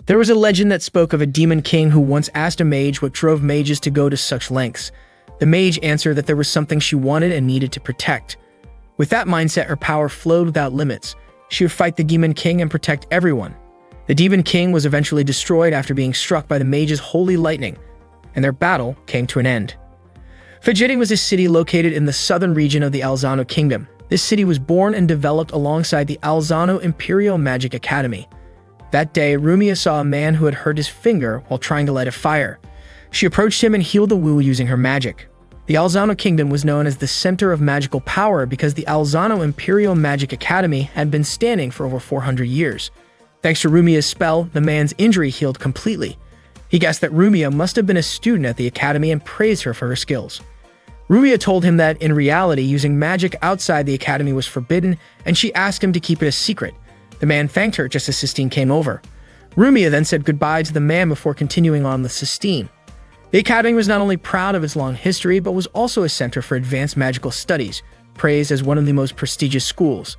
There was a legend that spoke of a demon king who once asked a mage what drove mages to go to such lengths. The mage answered that there was something she wanted and needed to protect. With that mindset, her power flowed without limits. She would fight the demon king and protect everyone. The demon king was eventually destroyed after being struck by the mage's holy lightning, and their battle came to an end. Fajiti was a city located in the southern region of the Alzano Kingdom. This city was born and developed alongside the Alzano Imperial Magic Academy. That day, Rumia saw a man who had hurt his finger while trying to light a fire. She approached him and healed the wound using her magic. The Alzano Kingdom was known as the center of magical power because the Alzano Imperial Magic Academy had been standing for over 400 years. Thanks to Rumia's spell, the man's injury healed completely. He guessed that Rumia must have been a student at the academy and praised her for her skills. Rumia told him that, in reality, using magic outside the academy was forbidden, and she asked him to keep it a secret. The man thanked her just as Sistine came over. Rumia then said goodbye to the man before continuing on with Sistine. The academy was not only proud of its long history, but was also a center for advanced magical studies, praised as one of the most prestigious schools.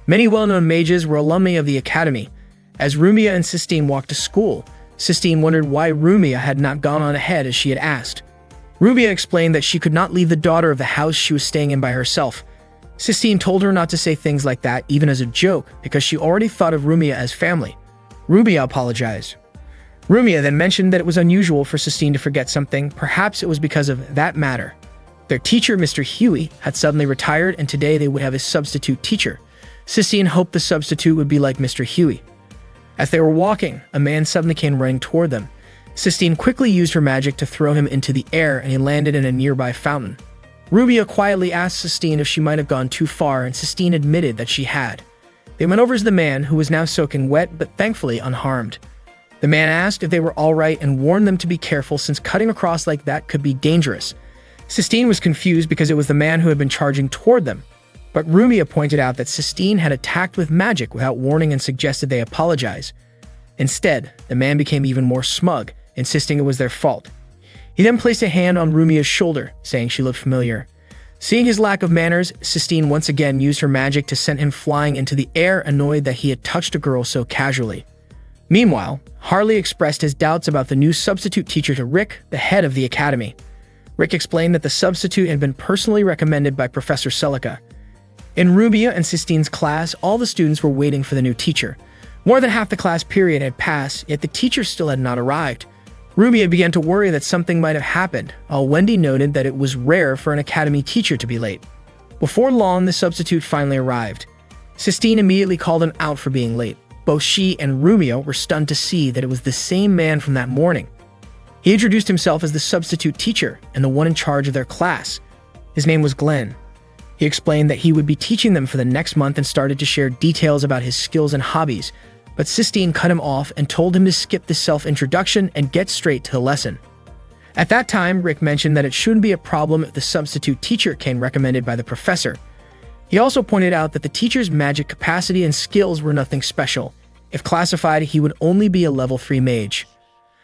Many well-known mages were alumni of the academy. As Rumia and Sistine walked to school, Sistine wondered why Rumia had not gone on ahead as she had asked. Rumia explained that she could not leave the daughter of the house she was staying in by herself. Sistine told her not to say things like that, even as a joke, because she already thought of Rumia as family. Rumia apologized. Rumia then mentioned that it was unusual for Sistine to forget something. Perhaps it was because of that matter. Their teacher, Mr. Huey, had suddenly retired, and today they would have a substitute teacher. Sistine hoped the substitute would be like Mr. Huey. As they were walking, a man suddenly came running toward them. Sistine quickly used her magic to throw him into the air, and he landed in a nearby fountain. Rumia quietly asked Sistine if she might have gone too far, and Sistine admitted that she had. They went over to the man, who was now soaking wet but thankfully unharmed. The man asked if they were all right and warned them to be careful since cutting across like that could be dangerous. Sistine was confused because it was the man who had been charging toward them, but Rumia pointed out that Sistine had attacked with magic without warning and suggested they apologize. Instead, the man became even more smug, insisting it was their fault. He then placed a hand on Rumia's shoulder, saying she looked familiar. Seeing his lack of manners, Sistine once again used her magic to send him flying into the air, annoyed that he had touched a girl so casually. Meanwhile, Harley expressed his doubts about the new substitute teacher to Rick, the head of the academy. Rick explained that the substitute had been personally recommended by Professor Celica. In Rumia and Sistine's class, all the students were waiting for the new teacher. More than half the class period had passed, yet the teacher still had not arrived. Rumia began to worry that something might have happened, while Wendy noted that it was rare for an academy teacher to be late. Before long, the substitute finally arrived. Sistine immediately called him out for being late. Both she and Rumia were stunned to see that it was the same man from that morning. He introduced himself as the substitute teacher and the one in charge of their class. His name was Glenn. He explained that he would be teaching them for the next month and started to share details about his skills and hobbies, but Sistine cut him off and told him to skip the self-introduction and get straight to the lesson. At that time, Rick mentioned that it shouldn't be a problem if the substitute teacher came recommended by the professor. He also pointed out that the teacher's magic capacity and skills were nothing special. If classified, he would only be a level 3 mage.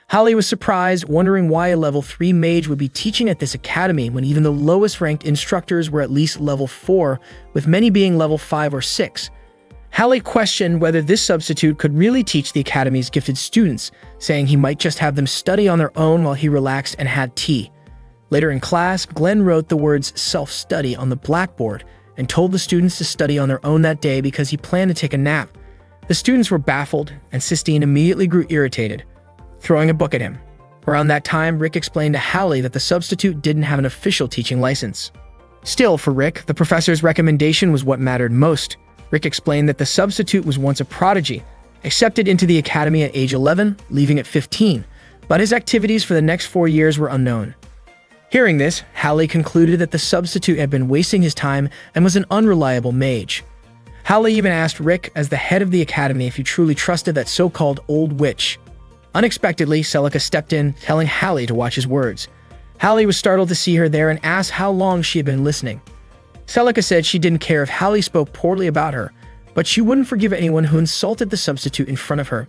Holly was surprised, wondering why a level 3 mage would be teaching at this academy when even the lowest-ranked instructors were at least level 4, with many being level 5 or 6. Hallie questioned whether this substitute could really teach the academy's gifted students, saying he might just have them study on their own while he relaxed and had tea. Later in class, Glenn wrote the words self-study on the blackboard and told the students to study on their own that day because he planned to take a nap. The students were baffled, and Sistine immediately grew irritated, throwing a book at him. Around that time, Rick explained to Hallie that the substitute didn't have an official teaching license. Still, for Rick, the professor's recommendation was what mattered most. Rick explained that the substitute was once a prodigy, accepted into the academy at age 11, leaving at 15, but his activities for the next 4 years were unknown. Hearing this, Hallie concluded that the substitute had been wasting his time and was an unreliable mage. Hallie even asked Rick, as the head of the academy, if he truly trusted that so-called old witch. Unexpectedly, Celica stepped in, telling Hallie to watch his words. Hallie was startled to see her there and asked how long she had been listening. Celica said she didn't care if Hallie spoke poorly about her, but she wouldn't forgive anyone who insulted the substitute in front of her.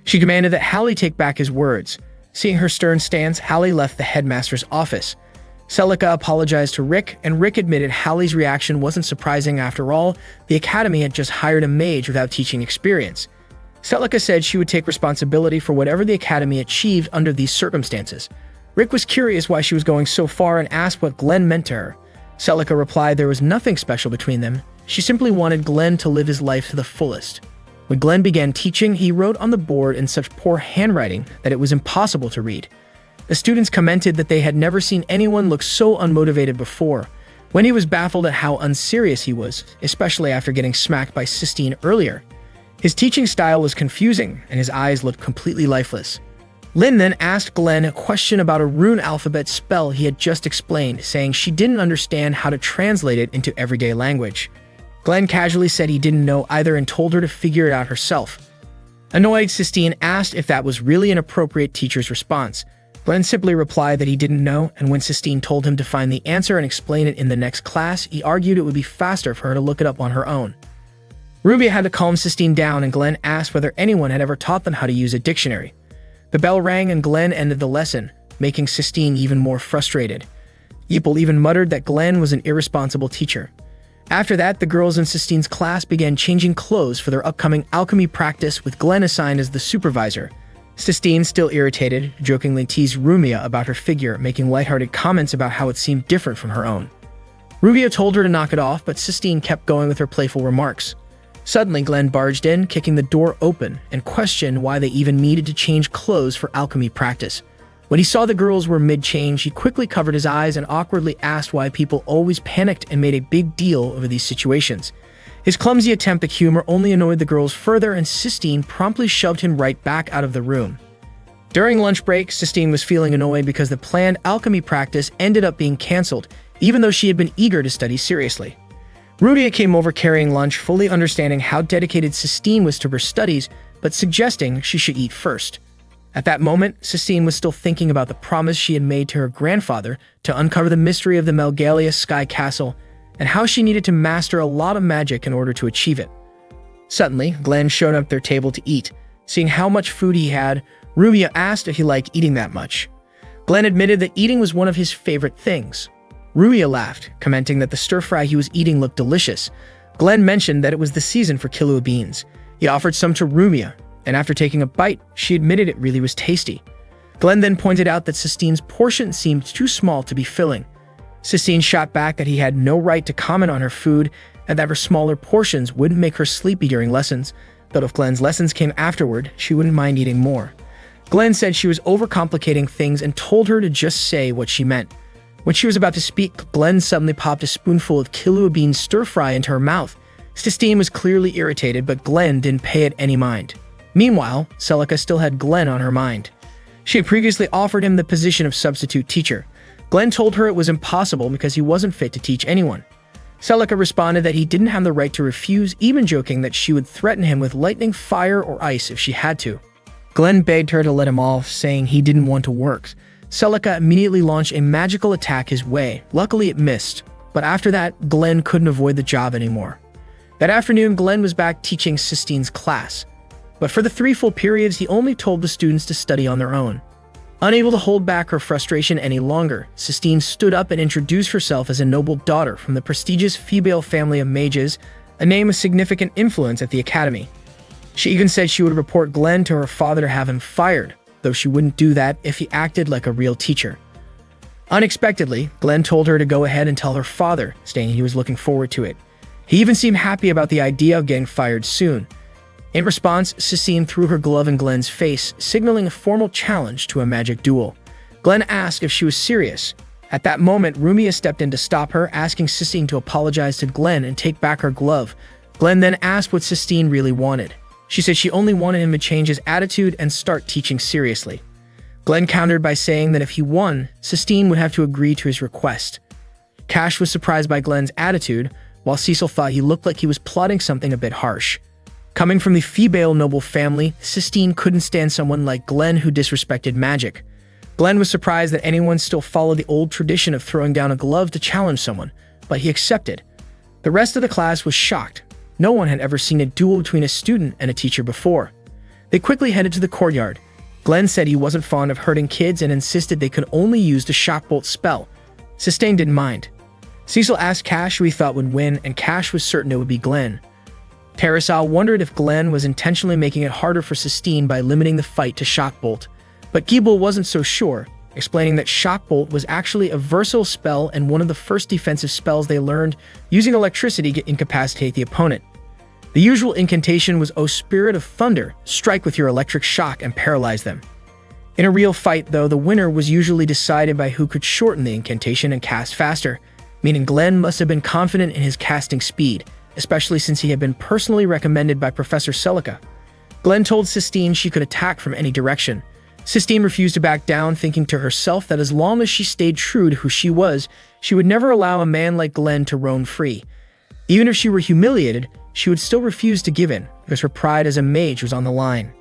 She commanded that Hallie take back his words. Seeing her stern stance, Hallie left the headmaster's office. Celica apologized to Rick, and Rick admitted Hallie's reaction wasn't surprising. After all, the academy had just hired a mage without teaching experience. Celica said she would take responsibility for whatever the Academy achieved under these circumstances. Rick was curious why she was going so far and asked what Glenn meant to her. Celica replied there was nothing special between them. She simply wanted Glenn to live his life to the fullest. When Glenn began teaching, he wrote on the board in such poor handwriting that it was impossible to read. The students commented that they had never seen anyone look so unmotivated before. Wendy was baffled at how unserious he was, especially after getting smacked by Sistine earlier. His teaching style was confusing, and his eyes looked completely lifeless. Lynn then asked Glenn a question about a rune alphabet spell he had just explained, saying she didn't understand how to translate it into everyday language. Glenn casually said he didn't know either and told her to figure it out herself. Annoyed, Sistine asked if that was really an appropriate teacher's response. Glenn simply replied that he didn't know, and when Sistine told him to find the answer and explain it in the next class, he argued it would be faster for her to look it up on her own. Rubia had to calm Sistine down, and Glenn asked whether anyone had ever taught them how to use a dictionary. The bell rang and Glenn ended the lesson, making Sistine even more frustrated. Yeeple even muttered that Glenn was an irresponsible teacher. After that, the girls in Sistine's class began changing clothes for their upcoming alchemy practice, with Glenn assigned as the supervisor. Sistine, still irritated, jokingly teased Rumia about her figure, making lighthearted comments about how it seemed different from her own. Rubia told her to knock it off, but Sistine kept going with her playful remarks. Suddenly, Glenn barged in, kicking the door open, and questioned why they even needed to change clothes for alchemy practice. When he saw the girls were mid-change, he quickly covered his eyes and awkwardly asked why people always panicked and made a big deal over these situations. His clumsy attempt at humor only annoyed the girls further, and Sistine promptly shoved him right back out of the room. During lunch break, Sistine was feeling annoyed because the planned alchemy practice ended up being cancelled, even though she had been eager to study seriously. Rudia came over carrying lunch, fully understanding how dedicated Sistine was to her studies, but suggesting she should eat first. At that moment, Sistine was still thinking about the promise she had made to her grandfather to uncover the mystery of the Melgalia Sky Castle, and how she needed to master a lot of magic in order to achieve it. Suddenly, Glenn showed up at their table to eat. Seeing how much food he had, Rubia asked if he liked eating that much. Glenn admitted that eating was one of his favorite things. Rubia laughed, commenting that the stir-fry he was eating looked delicious. Glenn mentioned that it was the season for killua beans. He offered some to Rubia, and after taking a bite, she admitted it really was tasty. Glenn then pointed out that Sistine's portion seemed too small to be filling. Sistine shot back that he had no right to comment on her food, and that her smaller portions wouldn't make her sleepy during lessons, but if Glenn's lessons came afterward, she wouldn't mind eating more. Glenn said she was overcomplicating things and told her to just say what she meant. When she was about to speak, Glenn suddenly popped a spoonful of killua bean stir-fry into her mouth. Sistine was clearly irritated, but Glenn didn't pay it any mind. Meanwhile, Celica still had Glenn on her mind. She had previously offered him the position of substitute teacher. Glenn told her it was impossible because he wasn't fit to teach anyone. Celica responded that he didn't have the right to refuse, even joking that she would threaten him with lightning, fire, or ice if she had to. Glenn begged her to let him off, saying he didn't want to work. Celica immediately launched a magical attack his way. Luckily, it missed, but after that, Glenn couldn't avoid the job anymore. That afternoon, Glenn was back teaching Sistine's class. But for the 3 full periods, he only told the students to study on their own. Unable to hold back her frustration any longer, Sistine stood up and introduced herself as a noble daughter from the prestigious Phoebale family of mages, a name of significant influence at the academy. She even said she would report Glenn to her father to have him fired, though she wouldn't do that if he acted like a real teacher. Unexpectedly, Glenn told her to go ahead and tell her father, saying he was looking forward to it. He even seemed happy about the idea of getting fired soon. In response, Sistine threw her glove in Glenn's face, signaling a formal challenge to a magic duel. Glenn asked if she was serious. At that moment, Rumia stepped in to stop her, asking Sistine to apologize to Glenn and take back her glove. Glenn then asked what Sistine really wanted. She said she only wanted him to change his attitude and start teaching seriously. Glenn countered by saying that if he won, Sistine would have to agree to his request. Cash was surprised by Glenn's attitude, while Cecil thought he looked like he was plotting something a bit harsh. Coming from the Phoebale noble family, Sistine couldn't stand someone like Glenn who disrespected magic. Glenn was surprised that anyone still followed the old tradition of throwing down a glove to challenge someone, but he accepted. The rest of the class was shocked. No one had ever seen a duel between a student and a teacher before. They quickly headed to the courtyard. Glenn said he wasn't fond of hurting kids and insisted they could only use the shockbolt spell. Sistine didn't mind. Cecil asked Cash who he thought would win, and Cash was certain it would be Glenn. Teresa wondered if Glenn was intentionally making it harder for Sistine by limiting the fight to Shock Bolt, but Giebel wasn't so sure, explaining that Shock Bolt was actually a versatile spell and one of the first defensive spells they learned, using electricity to incapacitate the opponent. The usual incantation was "O Spirit of Thunder, strike with your electric shock and paralyze them." In a real fight, though, the winner was usually decided by who could shorten the incantation and cast faster, meaning Glenn must have been confident in his casting speed, especially since he had been personally recommended by Professor Celica. Glenn told Sistine she could attack from any direction. Sistine refused to back down, thinking to herself that as long as she stayed true to who she was, she would never allow a man like Glenn to roam free. Even if she were humiliated, she would still refuse to give in, because her pride as a mage was on the line.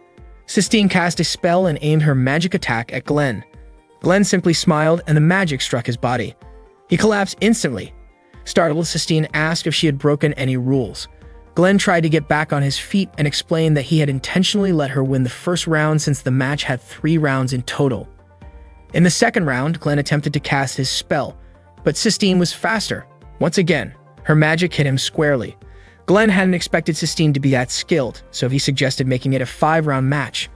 Sistine cast a spell and aimed her magic attack at Glenn. Glenn simply smiled, and the magic struck his body. He collapsed instantly. Startled, Sistine asked if she had broken any rules. Glenn tried to get back on his feet and explained that he had intentionally let her win the first round since the match had 3 rounds in total. In the second round, Glenn attempted to cast his spell, but Sistine was faster. Once again, her magic hit him squarely. Glenn hadn't expected Sistine to be that skilled, so he suggested making it a 5-round match.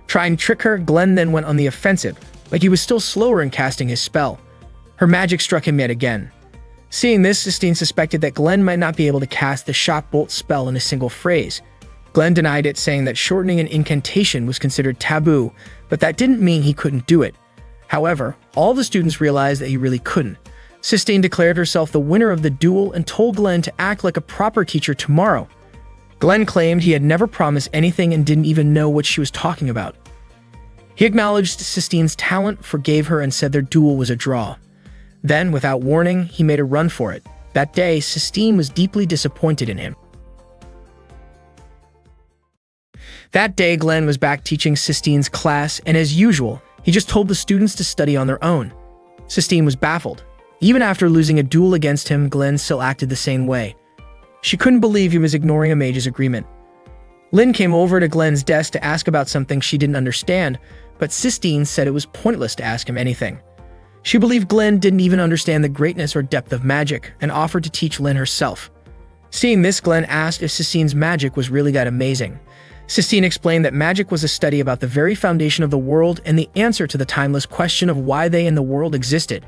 Trying to trick her, Glenn then went on the offensive, but he was still slower in casting his spell. Her magic struck him yet again. Seeing this, Sistine suspected that Glenn might not be able to cast the Shock Bolt spell in a single phrase. Glenn denied it, saying that shortening an incantation was considered taboo, but that didn't mean he couldn't do it. However, all the students realized that he really couldn't. Sistine declared herself the winner of the duel and told Glenn to act like a proper teacher tomorrow. Glenn claimed he had never promised anything and didn't even know what she was talking about. He acknowledged Sistine's talent, forgave her, and said their duel was a draw. Then, without warning, he made a run for it. That day, Sistine was deeply disappointed in him. That day, Glenn was back teaching Sistine's class, and as usual, he just told the students to study on their own. Sistine was baffled. Even after losing a duel against him, Glenn still acted the same way. She couldn't believe he was ignoring a mage's agreement. Lynn came over to Glenn's desk to ask about something she didn't understand, but Sistine said it was pointless to ask him anything. She believed Glenn didn't even understand the greatness or depth of magic and offered to teach Lynn herself. Seeing this, Glenn asked if Sistine's magic was really that amazing. Sistine explained that magic was a study about the very foundation of the world and the answer to the timeless question of why they and the world existed.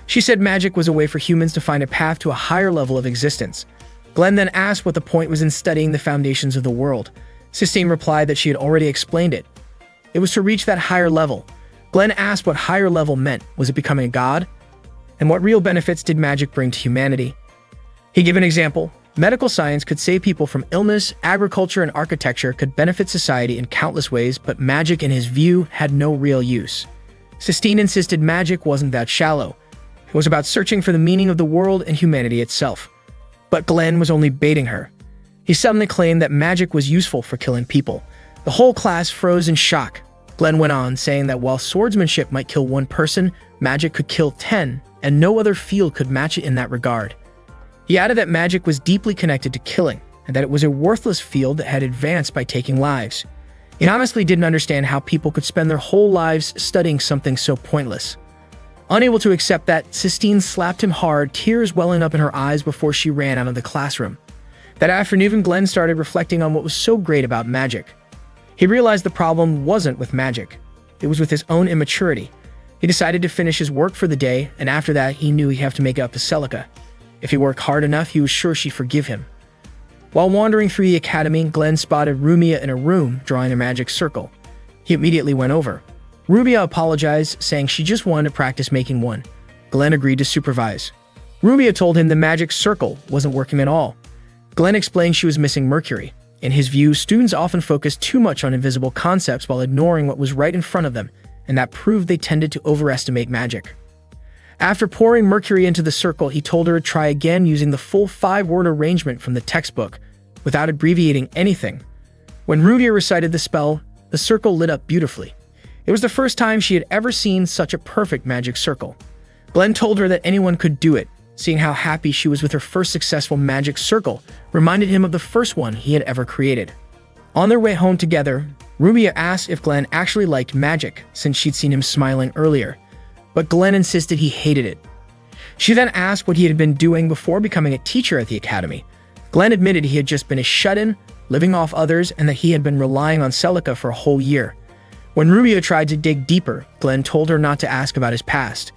She said magic was a way for humans to find a path to a higher level of existence. Glenn then asked what the point was in studying the foundations of the world. Sistine replied that she had already explained it. It was to reach that higher level. Glenn asked what higher level meant. Was it becoming a god? And what real benefits did magic bring to humanity? He gave an example. Medical science could save people from illness, agriculture and architecture could benefit society in countless ways, but magic, in his view, had no real use. Sistine insisted magic wasn't that shallow. It was about searching for the meaning of the world and humanity itself. But Glenn was only baiting her. He suddenly claimed that magic was useful for killing people. The whole class froze in shock. Glenn went on, saying that while swordsmanship might kill 1 person, magic could kill 10, and no other field could match it in that regard. He added that magic was deeply connected to killing, and that it was a worthless field that had advanced by taking lives. He honestly didn't understand how people could spend their whole lives studying something so pointless. Unable to accept that, Sistine slapped him hard, tears welling up in her eyes before she ran out of the classroom. That afternoon, Glenn started reflecting on what was so great about magic. He realized the problem wasn't with magic. It was with his own immaturity. He decided to finish his work for the day, and after that, he knew he'd have to make it up to Celica. If he worked hard enough, he was sure she'd forgive him. While wandering through the academy, Glenn spotted Rumia in a room, drawing a magic circle. He immediately went over. Rumia apologized, saying she just wanted to practice making one. Glenn agreed to supervise. Rumia told him the magic circle wasn't working at all. Glenn explained she was missing Mercury. In his view, students often focused too much on invisible concepts while ignoring what was right in front of them, and that proved they tended to overestimate magic. After pouring Mercury into the circle, he told her to try again using the full 5-word arrangement from the textbook, without abbreviating anything. When Rumia recited the spell, the circle lit up beautifully. It was the first time she had ever seen such a perfect magic circle. Glenn told her that anyone could do it. Seeing how happy she was with her first successful magic circle reminded him of the first one he had ever created. On their way home together, Rumia asked if Glenn actually liked magic, since she'd seen him smiling earlier, but Glenn insisted he hated it. She then asked what he had been doing before becoming a teacher at the academy. Glenn admitted he had just been a shut-in, living off others, and that he had been relying on Celica for a whole year. When Rumia tried to dig deeper, Glenn told her not to ask about his past.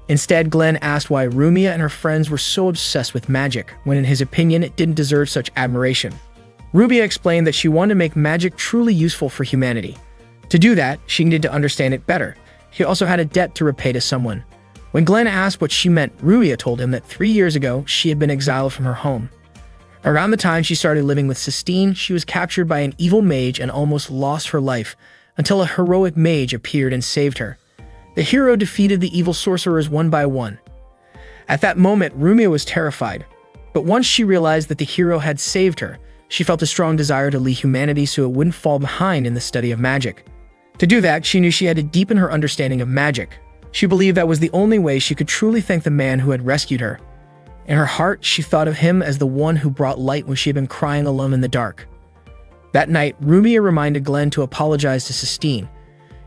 Instead, Glenn asked why Rumia and her friends were so obsessed with magic, when in his opinion it didn't deserve such admiration. Rumia explained that she wanted to make magic truly useful for humanity. To do that, she needed to understand it better. He also had a debt to repay to someone. When Glenn asked what she meant, Rumia told him that 3 years ago, she had been exiled from her home. Around the time she started living with Sistine, she was captured by an evil mage and almost lost her life, until a heroic mage appeared and saved her. The hero defeated the evil sorcerers one by one. At that moment, Rumia was terrified. But once she realized that the hero had saved her, she felt a strong desire to lead humanity so it wouldn't fall behind in the study of magic. To do that, she knew she had to deepen her understanding of magic. She believed that was the only way she could truly thank the man who had rescued her. In her heart, she thought of him as the one who brought light when she had been crying alone in the dark. That night, Rumia reminded Glenn to apologize to Sistine.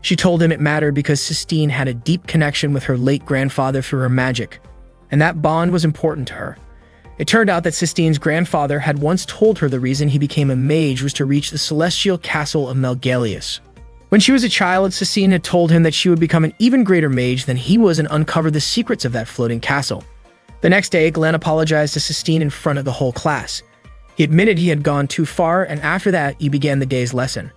She told him it mattered because Sistine had a deep connection with her late grandfather through her magic, and that bond was important to her. It turned out that Sistine's grandfather had once told her the reason he became a mage was to reach the celestial castle of Melgalius. When she was a child, Sistine had told him that she would become an even greater mage than he was and uncover the secrets of that floating castle. The next day, Glenn apologized to Sistine in front of the whole class. He admitted he had gone too far, and after that, he began the day's lesson.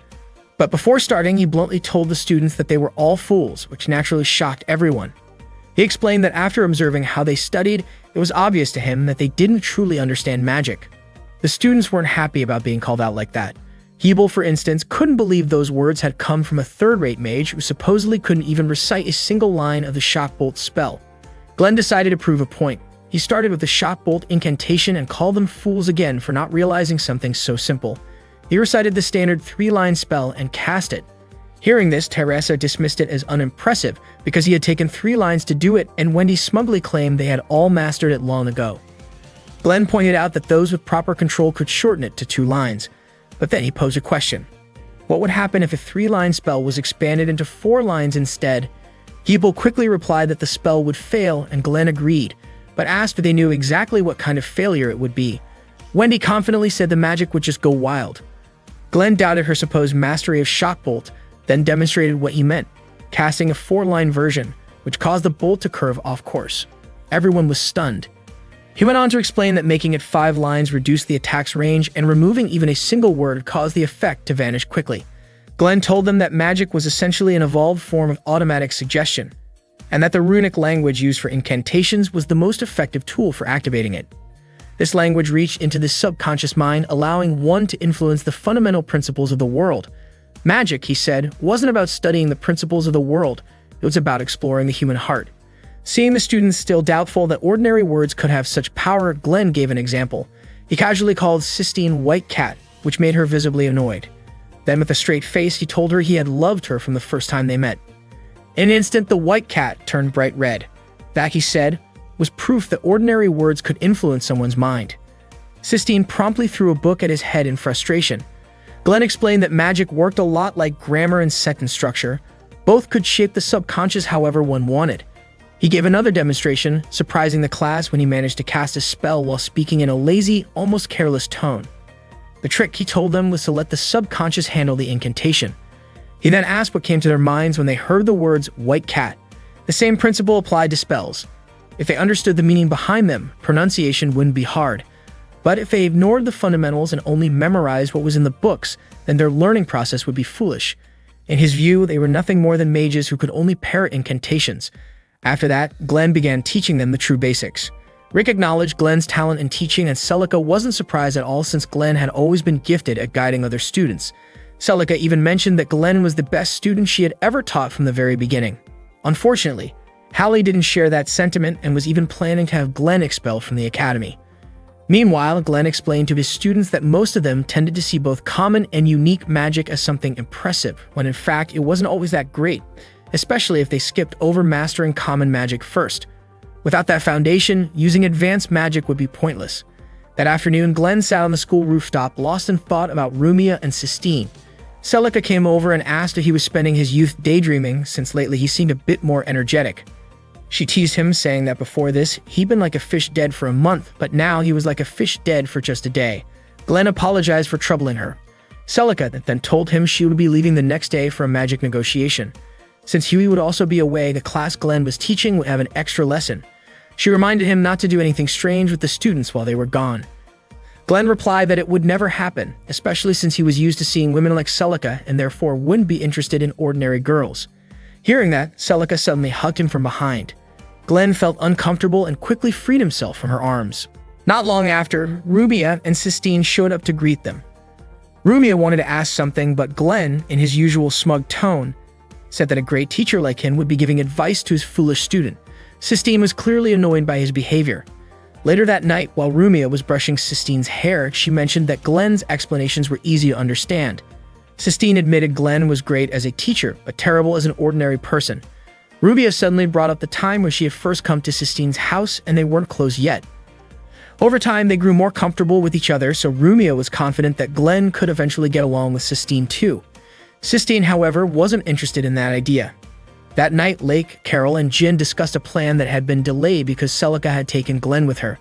But before starting, he bluntly told the students that they were all fools, which naturally shocked everyone. He explained that after observing how they studied, it was obvious to him that they didn't truly understand magic. The students weren't happy about being called out like that. Hebel, for instance, couldn't believe those words had come from a third-rate mage who supposedly couldn't even recite a single line of the Shockbolt spell. Glenn decided to prove a point. He started with the Shockbolt incantation and called them fools again for not realizing something so simple. He recited the standard 3-line spell and cast it. Hearing this, Teresa dismissed it as unimpressive because he had taken 3 lines to do it, and Wendy smugly claimed they had all mastered it long ago. Glenn pointed out that those with proper control could shorten it to 2 lines, but then he posed a question. What would happen if a 3-line spell was expanded into 4 lines instead? Hebel quickly replied that the spell would fail, and Glenn agreed, but asked if they knew exactly what kind of failure it would be. Wendy confidently said the magic would just go wild. Glenn doubted her supposed mastery of Shockbolt, then demonstrated what he meant, casting a 4-line version, which caused the bolt to curve off course. Everyone was stunned. He went on to explain that making it 5 lines reduced the attack's range, and removing even a single word caused the effect to vanish quickly. Glenn told them that magic was essentially an evolved form of automatic suggestion, and that the runic language used for incantations was the most effective tool for activating it. This language reached into the subconscious mind, allowing one to influence the fundamental principles of the world. Magic, he said, wasn't about studying the principles of the world, it was about exploring the human heart. Seeing the students still doubtful that ordinary words could have such power, Glenn gave an example. He casually called Sistine White Cat, which made her visibly annoyed. Then with a straight face, he told her he had loved her from the first time they met. In an instant, the white cat turned bright red. That, he said, was proof that ordinary words could influence someone's mind. Sistine promptly threw a book at his head in frustration. Glenn explained that magic worked a lot like grammar and sentence structure. Both could shape the subconscious however one wanted. He gave another demonstration, surprising the class when he managed to cast a spell while speaking in a lazy, almost careless tone. The trick, he told them, was to let the subconscious handle the incantation. He then asked what came to their minds when they heard the words white cat. The same principle applied to spells. If they understood the meaning behind them, pronunciation wouldn't be hard. But if they ignored the fundamentals and only memorized what was in the books, then their learning process would be foolish. In his view, they were nothing more than mages who could only parrot incantations. After that, Glenn began teaching them the true basics. Rick acknowledged Glenn's talent in teaching, and Celica wasn't surprised at all since Glenn had always been gifted at guiding other students. Celica even mentioned that Glenn was the best student she had ever taught from the very beginning. Unfortunately, Hallie didn't share that sentiment and was even planning to have Glenn expelled from the academy. Meanwhile, Glenn explained to his students that most of them tended to see both common and unique magic as something impressive, when in fact it wasn't always that great, especially if they skipped over mastering common magic first. Without that foundation, using advanced magic would be pointless. That afternoon, Glenn sat on the school rooftop, lost in thought about Rumia and Sistine. Celica came over and asked if he was spending his youth daydreaming, since lately he seemed a bit more energetic. She teased him, saying that before this, he'd been like a fish dead for a month, but now he was like a fish dead for just a day. Glenn apologized for troubling her. Celica then told him she would be leaving the next day for a magic negotiation. Since Huey would also be away, the class Glenn was teaching would have an extra lesson. She reminded him not to do anything strange with the students while they were gone. Glenn replied that it would never happen, especially since he was used to seeing women like Celica and therefore wouldn't be interested in ordinary girls. Hearing that, Celica suddenly hugged him from behind. Glenn felt uncomfortable and quickly freed himself from her arms. Not long after, Rumia and Sistine showed up to greet them. Rumia wanted to ask something, but Glenn, in his usual smug tone, said that a great teacher like him would be giving advice to his foolish student. Sistine was clearly annoyed by his behavior. Later that night, while Rumia was brushing Sistine's hair, she mentioned that Glenn's explanations were easy to understand. Sistine admitted Glenn was great as a teacher, but terrible as an ordinary person. Rumia suddenly brought up the time when she had first come to Sistine's house and they weren't close yet. Over time, they grew more comfortable with each other, so Rumia was confident that Glenn could eventually get along with Sistine too. Sistine, however, wasn't interested in that idea. That night, Lake, Carol, and Jin discussed a plan that had been delayed because Celica had taken Glenn with her.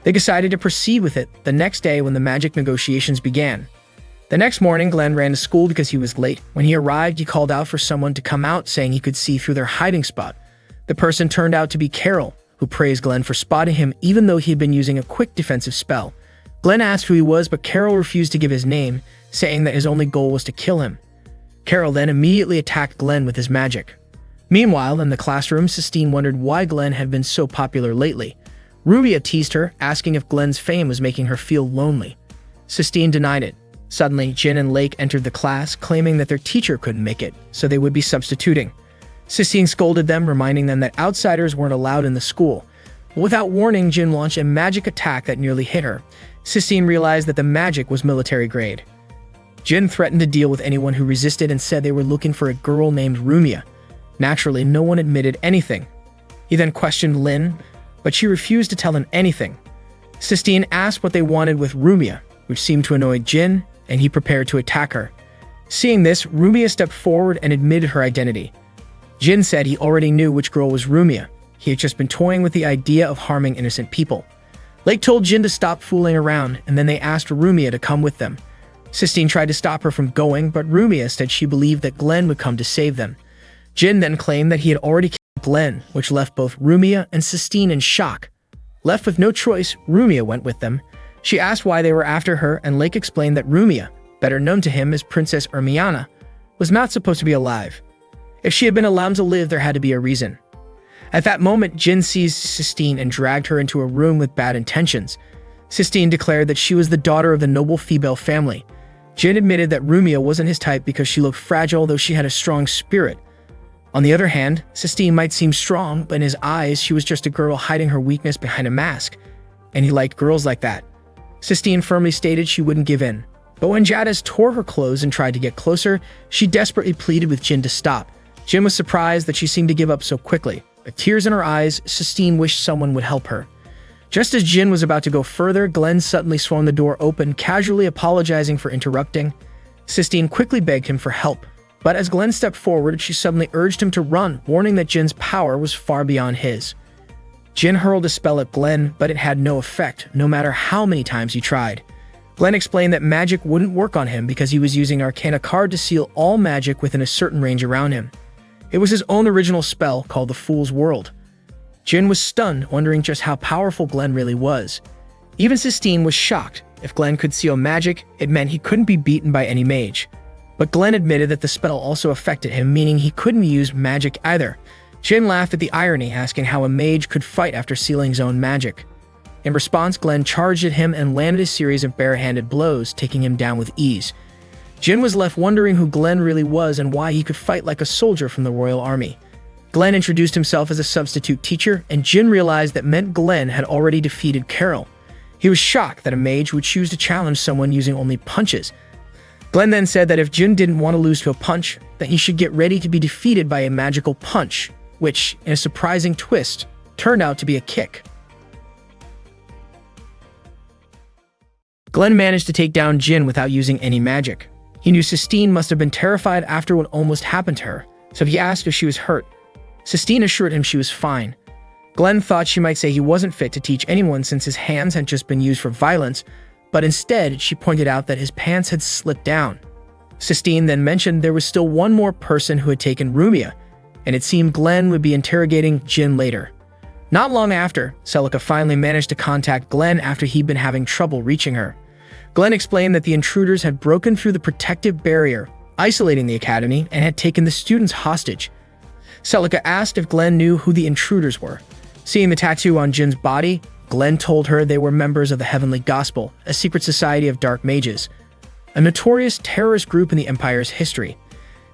They decided to proceed with it the next day when the magic negotiations began. The next morning, Glenn ran to school because he was late. When he arrived, he called out for someone to come out, saying he could see through their hiding spot. The person turned out to be Carol, who praised Glenn for spotting him even though he had been using a quick defensive spell. Glenn asked who he was, but Carol refused to give his name, saying that his only goal was to kill him. Carol then immediately attacked Glenn with his magic. Meanwhile, in the classroom, Sistine wondered why Glenn had been so popular lately. Rumia teased her, asking if Glenn's fame was making her feel lonely. Sistine denied it. Suddenly, Jin and Lake entered the class, claiming that their teacher couldn't make it, so they would be substituting. Sistine scolded them, reminding them that outsiders weren't allowed in the school. Without warning, Jin launched a magic attack that nearly hit her. Sistine realized that the magic was military grade. Jin threatened to deal with anyone who resisted and said they were looking for a girl named Rumia. Naturally, no one admitted anything. He then questioned Lin, but she refused to tell him anything. Sistine asked what they wanted with Rumia, which seemed to annoy Jin, and he prepared to attack her. Seeing this, Rumia stepped forward and admitted her identity. Jin said he already knew which girl was Rumia. He had just been toying with the idea of harming innocent people. Lake told Jin to stop fooling around, and then they asked Rumia to come with them. Sistine tried to stop her from going, but Rumia said she believed that Glenn would come to save them. Jin then claimed that he had already killed Glenn, which left both Rumia and Sistine in shock. Left with no choice, Rumia went with them. She asked why they were after her, and Lake explained that Rumia, better known to him as Princess Ermiana, was not supposed to be alive. If she had been allowed to live, there had to be a reason. At that moment, Jin seized Sistine and dragged her into a room with bad intentions. Sistine declared that she was the daughter of the noble female family. Jin admitted that Rumia wasn't his type because she looked fragile, though she had a strong spirit. On the other hand, Sistine might seem strong, but in his eyes, she was just a girl hiding her weakness behind a mask, and he liked girls like that. Sistine firmly stated she wouldn't give in. But when Jadis tore her clothes and tried to get closer, she desperately pleaded with Jin to stop. Jin was surprised that she seemed to give up so quickly. With tears in her eyes, Sistine wished someone would help her. Just as Jin was about to go further, Glenn suddenly swung the door open, casually apologizing for interrupting. Sistine quickly begged him for help. But as Glenn stepped forward, she suddenly urged him to run, warning that Jin's power was far beyond his. Jin hurled a spell at Glenn, but it had no effect, no matter how many times he tried. Glenn explained that magic wouldn't work on him because he was using Arcana card to seal all magic within a certain range around him. It was his own original spell called the Fool's World. Jin was stunned, wondering just how powerful Glenn really was. Even Sistine was shocked. If Glenn could seal magic, it meant he couldn't be beaten by any mage. But Glenn admitted that the spell also affected him, meaning he couldn't use magic either. Jin laughed at the irony, asking how a mage could fight after sealing his own magic. In response, Glenn charged at him and landed a series of barehanded blows, taking him down with ease. Jin was left wondering who Glenn really was and why he could fight like a soldier from the royal army. Glenn introduced himself as a substitute teacher, and Jin realized that meant Glenn had already defeated Carol. He was shocked that a mage would choose to challenge someone using only punches. Glenn then said that if Jin didn't want to lose to a punch, then he should get ready to be defeated by a magical punch, which, in a surprising twist, turned out to be a kick. Glenn managed to take down Jin without using any magic. He knew Sistine must have been terrified after what almost happened to her, so he asked if she was hurt. Sistine assured him she was fine. Glenn thought she might say he wasn't fit to teach anyone since his hands had just been used for violence, but instead she pointed out that his pants had slipped down. Sistine then mentioned there was still one more person who had taken Rumia, and it seemed Glenn would be interrogating Jin later. Not long after, Celica finally managed to contact Glenn after he'd been having trouble reaching her. Glenn explained that the intruders had broken through the protective barrier, isolating the academy, and had taken the students hostage. Celica asked if Glenn knew who the intruders were. Seeing the tattoo on Jin's body, Glenn told her they were members of the Heavenly Gospel, a secret society of dark mages, a notorious terrorist group in the Empire's history.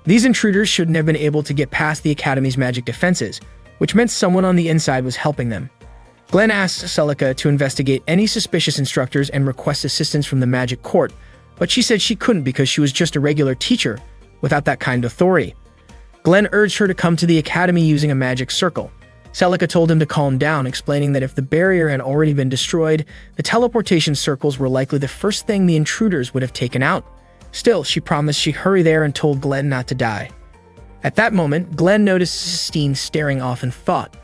These intruders shouldn't have been able to get past the Academy's magic defenses, which meant someone on the inside was helping them. Glenn asked Celica to investigate any suspicious instructors and request assistance from the Magic Court, but she said she couldn't because she was just a regular teacher without that kind of authority. Glenn urged her to come to the Academy using a magic circle. Celica told him to calm down, explaining that if the barrier had already been destroyed, the teleportation circles were likely the first thing the intruders would have taken out. Still, she promised she'd hurry there and told Glenn not to die. At that moment, Glenn noticed Sistine staring off in thought.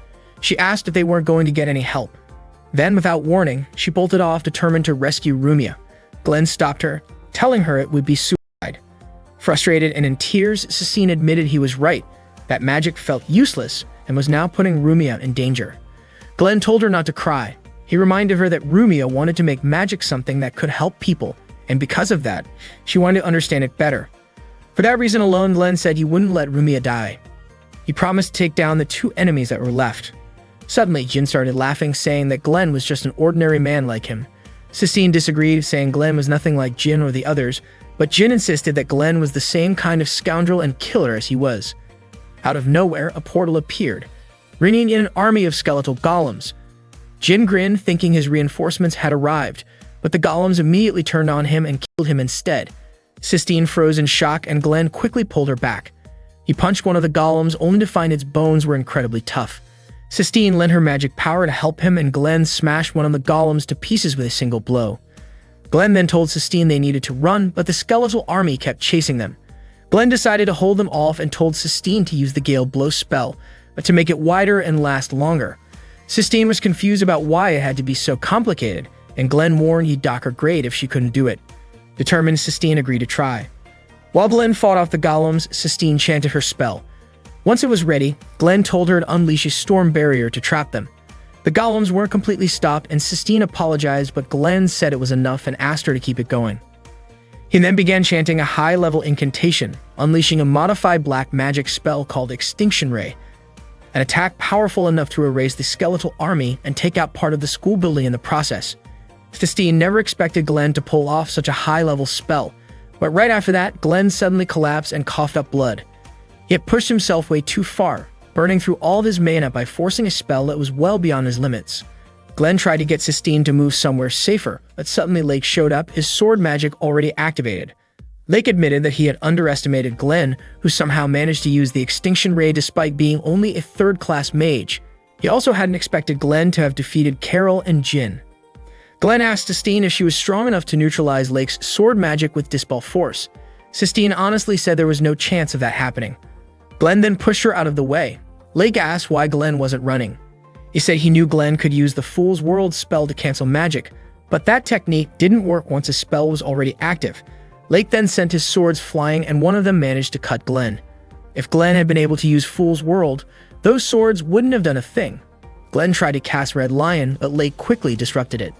She asked if they weren't going to get any help. Then, without warning, she bolted off, determined to rescue Rumia. Glenn stopped her, telling her it would be suicide. Frustrated and in tears, Sistine admitted he was right, that magic felt useless and was now putting Rumia in danger. Glenn told her not to cry. He reminded her that Rumia wanted to make magic something that could help people, and because of that, she wanted to understand it better. For that reason alone, Glenn said he wouldn't let Rumia die. He promised to take down the two enemies that were left. Suddenly, Jin started laughing, saying that Glenn was just an ordinary man like him. Sistine disagreed, saying Glenn was nothing like Jin or the others, but Jin insisted that Glenn was the same kind of scoundrel and killer as he was. Out of nowhere, a portal appeared, bringing in an army of skeletal golems. Jin grinned, thinking his reinforcements had arrived, but the golems immediately turned on him and killed him instead. Sistine froze in shock, and Glenn quickly pulled her back. He punched one of the golems, only to find its bones were incredibly tough. Sistine lent her magic power to help him, and Glenn smashed one of the golems to pieces with a single blow. Glenn then told Sistine they needed to run, but the skeletal army kept chasing them. Glenn decided to hold them off and told Sistine to use the Gale Blow spell, but to make it wider and last longer. Sistine was confused about why it had to be so complicated, and Glenn warned he'd dock her grade if she couldn't do it. Determined, Sistine agreed to try. While Glenn fought off the golems, Sistine chanted her spell. Once it was ready, Glenn told her to unleash a storm barrier to trap them. The golems weren't completely stopped, and Sistine apologized, but Glenn said it was enough and asked her to keep it going. He then began chanting a high-level incantation, unleashing a modified black magic spell called Extinction Ray, an attack powerful enough to erase the skeletal army and take out part of the school building in the process. Sistine never expected Glenn to pull off such a high-level spell, but right after that, Glenn suddenly collapsed and coughed up blood. He had pushed himself way too far, burning through all of his mana by forcing a spell that was well beyond his limits. Glenn tried to get Sistine to move somewhere safer, but suddenly Lake showed up, his sword magic already activated. Lake admitted that he had underestimated Glenn, who somehow managed to use the Extinction Ray despite being only a third-class mage. He also hadn't expected Glenn to have defeated Carol and Jin. Glenn asked Sistine if she was strong enough to neutralize Lake's sword magic with Dispel Force. Sistine honestly said there was no chance of that happening. Glenn then pushed her out of the way. Lake asked why Glenn wasn't running. He said he knew Glenn could use the Fool's World spell to cancel magic, but that technique didn't work once a spell was already active. Lake then sent his swords flying, and one of them managed to cut Glenn. If Glenn had been able to use Fool's World, those swords wouldn't have done a thing. Glenn tried to cast Red Lion, but Lake quickly disrupted it.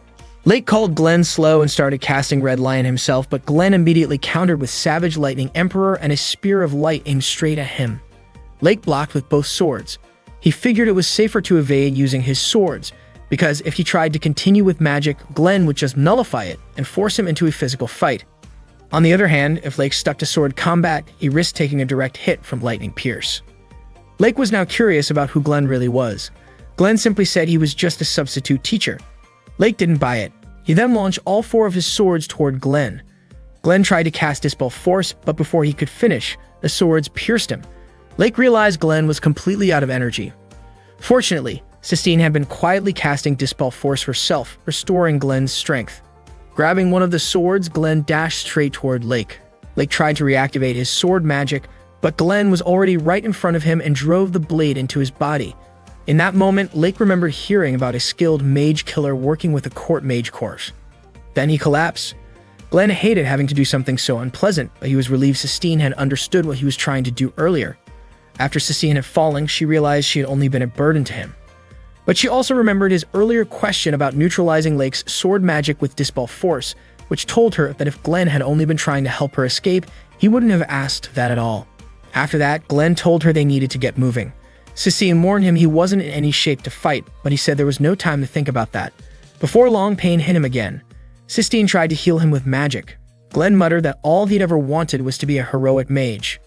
Lake called Glenn slow and started casting Red Lion himself, but Glenn immediately countered with Savage Lightning Emperor and a Spear of Light aimed straight at him. Lake blocked with both swords. He figured it was safer to evade using his swords, because if he tried to continue with magic, Glenn would just nullify it and force him into a physical fight. On the other hand, if Lake stuck to sword combat, he risked taking a direct hit from Lightning Pierce. Lake was now curious about who Glenn really was. Glenn simply said he was just a substitute teacher. Lake didn't buy it. He then launched all four of his swords toward Glenn. Glenn tried to cast Dispel Force, but before he could finish, the swords pierced him. Lake realized Glenn was completely out of energy. Fortunately, Sistine had been quietly casting Dispel Force herself, restoring Glenn's strength. Grabbing one of the swords, Glenn dashed straight toward Lake. Lake tried to reactivate his sword magic, but Glenn was already right in front of him and drove the blade into his body. In that moment, Lake remembered hearing about a skilled mage killer working with a court mage course. Then he collapsed. Glenn hated having to do something so unpleasant, but he was relieved Sistine had understood what he was trying to do earlier. After Sistine had fallen, she realized she had only been a burden to him. But she also remembered his earlier question about neutralizing Lake's sword magic with Dispel Force, which told her that if Glenn had only been trying to help her escape, he wouldn't have asked that at all. After that, Glenn told her they needed to get moving. Sistine warned him he wasn't in any shape to fight, but he said there was no time to think about that. Before long, pain hit him again. Sistine tried to heal him with magic. Glenn muttered that all he'd ever wanted was to be a heroic mage.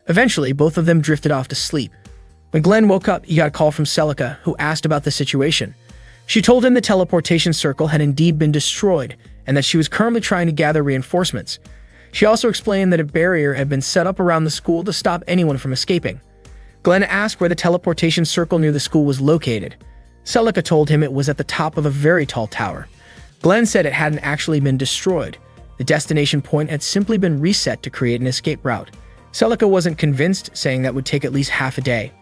Eventually, both of them drifted off to sleep. When Glenn woke up, he got a call from Celica, who asked about the situation. She told him the teleportation circle had indeed been destroyed, and that she was currently trying to gather reinforcements. She also explained that a barrier had been set up around the school to stop anyone from escaping. Glenn asked where the teleportation circle near the school was located. Celica told him it was at the top of a very tall tower. Glenn said it hadn't actually been destroyed. The destination point had simply been reset to create an escape route. Celica wasn't convinced, saying that would take at least half a day.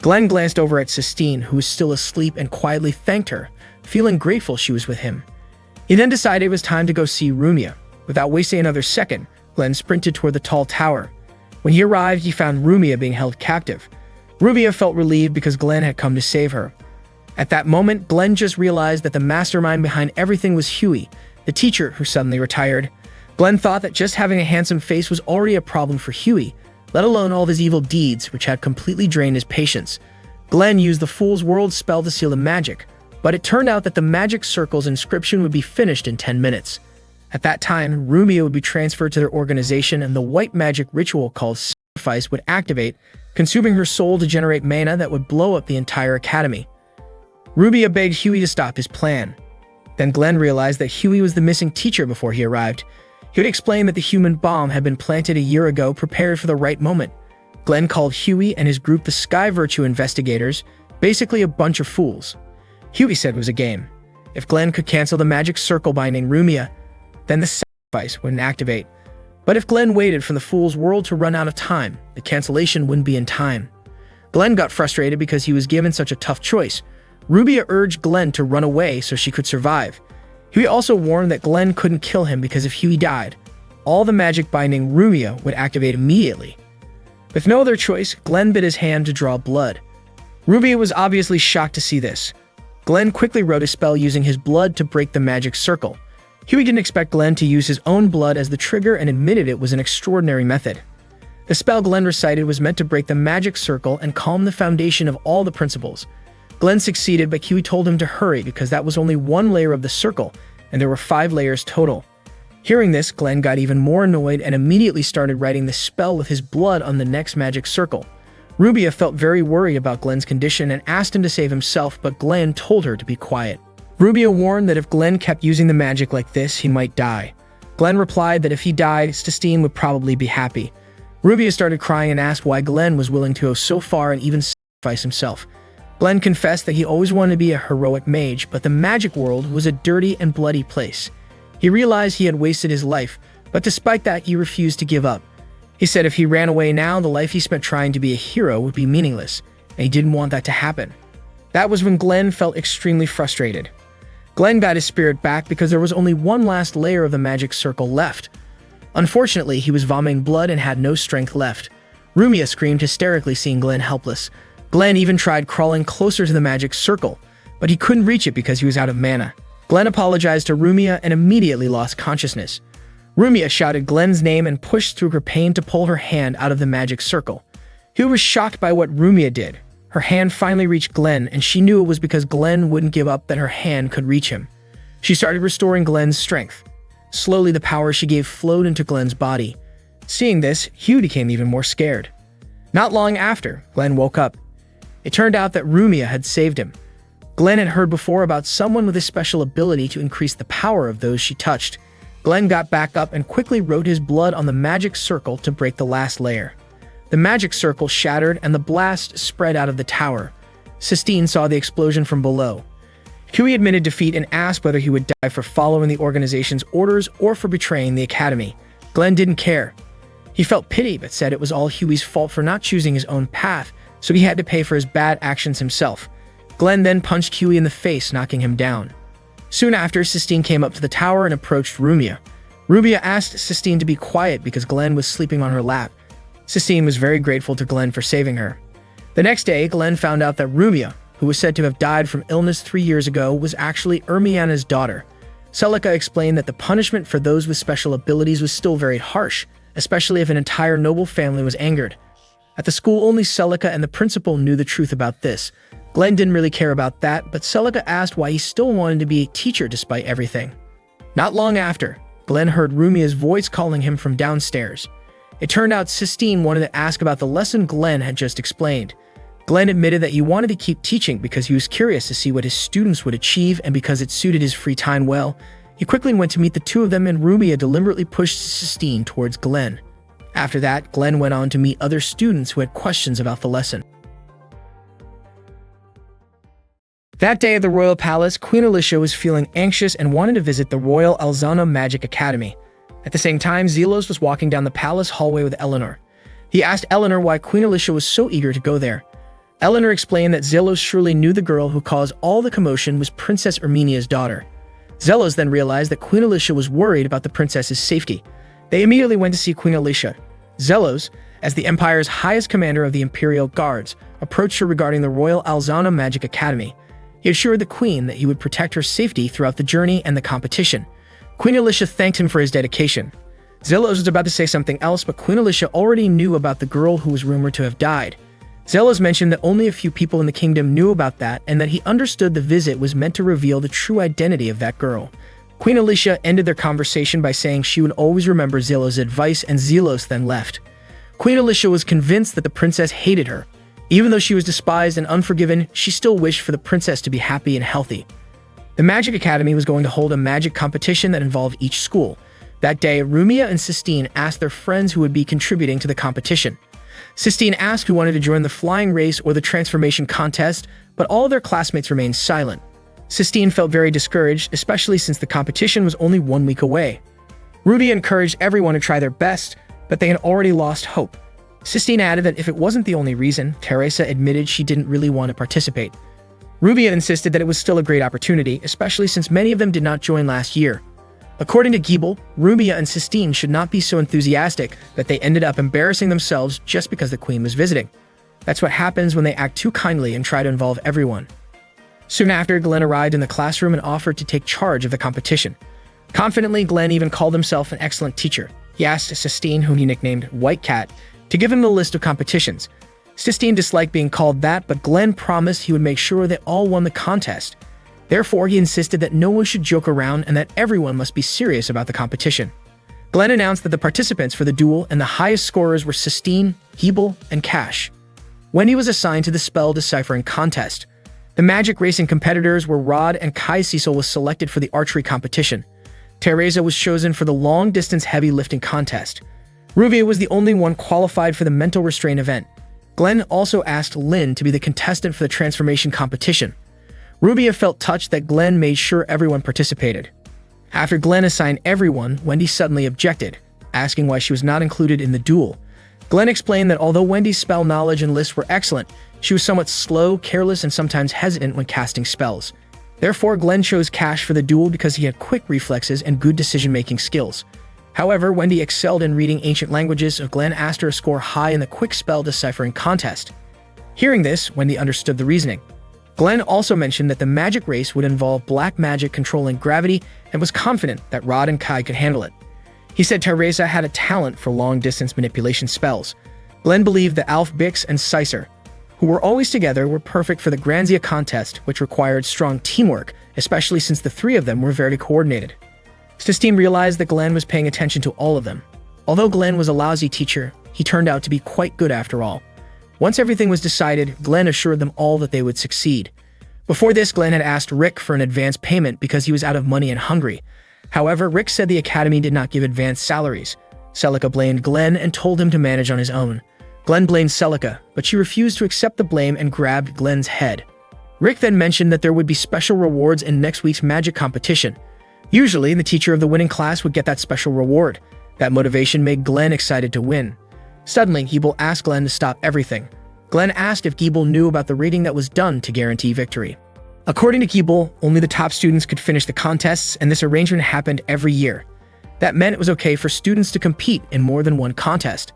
Glenn glanced over at Sistine, who was still asleep, and quietly thanked her, feeling grateful she was with him. He then decided it was time to go see Rumia. Without wasting another second, Glenn sprinted toward the tall tower. When he arrived, he found Rumia being held captive. Rumia felt relieved because Glenn had come to save her. At that moment, Glenn just realized that the mastermind behind everything was Huey, the teacher who suddenly retired. Glenn thought that just having a handsome face was already a problem for Huey, let alone all of his evil deeds, which had completely drained his patience. Glenn used the Fool's World spell to seal the magic, but it turned out that the magic circle's inscription would be finished in 10 minutes. At that time, Rumia would be transferred to their organization, and the white magic ritual called Sacrifice would activate, consuming her soul to generate mana that would blow up the entire academy. Rumia begged Huey to stop his plan. Then Glenn realized that Huey was the missing teacher before he arrived. He would explain that the human bomb had been planted a year ago, prepared for the right moment. Glenn called Huey and his group the Sky Virtue Investigators, basically a bunch of fools. Huey said it was a game. If Glenn could cancel the magic circle binding Rumia, then the sacrifice wouldn't activate. But if Glenn waited for the Fool's World to run out of time, the cancellation wouldn't be in time. Glenn got frustrated because he was given such a tough choice. Rumia urged Glenn to run away so she could survive. Huey also warned that Glenn couldn't kill him because if Huey died, all the magic binding Rumia would activate immediately. With no other choice, Glenn bit his hand to draw blood. Rumia was obviously shocked to see this. Glenn quickly wrote a spell using his blood to break the magic circle. Huey didn't expect Glenn to use his own blood as the trigger and admitted it was an extraordinary method. The spell Glenn recited was meant to break the magic circle and calm the foundation of all the principles. Glenn succeeded, but Huey told him to hurry because that was only one layer of the circle, and there were 5 layers total. Hearing this, Glenn got even more annoyed and immediately started writing the spell with his blood on the next magic circle. Rumia felt very worried about Glenn's condition and asked him to save himself, but Glenn told her to be quiet. Rumia warned that if Glenn kept using the magic like this, he might die. Glenn replied that if he died, Sistine would probably be happy. Rumia started crying and asked why Glenn was willing to go so far and even sacrifice himself. Glenn confessed that he always wanted to be a heroic mage, but the magic world was a dirty and bloody place. He realized he had wasted his life, but despite that, he refused to give up. He said if he ran away now, the life he spent trying to be a hero would be meaningless, and he didn't want that to happen. That was when Glenn felt extremely frustrated. Glenn got his spirit back because there was only one last layer of the magic circle left. Unfortunately, he was vomiting blood and had no strength left. Rumia screamed hysterically, seeing Glenn helpless. Glenn even tried crawling closer to the magic circle, but he couldn't reach it because he was out of mana. Glenn apologized to Rumia and immediately lost consciousness. Rumia shouted Glenn's name and pushed through her pain to pull her hand out of the magic circle. He was shocked by what Rumia did. Her hand finally reached Glenn, and she knew it was because Glenn wouldn't give up that her hand could reach him. She started restoring Glenn's strength. Slowly, the power she gave flowed into Glenn's body. Seeing this, Hugh became even more scared. Not long after, Glenn woke up. It turned out that Rumia had saved him. Glenn had heard before about someone with a special ability to increase the power of those she touched. Glenn got back up and quickly wrote his blood on the magic circle to break the last layer. The magic circle shattered and the blast spread out of the tower. Sistine saw the explosion from below. Huey admitted defeat and asked whether he would die for following the organization's orders or for betraying the academy. Glenn didn't care. He felt pity but said it was all Huey's fault for not choosing his own path, so he had to pay for his bad actions himself. Glenn then punched Huey in the face, knocking him down. Soon after, Sistine came up to the tower and approached Rumia. Rumia asked Sistine to be quiet because Glenn was sleeping on her lap. Sistine was very grateful to Glenn for saving her. The next day, Glenn found out that Rumia, who was said to have died from illness 3 years ago, was actually Ermiana's daughter. Celica explained that the punishment for those with special abilities was still very harsh, especially if an entire noble family was angered. At the school, only Celica and the principal knew the truth about this. Glenn didn't really care about that, but Celica asked why he still wanted to be a teacher despite everything. Not long after, Glenn heard Rumia's voice calling him from downstairs. It turned out Sistine wanted to ask about the lesson Glenn had just explained. Glenn admitted that he wanted to keep teaching because he was curious to see what his students would achieve, and because it suited his free time well. He quickly went to meet the two of them, and Rumia deliberately pushed Sistine towards Glenn. After that, Glenn went on to meet other students who had questions about the lesson. That day at the royal palace, Queen Alicia was feeling anxious and wanted to visit the Royal Alzana Magic Academy. At the same time, Zelos was walking down the palace hallway with Eleanor. He asked Eleanor why Queen Alicia was so eager to go there. Eleanor explained that Zelos surely knew the girl who caused all the commotion was Princess Erminia's daughter. Zelos then realized that Queen Alicia was worried about the princess's safety. They immediately went to see Queen Alicia. Zelos, as the Empire's highest commander of the Imperial Guards, approached her regarding the Royal Alzana Magic Academy. He assured the queen that he would protect her safety throughout the journey and the competition. Queen Alicia thanked him for his dedication. Zelos was about to say something else, but Queen Alicia already knew about the girl who was rumored to have died. Zelos mentioned that only a few people in the kingdom knew about that, and that he understood the visit was meant to reveal the true identity of that girl. Queen Alicia ended their conversation by saying she would always remember Zelos' advice, and Zelos then left. Queen Alicia was convinced that the princess hated her. Even though she was despised and unforgiven, she still wished for the princess to be happy and healthy. The Magic Academy was going to hold a magic competition that involved each school. That day, Rumia and Sistine asked their friends who would be contributing to the competition. Sistine asked who wanted to join the flying race or the transformation contest, but all their classmates remained silent. Sistine felt very discouraged, especially since the competition was only 1 week away. Rudy encouraged everyone to try their best, but they had already lost hope. Sistine added that if it wasn't the only reason, Teresa admitted she didn't really want to participate. Rubia insisted that it was still a great opportunity, especially since many of them did not join last year. According to Giebel, Rubia and Sistine should not be so enthusiastic that they ended up embarrassing themselves just because the queen was visiting. That's what happens when they act too kindly and try to involve everyone. Soon after, Glenn arrived in the classroom and offered to take charge of the competition. Confidently, Glenn even called himself an excellent teacher. He asked Sistine, whom he nicknamed White Cat, to give him the list of competitions. Sistine disliked being called that, but Glenn promised he would make sure they all won the contest. Therefore, he insisted that no one should joke around and that everyone must be serious about the competition. Glenn announced that the participants for the duel and the highest scorers were Sistine, Giebel, and Cash. Wendy was assigned to the spell deciphering contest. The magic racing competitors were Rod, and Kai Cecil was selected for the archery competition. Teresa was chosen for the long-distance heavy lifting contest. Ruvia was the only one qualified for the mental restraint event. Glenn also asked Lynn to be the contestant for the transformation competition. Rubia felt touched that Glenn made sure everyone participated. After Glenn assigned everyone, Wendy suddenly objected, asking why she was not included in the duel. Glenn explained that although Wendy's spell knowledge and lists were excellent, she was somewhat slow, careless, and sometimes hesitant when casting spells. Therefore, Glenn chose Cash for the duel because he had quick reflexes and good decision-making skills. However, Wendy excelled in reading ancient languages, so Glenn asked her to score high in the quick spell deciphering contest. Hearing this, Wendy understood the reasoning. Glenn also mentioned that the magic race would involve black magic controlling gravity and was confident that Rod and Kai could handle it. He said Teresa had a talent for long-distance manipulation spells. Glenn believed that Alf Bix and Sicer, who were always together, were perfect for the Granzia contest, which required strong teamwork, especially since the three of them were very coordinated. Sistine realized that Glenn was paying attention to all of them. Although Glenn was a lousy teacher, he turned out to be quite good after all. Once everything was decided, Glenn assured them all that they would succeed. Before this, Glenn had asked Rick for an advance payment because he was out of money and hungry. However, Rick said the academy did not give advance salaries. Celica blamed Glenn and told him to manage on his own. Glenn blamed Celica, but she refused to accept the blame and grabbed Glenn's head. Rick then mentioned that there would be special rewards in next week's magic competition. Usually, the teacher of the winning class would get that special reward. That motivation made Glenn excited to win. Suddenly, Giebel asked Glenn to stop everything. Glenn asked if Giebel knew about the rating that was done to guarantee victory. According to Giebel, only the top students could finish the contests, and this arrangement happened every year. That meant it was okay for students to compete in more than one contest.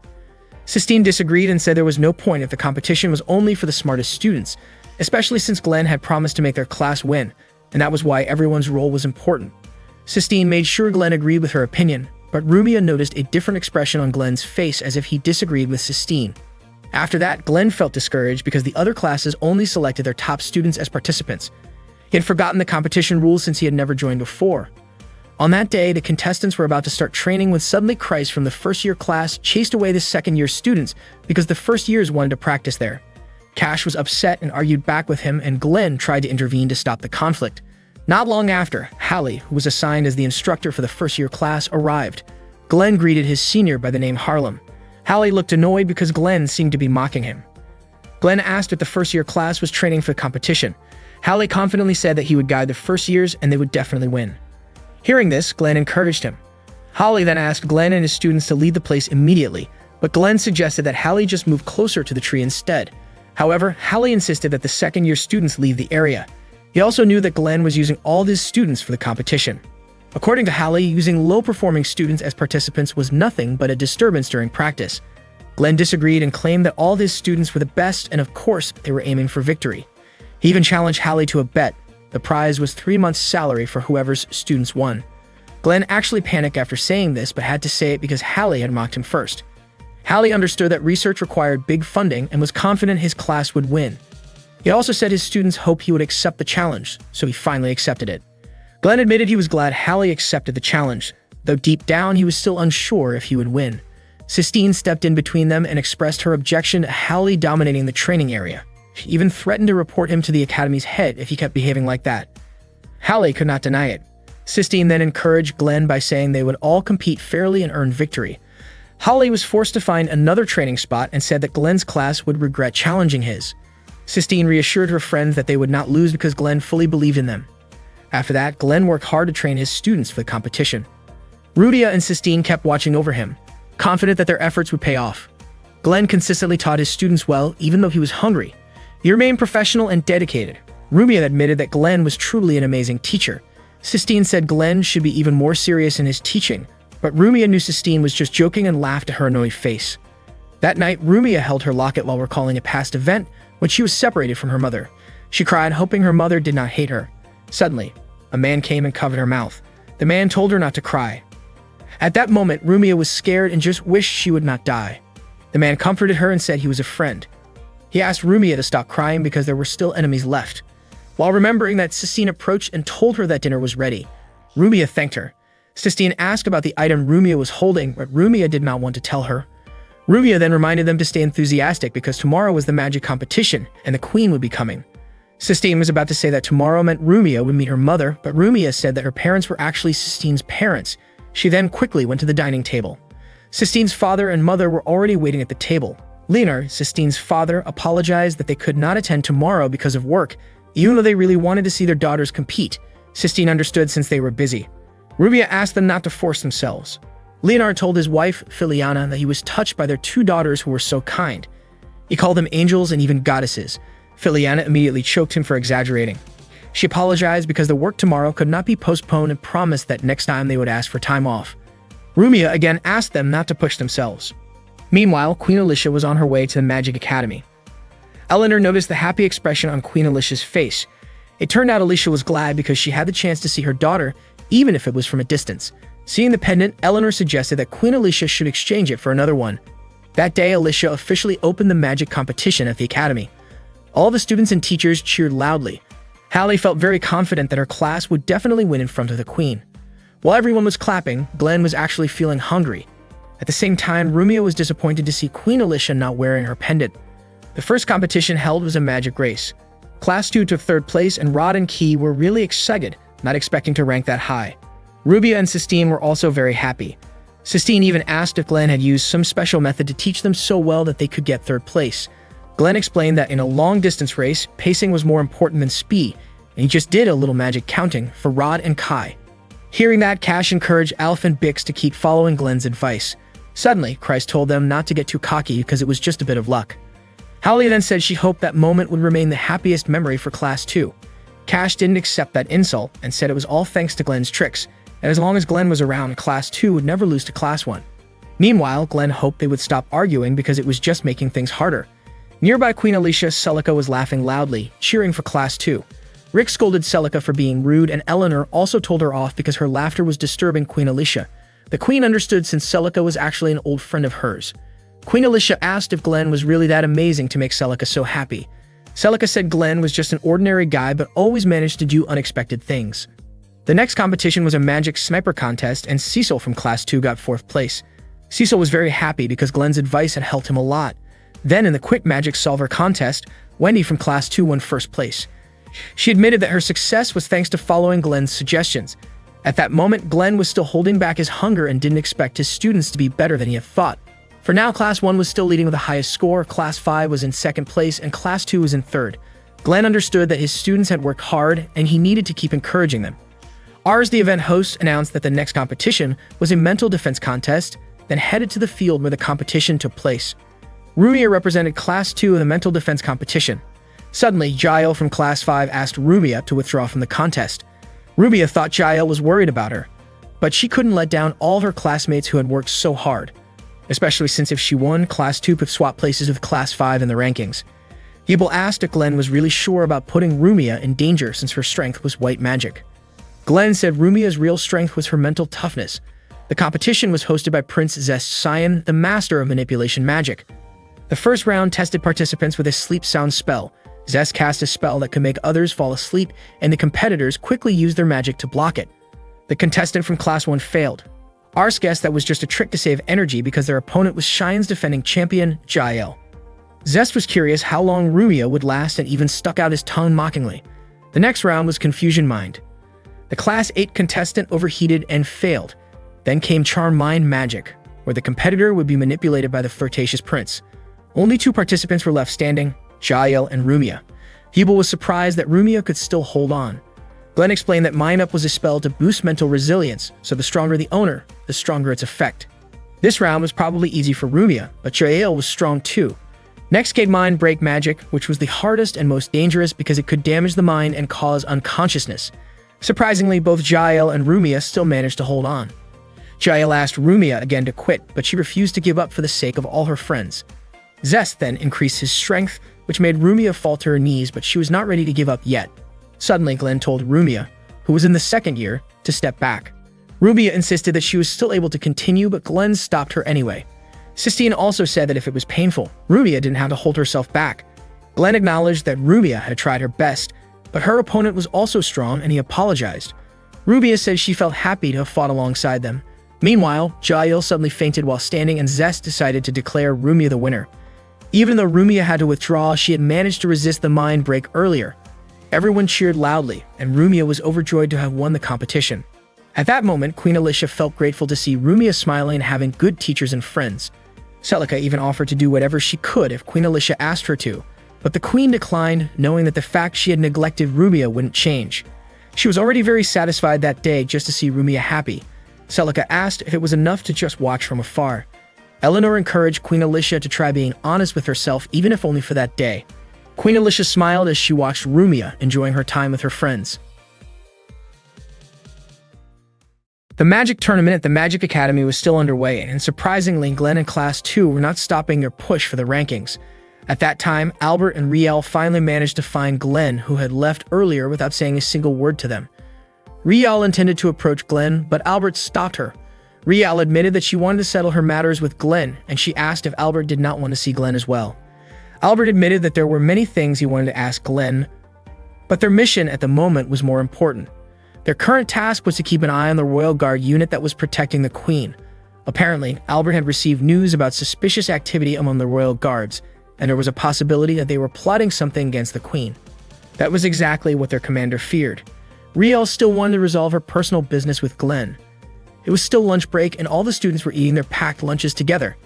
Sistine disagreed and said there was no point if the competition was only for the smartest students, especially since Glenn had promised to make their class win, and that was why everyone's role was important. Sistine made sure Glenn agreed with her opinion, but Rumia noticed a different expression on Glenn's face as if he disagreed with Sistine. After that, Glenn felt discouraged because the other classes only selected their top students as participants. He had forgotten the competition rules since he had never joined before. On that day, the contestants were about to start training when suddenly Christ from the first-year class chased away the second-year students because the first years wanted to practice there. Cash was upset and argued back with him, and Glenn tried to intervene to stop the conflict. Not long after, Hallie, who was assigned as the instructor for the first-year class, arrived. Glenn greeted his senior by the name Harlem. Hallie looked annoyed because Glenn seemed to be mocking him. Glenn asked if the first-year class was training for the competition. Hallie confidently said that he would guide the first years and they would definitely win. Hearing this, Glenn encouraged him. Hallie then asked Glenn and his students to leave the place immediately, but Glenn suggested that Hallie just move closer to the tree instead. However, Hallie insisted that the second-year students leave the area. He also knew that Glenn was using all of his students for the competition. According to Hallie, using low-performing students as participants was nothing but a disturbance during practice. Glenn disagreed and claimed that all of his students were the best, and of course, they were aiming for victory. He even challenged Hallie to a bet. The prize was 3 months' salary for whoever's students won. Glenn actually panicked after saying this, but had to say it because Hallie had mocked him first. Hallie understood that research required big funding and was confident his class would win. He also said his students hoped he would accept the challenge, so he finally accepted it. Glenn admitted he was glad Hallie accepted the challenge, though deep down he was still unsure if he would win. Sistine stepped in between them and expressed her objection to Hallie dominating the training area. She even threatened to report him to the academy's head if he kept behaving like that. Hallie could not deny it. Sistine then encouraged Glenn by saying they would all compete fairly and earn victory. Hallie was forced to find another training spot and said that Glenn's class would regret challenging his. Sistine reassured her friends that they would not lose because Glenn fully believed in them. After that, Glenn worked hard to train his students for the competition. Rudia and Sistine kept watching over him, confident that their efforts would pay off. Glenn consistently taught his students well, even though he was hungry. He remained professional and dedicated. Rumia admitted that Glenn was truly an amazing teacher. Sistine said Glenn should be even more serious in his teaching, but Rumia knew Sistine was just joking and laughed at her annoyed face. That night, Rumia held her locket while recalling a past event when she was separated from her mother. She cried, hoping her mother did not hate her. Suddenly, a man came and covered her mouth. The man told her not to cry. At that moment, Rumia was scared and just wished she would not die. The man comforted her and said he was a friend. He asked Rumia to stop crying because there were still enemies left. While remembering that, Sistine approached and told her that dinner was ready. Rumia thanked her. Sistine asked about the item Rumia was holding, but Rumia did not want to tell her. Rumia then reminded them to stay enthusiastic because tomorrow was the magic competition and the queen would be coming. Sistine was about to say that tomorrow meant Rumia would meet her mother, but Rumia said that her parents were actually Sistine's parents. She then quickly went to the dining table. Sistine's father and mother were already waiting at the table. Leonard, Sistine's father, apologized that they could not attend tomorrow because of work, even though they really wanted to see their daughters compete. Sistine understood since they were busy. Rumia asked them not to force themselves. Leonard told his wife, Filiana, that he was touched by their 2 daughters who were so kind. He called them angels and even goddesses. Filiana immediately choked him for exaggerating. She apologized because the work tomorrow could not be postponed and promised that next time they would ask for time off. Rumia again asked them not to push themselves. Meanwhile, Queen Alicia was on her way to the Magic Academy. Eleanor noticed the happy expression on Queen Alicia's face. It turned out Alicia was glad because she had the chance to see her daughter, even if it was from a distance. Seeing the pendant, Eleanor suggested that Queen Alicia should exchange it for another one. That day, Alicia officially opened the magic competition at the academy. All the students and teachers cheered loudly. Hallie felt very confident that her class would definitely win in front of the queen. While everyone was clapping, Glenn was actually feeling hungry. At the same time, Rumia was disappointed to see Queen Alicia not wearing her pendant. The first competition held was a magic race. Class 2 took 3rd place, and Rod and Key were really excited, not expecting to rank that high. Rubia and Sistine were also very happy. Sistine even asked if Glenn had used some special method to teach them so well that they could get 3rd place. Glenn explained that in a long-distance race, pacing was more important than speed, and he just did a little magic counting for Rod and Kai. Hearing that, Cash encouraged Alf and Bix to keep following Glenn's advice. Suddenly, Christ told them not to get too cocky because it was just a bit of luck. Holly then said she hoped that moment would remain the happiest memory for Class 2. Cash didn't accept that insult and said it was all thanks to Glenn's tricks, and as long as Glenn was around, Class 2 would never lose to Class 1. Meanwhile, Glenn hoped they would stop arguing because it was just making things harder. Nearby Queen Alicia, Celica was laughing loudly, cheering for Class 2. Rick scolded Celica for being rude, and Eleanor also told her off because her laughter was disturbing Queen Alicia. The Queen understood since Celica was actually an old friend of hers. Queen Alicia asked if Glenn was really that amazing to make Celica so happy. Celica said Glenn was just an ordinary guy but always managed to do unexpected things. The next competition was a magic sniper contest, and Cecil from Class 2 got 4th place. Cecil was very happy because Glenn's advice had helped him a lot. Then in the quick magic solver contest, Wendy from Class 2 won 1st place. She admitted that her success was thanks to following Glenn's suggestions. At that moment, Glenn was still holding back his hunger and didn't expect his students to be better than he had thought. For now, Class 1 was still leading with the highest score, Class 5 was in 2nd place, and Class 2 was in 3rd. Glenn understood that his students had worked hard and he needed to keep encouraging them. Ars, the event host, announced that the next competition was a mental defense contest, then headed to the field where the competition took place. Rumia represented Class 2 in the mental defense competition. Suddenly, Jael from Class 5 asked Rumia to withdraw from the contest. Rumia thought Jael was worried about her, but she couldn't let down all her classmates who had worked so hard, especially since if she won, Class 2 could swap places with Class 5 in the rankings. Yibel asked if Glenn was really sure about putting Rumia in danger since her strength was white magic. Glenn said Rumia's real strength was her mental toughness. The competition was hosted by Prince Zest Sion, the master of manipulation magic. The first round tested participants with a sleep sound spell. Zest cast a spell that could make others fall asleep, and the competitors quickly used their magic to block it. The contestant from Class 1 failed. Ars guessed that was just a trick to save energy because their opponent was Shine's defending champion, Jael. Zest was curious how long Rumia would last and even stuck out his tongue mockingly. The next round was Confusion Mind. The Class 8 contestant overheated and failed. Then came Charm Mind Magic, where the competitor would be manipulated by the flirtatious prince. Only 2 participants were left standing, Jael and Rumia. Hebel was surprised that Rumia could still hold on. Glenn explained that Mind Up was a spell to boost mental resilience, so the stronger the owner, the stronger its effect. This round was probably easy for Rumia, but Jael was strong too. Next came Mind Break Magic, which was the hardest and most dangerous because it could damage the mind and cause unconsciousness. Surprisingly, both Jael and Rumia still managed to hold on. Jael asked Rumia again to quit, but she refused to give up for the sake of all her friends. Zest then increased his strength, which made Rumia fall to her knees, but she was not ready to give up yet. Suddenly, Glenn told Rumia, who was in the 2nd year, to step back. Rumia insisted that she was still able to continue, but Glenn stopped her anyway. Sistine also said that if it was painful, Rumia didn't have to hold herself back. Glenn acknowledged that Rumia had tried her best, but her opponent was also strong and he apologized. Rumia said she felt happy to have fought alongside them. Meanwhile, Jael suddenly fainted while standing and Zest decided to declare Rumia the winner. Even though Rumia had to withdraw, she had managed to resist the mind break earlier. Everyone cheered loudly, and Rumia was overjoyed to have won the competition. At that moment, Queen Alicia felt grateful to see Rumia smiling and having good teachers and friends. Celica even offered to do whatever she could if Queen Alicia asked her to, but the queen declined, knowing that the fact she had neglected Rumia wouldn't change. She was already very satisfied that day just to see Rumia happy. Celica asked if it was enough to just watch from afar. Eleanor encouraged Queen Alicia to try being honest with herself, even if only for that day. Queen Alicia smiled as she watched Rumia enjoying her time with her friends. The Magic Tournament at the Magic Academy was still underway, and surprisingly, Glenn and Class 2 were not stopping their push for the rankings. At that time, Albert and Riel finally managed to find Glenn, who had left earlier without saying a single word to them. Riel intended to approach Glenn, but Albert stopped her. Riel admitted that she wanted to settle her matters with Glenn, and she asked if Albert did not want to see Glenn as well. Albert admitted that there were many things he wanted to ask Glenn, but their mission at the moment was more important. Their current task was to keep an eye on the Royal Guard unit that was protecting the Queen. Apparently, Albert had received news about suspicious activity among the Royal Guards, and there was a possibility that they were plotting something against the Queen. That was exactly what their commander feared. Riel still wanted to resolve her personal business with Glenn. It was still lunch break, and all the students were eating their packed lunches together.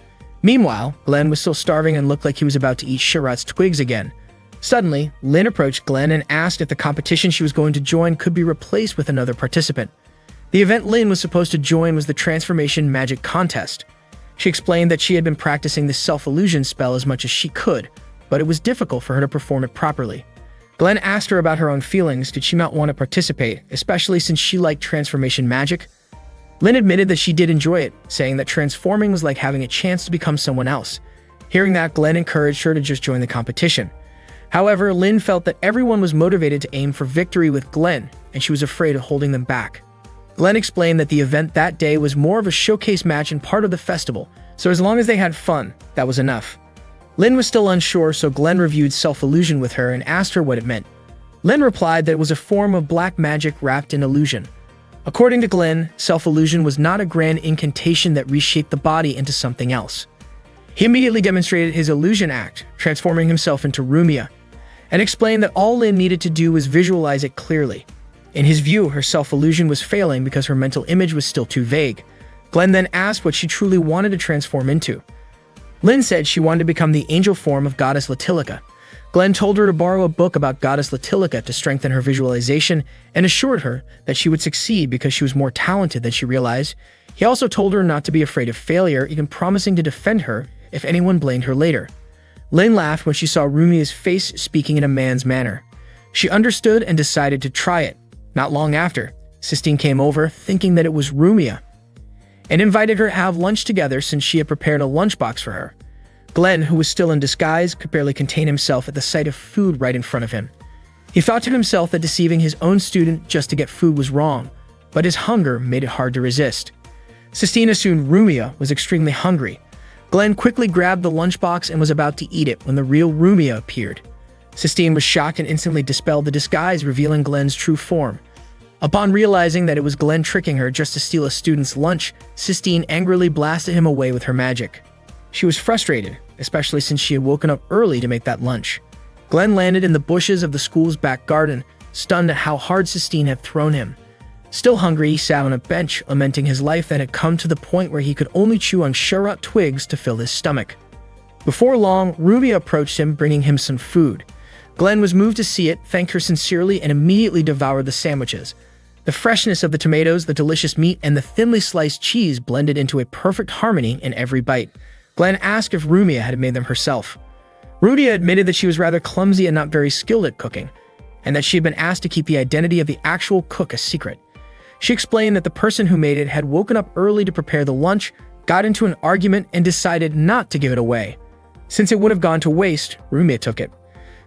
Meanwhile, Glenn was still starving and looked like he was about to eat Sharat's twigs again. Suddenly, Lynn approached Glenn and asked if the competition she was going to join could be replaced with another participant. The event Lynn was supposed to join was the Transformation Magic Contest. She explained that she had been practicing the self-illusion spell as much as she could, but it was difficult for her to perform it properly. Glenn asked her about her own feelings. Did she not want to participate, especially since she liked transformation magic? Lynn admitted that she did enjoy it, saying that transforming was like having a chance to become someone else. Hearing that, Glenn encouraged her to just join the competition. However, Lynn felt that everyone was motivated to aim for victory with Glenn, and she was afraid of holding them back. Glenn explained that the event that day was more of a showcase match and part of the festival, so as long as they had fun, that was enough. Lynn was still unsure, so Glenn reviewed self-illusion with her and asked her what it meant. Lynn replied that it was a form of black magic wrapped in illusion. According to Glenn, self-illusion was not a grand incantation that reshaped the body into something else. He immediately demonstrated his illusion act, transforming himself into Rumia, and explained that all Lynn needed to do was visualize it clearly. In his view, her self-illusion was failing because her mental image was still too vague. Glenn then asked what she truly wanted to transform into. Lynn said she wanted to become the angel form of goddess Latilica. Glenn told her to borrow a book about goddess Latilica to strengthen her visualization and assured her that she would succeed because she was more talented than she realized. He also told her not to be afraid of failure, even promising to defend her if anyone blamed her later. Lynn laughed when she saw Rumia's face speaking in a man's manner. She understood and decided to try it. Not long after, Sistine came over, thinking that it was Rumia, and invited her to have lunch together since she had prepared a lunchbox for her. Glenn, who was still in disguise, could barely contain himself at the sight of food right in front of him. He thought to himself that deceiving his own student just to get food was wrong, but his hunger made it hard to resist. Sistine assumed Rumia was extremely hungry. Glenn quickly grabbed the lunchbox and was about to eat it when the real Rumia appeared. Sistine was shocked and instantly dispelled the disguise, revealing Glenn's true form. Upon realizing that it was Glenn tricking her just to steal a student's lunch, Sistine angrily blasted him away with her magic. She was frustrated, especially since she had woken up early to make that lunch. Glenn landed in the bushes of the school's back garden, stunned at how hard Sistine had thrown him. Still hungry, he sat on a bench, lamenting his life that had come to the point where he could only chew on sherrod twigs to fill his stomach. Before long, Ruby approached him, bringing him some food. Glenn was moved to see it, thanked her sincerely, and immediately devoured the sandwiches. The freshness of the tomatoes, the delicious meat, and the thinly sliced cheese blended into a perfect harmony in every bite. Glenn asked if Rumia had made them herself. Rumia admitted that she was rather clumsy and not very skilled at cooking, and that she had been asked to keep the identity of the actual cook a secret. She explained that the person who made it had woken up early to prepare the lunch, got into an argument, and decided not to give it away. Since it would have gone to waste, Rumia took it.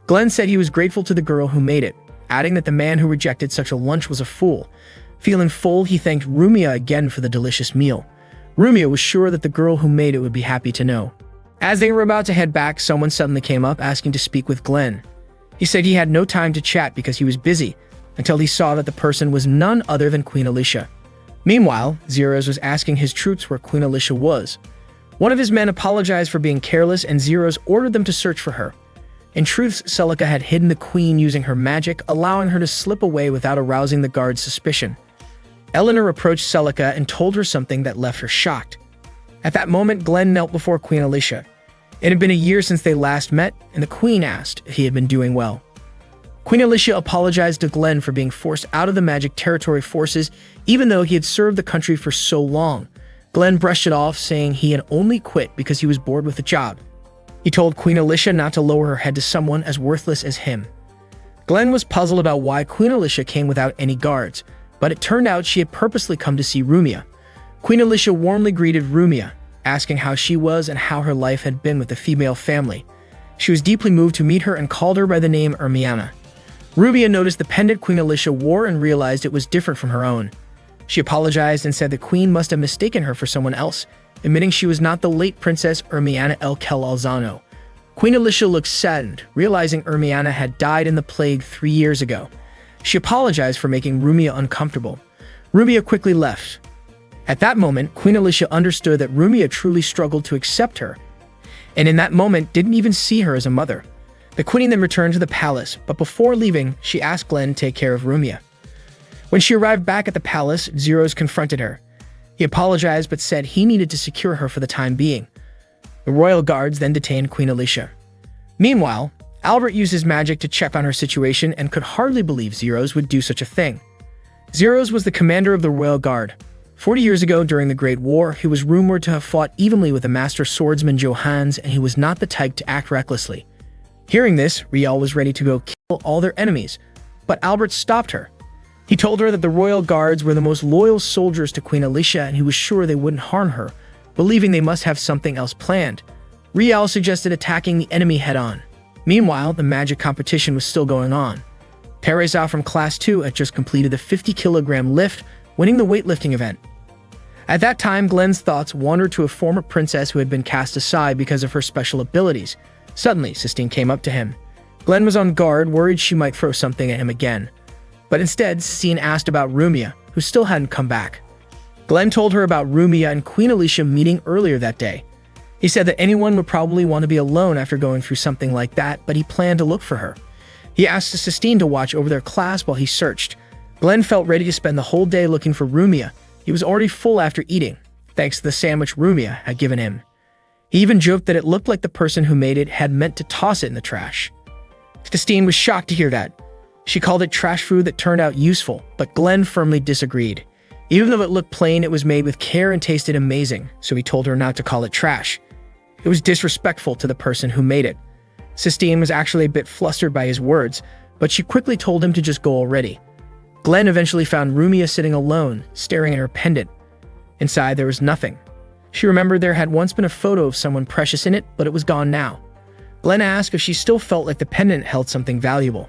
Glenn said he was grateful to the girl who made it, adding that the man who rejected such a lunch was a fool. Feeling full, he thanked Rumia again for the delicious meal. Rumia was sure that the girl who made it would be happy to know. As they were about to head back, someone suddenly came up asking to speak with Glenn. He said he had no time to chat because he was busy, until he saw that the person was none other than Queen Alicia. Meanwhile, Zeros was asking his troops where Queen Alicia was. One of his men apologized for being careless, and Zeros ordered them to search for her. In truth, Celica had hidden the queen using her magic, allowing her to slip away without arousing the guard's suspicion. Eleanor approached Celica and told her something that left her shocked. At that moment, Glenn knelt before Queen Alicia. It had been a year since they last met, and the queen asked if he had been doing well. Queen Alicia apologized to Glenn for being forced out of the magic territory forces, even though he had served the country for so long. Glenn brushed it off, saying he had only quit because he was bored with the job. He told Queen Alicia not to lower her head to someone as worthless as him. Glenn was puzzled about why Queen Alicia came without any guards, but it turned out she had purposely come to see Rumia. Queen Alicia warmly greeted Rumia, asking how she was and how her life had been with the female family. She was deeply moved to meet her and called her by the name Ermiana. Rumia noticed the pendant Queen Alicia wore and realized it was different from her own. She apologized and said the queen must have mistaken her for someone else, admitting she was not the late Princess Ermiana El Kel Alzano. Queen Alicia looked saddened, realizing Ermiana had died in the plague 3 years ago. She apologized for making Rumia uncomfortable. Rumia quickly left. At that moment, Queen Alicia understood that Rumia truly struggled to accept her, and in that moment didn't even see her as a mother. The queen then returned to the palace, but before leaving, she asked Glenn to take care of Rumia. When she arrived back at the palace, Zeros confronted her. He apologized but said he needed to secure her for the time being. The royal guards then detained Queen Alicia. Meanwhile, Albert used his magic to check on her situation and could hardly believe Zeros would do such a thing. Zeros was the commander of the royal guard. 40 years ago, during the Great War, he was rumored to have fought evenly with the master swordsman Johannes, and he was not the type to act recklessly. Hearing this, Riel was ready to go kill all their enemies, but Albert stopped her. He told her that the royal guards were the most loyal soldiers to Queen Alicia and he was sure they wouldn't harm her, believing they must have something else planned. Riel suggested attacking the enemy head-on. Meanwhile, the magic competition was still going on. Teresa from Class 2 had just completed the 50-kilogram lift, winning the weightlifting event. At that time, Glenn's thoughts wandered to a former princess who had been cast aside because of her special abilities. Suddenly, Sistine came up to him. Glenn was on guard, worried she might throw something at him again. But instead, Sistine asked about Rumia, who still hadn't come back. Glenn told her about Rumia and Queen Alicia meeting earlier that day. He said that anyone would probably want to be alone after going through something like that, but he planned to look for her. He asked Sistine to watch over their class while he searched. Glenn felt ready to spend the whole day looking for Rumia. He was already full after eating, thanks to the sandwich Rumia had given him. He even joked that it looked like the person who made it had meant to toss it in the trash. Sistine was shocked to hear that. She called it trash food that turned out useful, but Glenn firmly disagreed. Even though it looked plain, it was made with care and tasted amazing, so he told her not to call it trash. It was disrespectful to the person who made it. Sistine was actually a bit flustered by his words, but she quickly told him to just go already. Glenn eventually found Rumia sitting alone, staring at her pendant. Inside, there was nothing. She remembered there had once been a photo of someone precious in it, but it was gone now. Glenn asked if she still felt like the pendant held something valuable.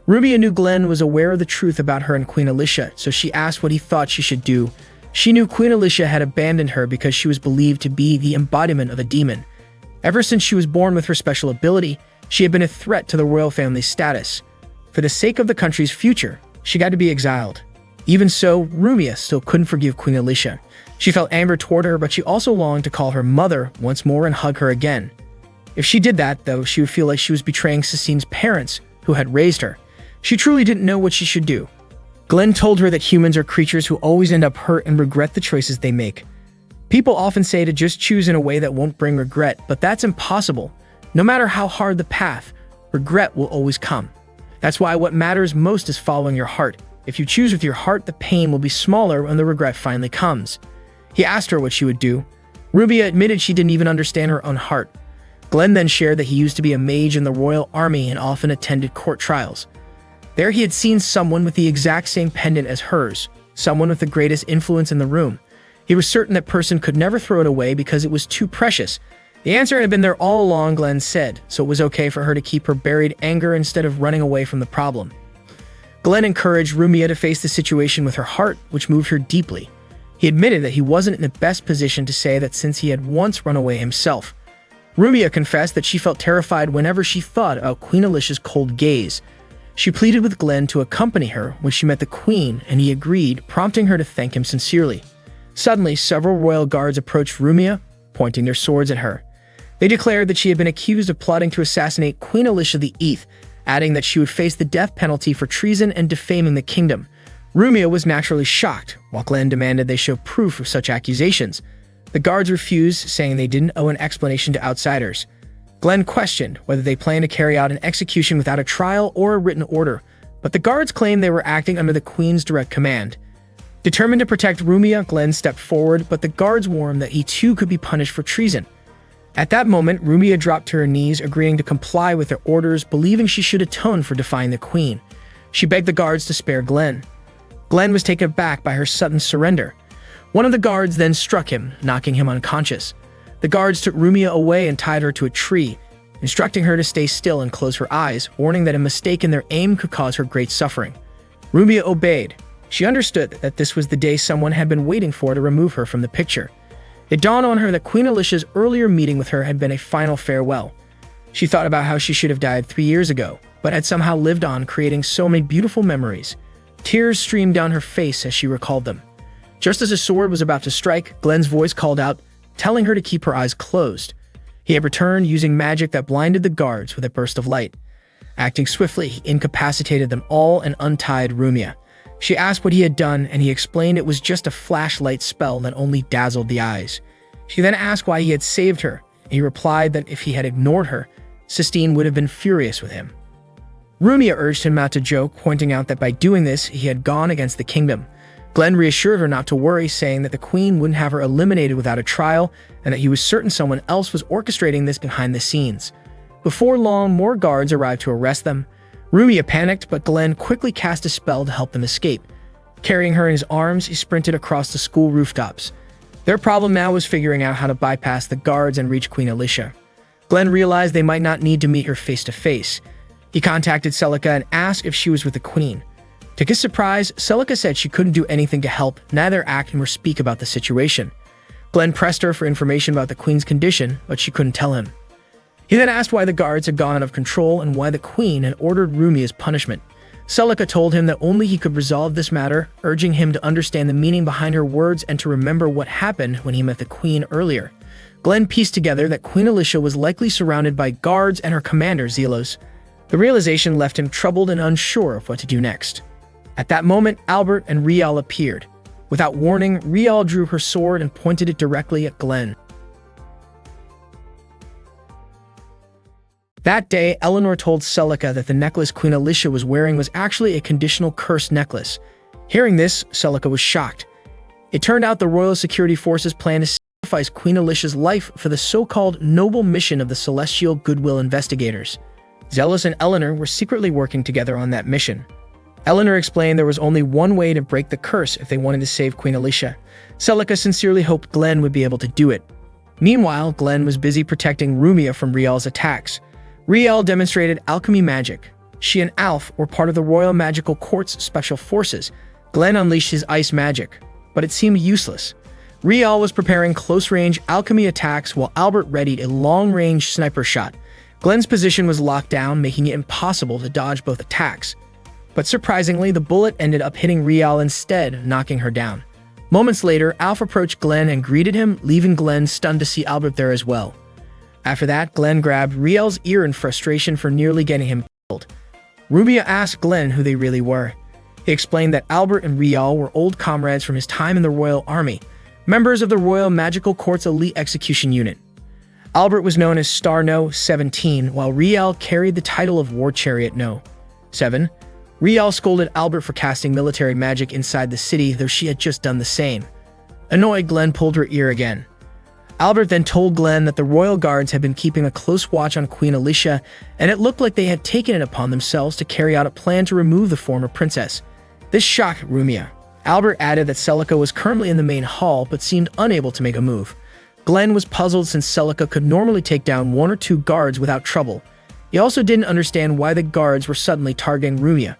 Rumia knew Glenn was aware of the truth about her and Queen Alicia, so she asked what he thought she should do. She knew Queen Alicia had abandoned her because she was believed to be the embodiment of a demon. Ever since she was born with her special ability, she had been a threat to the royal family's status. For the sake of the country's future, she got to be exiled. Even so, Rumia still couldn't forgive Queen Alicia. She felt anger toward her, but she also longed to call her mother once more and hug her again. If she did that, though, she would feel like she was betraying Sistine's parents, who had raised her. She truly didn't know what she should do. Glenn told her that humans are creatures who always end up hurt and regret the choices they make. People often say to just choose in a way that won't bring regret, but that's impossible. No matter how hard the path, regret will always come. That's why what matters most is following your heart. If you choose with your heart, the pain will be smaller when the regret finally comes. He asked her what she would do. Rumia admitted she didn't even understand her own heart. Glenn then shared that he used to be a mage in the royal army and often attended court trials. There he had seen someone with the exact same pendant as hers, someone with the greatest influence in the room. He was certain that person could never throw it away because it was too precious. The answer had been there all along, Glenn said, so it was okay for her to keep her buried anger instead of running away from the problem. Glenn encouraged Rumia to face the situation with her heart, which moved her deeply. He admitted that he wasn't in the best position to say that since he had once run away himself. Rumia confessed that she felt terrified whenever she thought about Queen Alicia's cold gaze. She pleaded with Glenn to accompany her when she met the Queen, and he agreed, prompting her to thank him sincerely. Suddenly, several royal guards approached Rumia, pointing their swords at her. They declared that she had been accused of plotting to assassinate Queen Alicia the Eighth, adding that she would face the death penalty for treason and defaming the kingdom. Rumia was naturally shocked, while Glenn demanded they show proof of such accusations. The guards refused, saying they didn't owe an explanation to outsiders. Glenn questioned whether they planned to carry out an execution without a trial or a written order, but the guards claimed they were acting under the Queen's direct command. Determined to protect Rumia, Glenn stepped forward, but the guards warned that he too could be punished for treason. At that moment, Rumia dropped to her knees, agreeing to comply with their orders, believing she should atone for defying the Queen. She begged the guards to spare Glenn. Glenn was taken aback by her sudden surrender. One of the guards then struck him, knocking him unconscious. The guards took Rumia away and tied her to a tree, instructing her to stay still and close her eyes, warning that a mistake in their aim could cause her great suffering. Rumia obeyed. She understood that this was the day someone had been waiting for to remove her from the picture. It dawned on her that Queen Alicia's earlier meeting with her had been a final farewell. She thought about how she should have died 3 years ago, but had somehow lived on, creating so many beautiful memories. Tears streamed down her face as she recalled them. Just as a sword was about to strike, Glenn's voice called out, telling her to keep her eyes closed. He had returned using magic that blinded the guards with a burst of light. Acting swiftly, he incapacitated them all and untied Rumia. She asked what he had done, and he explained it was just a flashlight spell that only dazzled the eyes. She then asked why he had saved her, and he replied that if he had ignored her, Sistine would have been furious with him. Rumia urged him not to joke, pointing out that by doing this, he had gone against the kingdom. Glenn reassured her not to worry, saying that the Queen wouldn't have her eliminated without a trial, and that he was certain someone else was orchestrating this behind the scenes. Before long, more guards arrived to arrest them. Rumia panicked, but Glenn quickly cast a spell to help them escape. Carrying her in his arms, he sprinted across the school rooftops. Their problem now was figuring out how to bypass the guards and reach Queen Alicia. Glenn realized they might not need to meet her face to face. He contacted Celica and asked if she was with the queen. To his surprise, Celica said she couldn't do anything to help, neither act nor speak about the situation. Glenn pressed her for information about the queen's condition, but she couldn't tell him. He then asked why the guards had gone out of control and why the queen had ordered Rumia's punishment. Celica told him that only he could resolve this matter, urging him to understand the meaning behind her words and to remember what happened when he met the queen earlier. Glenn pieced together that Queen Alicia was likely surrounded by guards and her commander, Zelos. The realization left him troubled and unsure of what to do next. At that moment, Albert and Rial appeared. Without warning, Rial drew her sword and pointed it directly at Glenn. That day, Eleanor told Celica that the necklace Queen Alicia was wearing was actually a conditional curse necklace. Hearing this, Celica was shocked. It turned out the Royal Security Forces planned to sacrifice Queen Alicia's life for the so-called noble mission of the Celestial Goodwill Investigators. Zelos and Eleanor were secretly working together on that mission. Eleanor explained there was only one way to break the curse if they wanted to save Queen Alicia. Celica sincerely hoped Glenn would be able to do it. Meanwhile, Glenn was busy protecting Rumia from Rial's attacks. Rial demonstrated alchemy magic. She and Alf were part of the Royal Magical Court's special forces. Glenn unleashed his ice magic, but it seemed useless. Rial was preparing close-range alchemy attacks while Albert readied a long-range sniper shot. Glenn's position was locked down, making it impossible to dodge both attacks. But surprisingly, the bullet ended up hitting Rial instead, knocking her down. Moments later, Alf approached Glenn and greeted him, leaving Glenn stunned to see Albert there as well. After that, Glenn grabbed Rial's ear in frustration for nearly getting him killed. Rumia asked Glenn who they really were. He explained that Albert and Rial were old comrades from his time in the Royal Army, members of the Royal Magical Court's elite execution unit. Albert was known as Star No. 17, while Rial carried the title of War Chariot No. 7. Rial scolded Albert for casting military magic inside the city, though she had just done the same. Annoyed, Glenn pulled her ear again. Albert then told Glenn that the royal guards had been keeping a close watch on Queen Alicia, and it looked like they had taken it upon themselves to carry out a plan to remove the former princess. This shocked Rumia. Albert added that Celica was currently in the main hall, but seemed unable to make a move. Glenn was puzzled since Celica could normally take down 1 or 2 guards without trouble. He also didn't understand why the guards were suddenly targeting Rumia.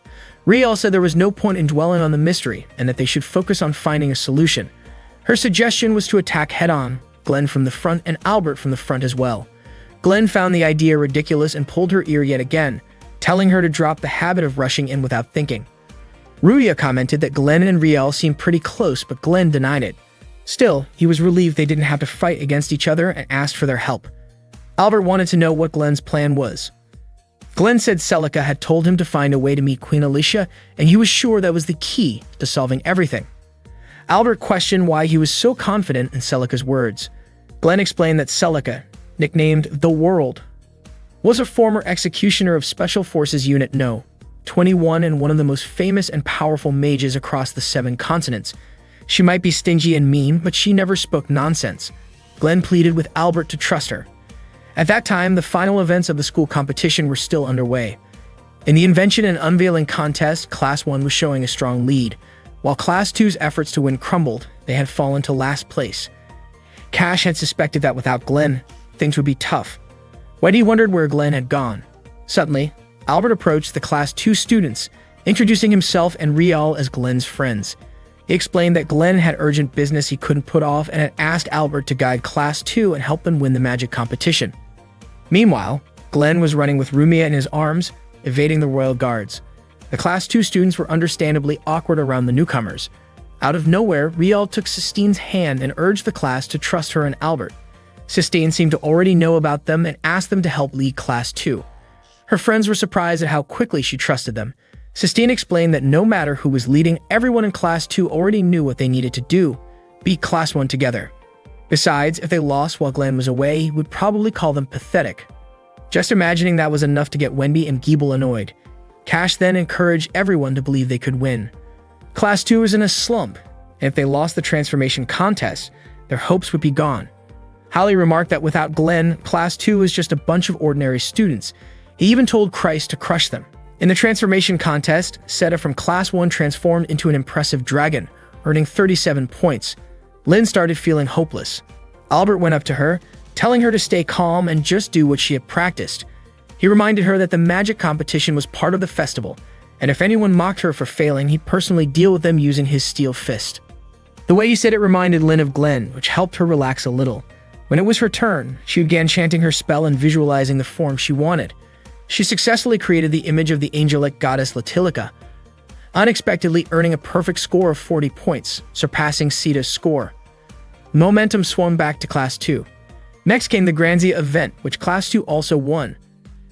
Rial said there was no point in dwelling on the mystery, and that they should focus on finding a solution. Her suggestion was to attack head-on, Glenn from the front and Albert from the front as well. Glenn found the idea ridiculous and pulled her ear yet again, telling her to drop the habit of rushing in without thinking. Rumia commented that Glenn and Rial seemed pretty close, but Glenn denied it. Still, he was relieved they didn't have to fight against each other and asked for their help. Albert wanted to know what Glenn's plan was. Glenn said Celica had told him to find a way to meet Queen Alicia, and he was sure that was the key to solving everything. Albert questioned why he was so confident in Celica's words. Glenn explained that Celica, nicknamed The World, was a former executioner of Special Forces Unit No. 21 and one of the most famous and powerful mages across the 7 continents. She might be stingy and mean, but she never spoke nonsense. Glenn pleaded with Albert to trust her. At that time, the final events of the school competition were still underway. In the invention and unveiling contest, Class 1 was showing a strong lead. While Class 2's efforts to win crumbled, they had fallen to last place. Cash had suspected that without Glenn, things would be tough. Wendy wondered where Glenn had gone. Suddenly, Albert approached the Class 2 students, introducing himself and Rial as Glenn's friends. He explained that Glenn had urgent business he couldn't put off and had asked Albert to guide Class 2 and help them win the magic competition. Meanwhile, Glenn was running with Rumia in his arms, evading the royal guards. The Class 2 students were understandably awkward around the newcomers. Out of nowhere, Rial took Sistine's hand and urged the class to trust her and Albert. Sistine seemed to already know about them and asked them to help lead Class 2. Her friends were surprised at how quickly she trusted them. Sistine explained that no matter who was leading, everyone in Class 2 already knew what they needed to do: beat Class 1 together. Besides, if they lost while Glenn was away, he would probably call them pathetic. Just imagining that was enough to get Wendy and Giebel annoyed. Cash then encouraged everyone to believe they could win. Class 2 was in a slump, and if they lost the transformation contest, their hopes would be gone. Hallie remarked that without Glenn, Class 2 was just a bunch of ordinary students. He even told Christ to crush them. In the transformation contest, Seta from Class 1 transformed into an impressive dragon, earning 37 points. Lynn started feeling hopeless. Albert went up to her, telling her to stay calm and just do what she had practiced. He reminded her that the magic competition was part of the festival, and if anyone mocked her for failing, he'd personally deal with them using his steel fist. The way he said it reminded Lynn of Glenn, which helped her relax a little. When it was her turn, she began chanting her spell and visualizing the form she wanted. She successfully created the image of the angelic goddess Latilica, unexpectedly earning a perfect score of 40 points, surpassing Seta's score. Momentum swung back to Class 2. Next came the Granzia event, which Class 2 also won.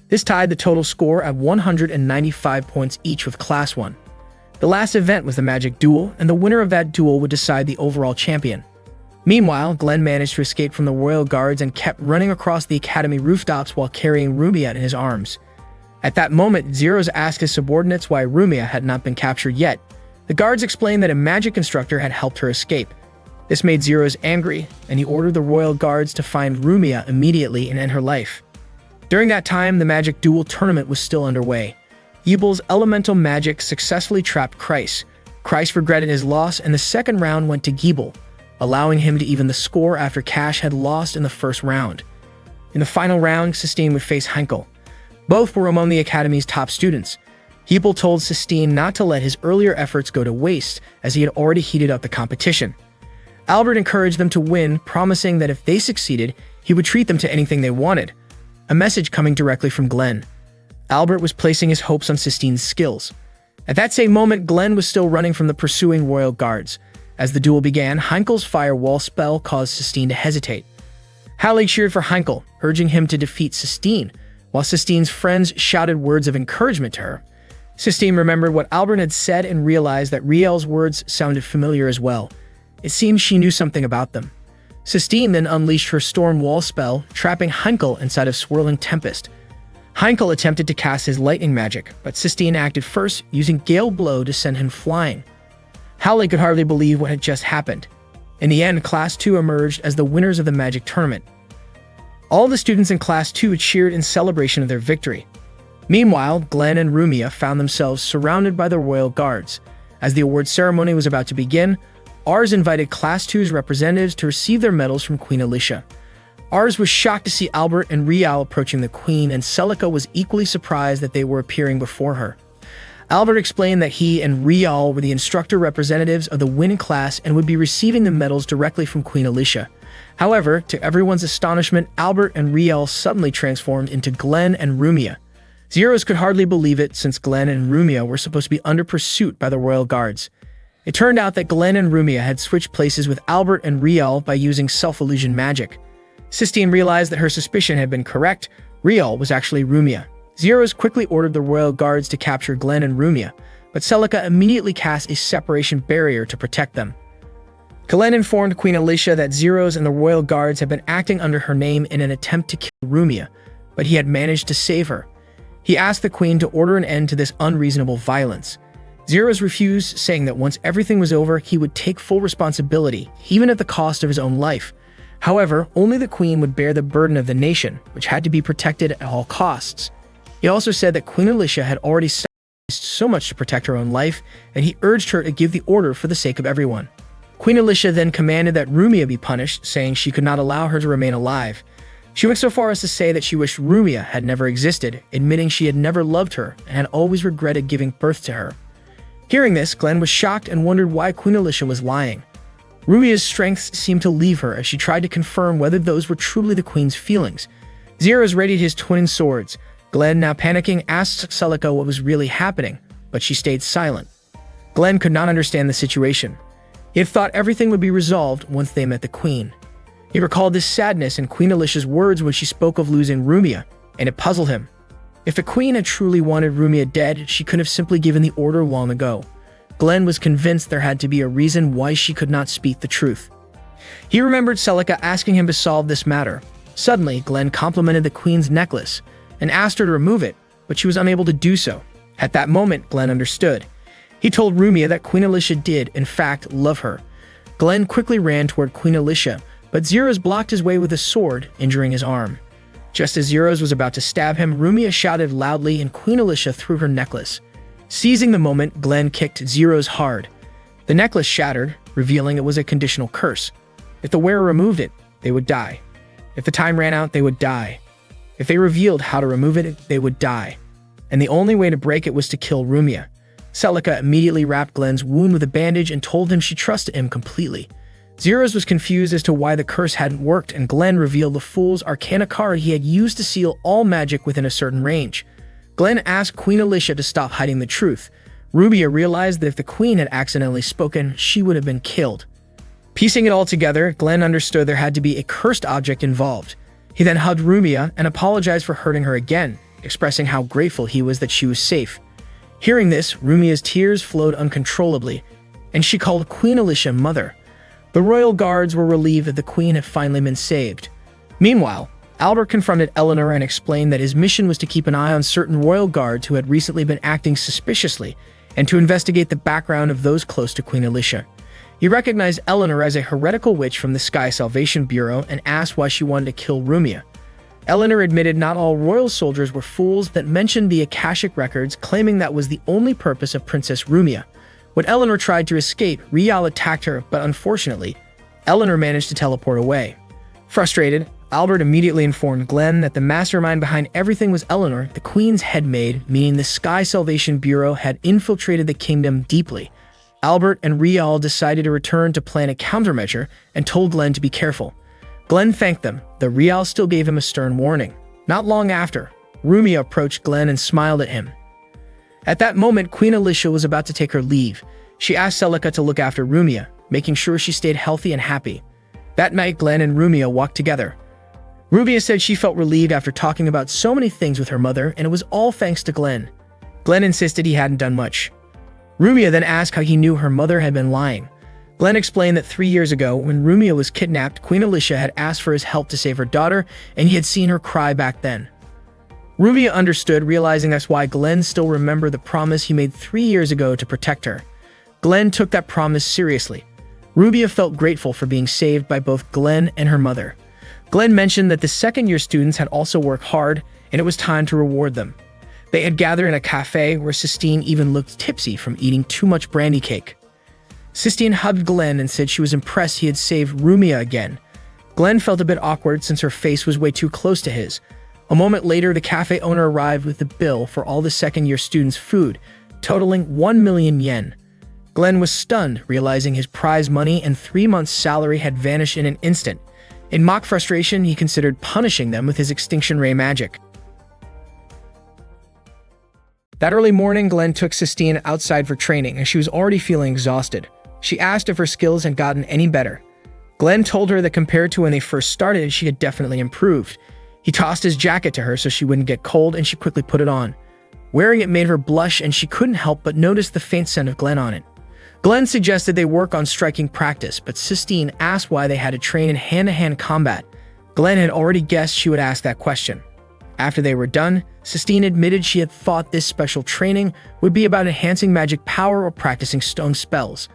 This tied the total score at 195 points each with Class 1. The last event was the Magic Duel, and the winner of that duel would decide the overall champion. Meanwhile, Glenn managed to escape from the royal guards and kept running across the academy rooftops while carrying Rumia in his arms. At that moment, Zeros asked his subordinates why Rumia had not been captured yet. The guards explained that a magic instructor had helped her escape. This made Zeros angry, and he ordered the royal guards to find Rumia immediately and end her life. During that time, the Magic Duel tournament was still underway. Yibel's elemental magic successfully trapped Kreis. Kreis regretted his loss, and the second round went to Giebel, allowing him to even the score after Cash had lost in the first round. In the final round, Sistine would face Heinkel. Both were among the Academy's top students. Giebel told Sistine not to let his earlier efforts go to waste, as he had already heated up the competition. Albert encouraged them to win, promising that if they succeeded, he would treat them to anything they wanted. A message coming directly from Glenn. Albert was placing his hopes on Sistine's skills. At that same moment, Glenn was still running from the pursuing royal guards. As the duel began, Heinkel's firewall spell caused Sistine to hesitate. Hallie cheered for Heinkel, urging him to defeat Sistine, while Sistine's friends shouted words of encouragement to her. Sistine remembered what Albert had said and realized that Riel's words sounded familiar as well. It seemed she knew something about them. Sistine then unleashed her Storm Wall spell, trapping Heinkel inside of Swirling Tempest. Heinkel attempted to cast his lightning magic, but Sistine acted first, using Gale Blow to send him flying. Hallie could hardly believe what had just happened. In the end, Class 2 emerged as the winners of the magic tournament. All the students in Class 2 cheered in celebration of their victory. Meanwhile, Glenn and Rumia found themselves surrounded by the royal guards. As the award ceremony was about to begin, Ars invited Class 2's representatives to receive their medals from Queen Alicia. Ars was shocked to see Albert and Rial approaching the Queen, and Celica was equally surprised that they were appearing before her. Albert explained that he and Rial were the instructor representatives of the winning class and would be receiving the medals directly from Queen Alicia. However, to everyone's astonishment, Albert and Rial suddenly transformed into Glenn and Rumia. Zeros could hardly believe it, since Glenn and Rumia were supposed to be under pursuit by the royal guards. It turned out that Glenn and Rumia had switched places with Albert and Rial by using self-illusion magic. Sistine realized that her suspicion had been correct. Rial was actually Rumia. Zeros quickly ordered the royal guards to capture Glenn and Rumia, but Celica immediately cast a separation barrier to protect them. Glenn informed Queen Alicia that Zeros and the royal guards had been acting under her name in an attempt to kill Rumia, but he had managed to save her. He asked the Queen to order an end to this unreasonable violence. Zeros refused, saying that once everything was over, he would take full responsibility, even at the cost of his own life. However, only the Queen would bear the burden of the nation, which had to be protected at all costs. He also said that Queen Alicia had already sacrificed so much to protect her own life, and he urged her to give the order for the sake of everyone. Queen Alicia then commanded that Rumia be punished, saying she could not allow her to remain alive. She went so far as to say that she wished Rumia had never existed, admitting she had never loved her and had always regretted giving birth to her. Hearing this, Glenn was shocked and wondered why Queen Alicia was lying. Rumia's strength seemed to leave her as she tried to confirm whether those were truly the Queen's feelings. Zeros readied his twin swords. Glenn, now panicking, asked Celica what was really happening, but she stayed silent. Glenn could not understand the situation. He had thought everything would be resolved once they met the Queen. He recalled this sadness in Queen Alicia's words when she spoke of losing Rumia, and it puzzled him. If the Queen had truly wanted Rumia dead, she could have simply given the order long ago. Glenn was convinced there had to be a reason why she could not speak the truth. He remembered Celica asking him to solve this matter. Suddenly, Glenn complimented the Queen's necklace and asked her to remove it, but she was unable to do so. At that moment, Glenn understood. He told Rumia that Queen Alicia did, in fact, love her. Glenn quickly ran toward Queen Alicia, but Zeros blocked his way with a sword, injuring his arm. Just as Zeros was about to stab him, Rumia shouted loudly and Queen Alicia threw her necklace. Seizing the moment, Glenn kicked Zeros hard. The necklace shattered, revealing it was a conditional curse. If the wearer removed it, they would die. If the time ran out, they would die. If they revealed how to remove it, they would die. And the only way to break it was to kill Rumia. Celica immediately wrapped Glenn's wound with a bandage and told him she trusted him completely. Zeros was confused as to why the curse hadn't worked, and Glenn revealed the Fool's Arcana card he had used to seal all magic within a certain range. Glenn asked Queen Alicia to stop hiding the truth. Rumia realized that if the Queen had accidentally spoken, she would have been killed. Piecing it all together, Glenn understood there had to be a cursed object involved. He then hugged Rumia and apologized for hurting her again, expressing how grateful he was that she was safe. Hearing this, Rumia's tears flowed uncontrollably, and she called Queen Alicia mother. The royal guards were relieved that the queen had finally been saved. Meanwhile, Albert confronted Eleanor and explained that his mission was to keep an eye on certain royal guards who had recently been acting suspiciously, and to investigate the background of those close to Queen Alicia. He recognized Eleanor as a heretical witch from the Sky Salvation Bureau and asked why she wanted to kill Rumia. Eleanor admitted not all royal soldiers were fools, that mentioned the Akashic records, claiming that was the only purpose of Princess Rumia. When Eleanor tried to escape, Rial attacked her, but unfortunately, Eleanor managed to teleport away. Frustrated, Albert immediately informed Glenn that the mastermind behind everything was Eleanor, the Queen's headmaid, meaning the Sky Salvation Bureau had infiltrated the kingdom deeply. Albert and Rial decided to return to plan a countermeasure and told Glenn to be careful. Glenn thanked them, though Rial still gave him a stern warning. Not long after, Rumia approached Glenn and smiled at him. At that moment, Queen Alicia was about to take her leave. She asked Celica to look after Rumia, making sure she stayed healthy and happy. That night, Glenn and Rumia walked together. Rumia said she felt relieved after talking about so many things with her mother, and it was all thanks to Glenn. Glenn insisted he hadn't done much. Rumia then asked how he knew her mother had been lying. Glenn explained that 3 years ago, when Rumia was kidnapped, Queen Alicia had asked for his help to save her daughter, and he had seen her cry back then. Rumia understood, realizing that's why Glenn still remembered the promise he made 3 years ago to protect her. Glenn took that promise seriously. Rumia felt grateful for being saved by both Glenn and her mother. Glenn mentioned that the second-year students had also worked hard, and it was time to reward them. They had gathered in a cafe where Sistine even looked tipsy from eating too much brandy cake. Sistine hugged Glenn and said she was impressed he had saved Rumia again. Glenn felt a bit awkward since her face was way too close to his. A moment later, the cafe owner arrived with the bill for all the second-year students' food, totaling 1 million yen. Glenn was stunned, realizing his prize money and 3 months' salary had vanished in an instant. In mock frustration, he considered punishing them with his extinction ray magic. That early morning, Glenn took Sistine outside for training, and she was already feeling exhausted. She asked if her skills had gotten any better. Glenn told her that compared to when they first started, she had definitely improved. He tossed his jacket to her so she wouldn't get cold, and she quickly put it on. Wearing it made her blush, and she couldn't help but notice the faint scent of Glenn on it. Glenn suggested they work on striking practice, but Sistine asked why they had to train in hand-to-hand combat. Glenn had already guessed she would ask that question. After they were done, Sistine admitted she had thought this special training would be about enhancing magic power or practicing stone spells.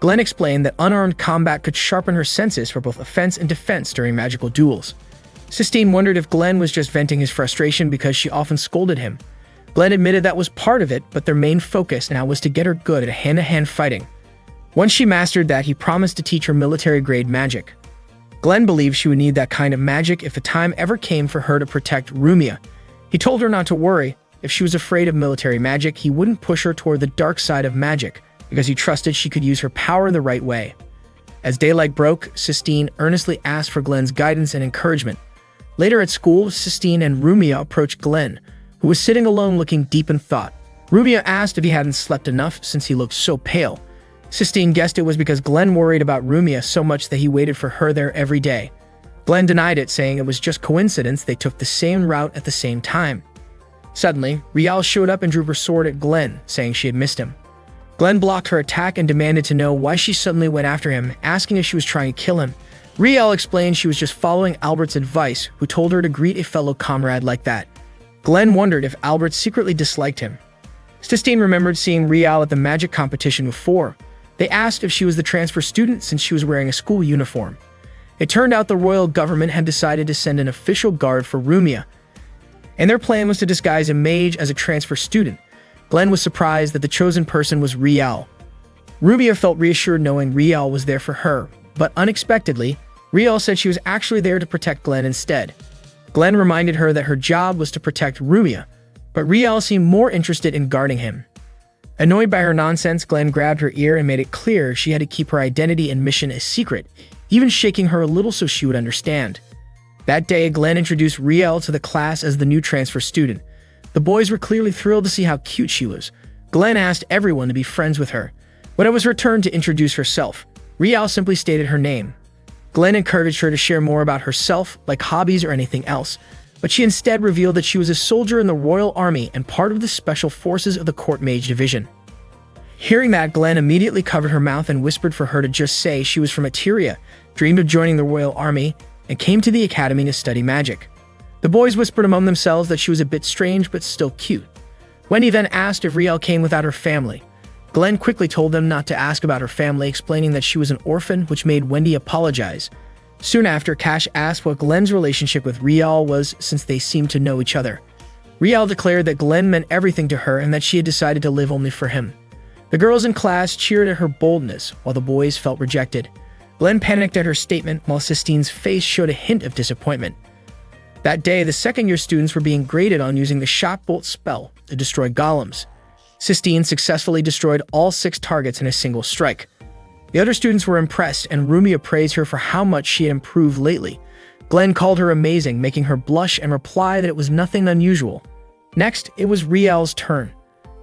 Glenn explained that unarmed combat could sharpen her senses for both offense and defense during magical duels. Sistine wondered if Glenn was just venting his frustration because she often scolded him. Glenn admitted that was part of it, but their main focus now was to get her good at hand-to-hand fighting. Once she mastered that, he promised to teach her military-grade magic. Glenn believed she would need that kind of magic if the time ever came for her to protect Rumia. He told her not to worry. If she was afraid of military magic, he wouldn't push her toward the dark side of magic, because he trusted she could use her power the right way. As daylight broke, Sistine earnestly asked for Glenn's guidance and encouragement. Later at school, Sistine and Rumia approached Glenn, who was sitting alone looking deep in thought. Rumia asked if he hadn't slept enough since he looked so pale. Sistine guessed it was because Glenn worried about Rumia so much that he waited for her there every day. Glenn denied it, saying it was just coincidence they took the same route at the same time. Suddenly, Rial showed up and drew her sword at Glenn, saying she had missed him. Glenn blocked her attack and demanded to know why she suddenly went after him, asking if she was trying to kill him. Rial explained she was just following Albert's advice, who told her to greet a fellow comrade like that. Glenn wondered if Albert secretly disliked him. Sistine remembered seeing Rial at the magic competition before. They asked if she was the transfer student since she was wearing a school uniform. It turned out the royal government had decided to send an official guard for Rumia, and their plan was to disguise a mage as a transfer student. Glenn was surprised that the chosen person was Rial. Rumia felt reassured knowing Rial was there for her, but unexpectedly, Rial said she was actually there to protect Glenn instead. Glenn reminded her that her job was to protect Rumia, but Rial seemed more interested in guarding him. Annoyed by her nonsense, Glenn grabbed her ear and made it clear she had to keep her identity and mission a secret, even shaking her a little so she would understand. That day, Glenn introduced Rial to the class as the new transfer student. The boys were clearly thrilled to see how cute she was. Glenn asked everyone to be friends with her. When it was her turn to introduce herself, Rial simply stated her name. Glenn encouraged her to share more about herself, like hobbies or anything else, but she instead revealed that she was a soldier in the Royal Army and part of the Special Forces of the Court Mage Division. Hearing that, Glenn immediately covered her mouth and whispered for her to just say she was from Eteria, dreamed of joining the Royal Army, and came to the academy to study magic. The boys whispered among themselves that she was a bit strange but still cute. Wendy then asked if Rial came without her family. Glenn quickly told them not to ask about her family, explaining that she was an orphan, which made Wendy apologize. Soon after, Cash asked what Glenn's relationship with Rial was since they seemed to know each other. Rial declared that Glenn meant everything to her and that she had decided to live only for him. The girls in class cheered at her boldness, while the boys felt rejected. Glenn panicked at her statement, while Sistine's face showed a hint of disappointment. That day, the second-year students were being graded on using the Shock Bolt spell to destroy golems. Sistine successfully destroyed all 6 targets in a single strike. The other students were impressed, and Rumia praised her for how much she had improved lately. Glenn called her amazing, making her blush and reply that it was nothing unusual. Next, it was Rial's turn.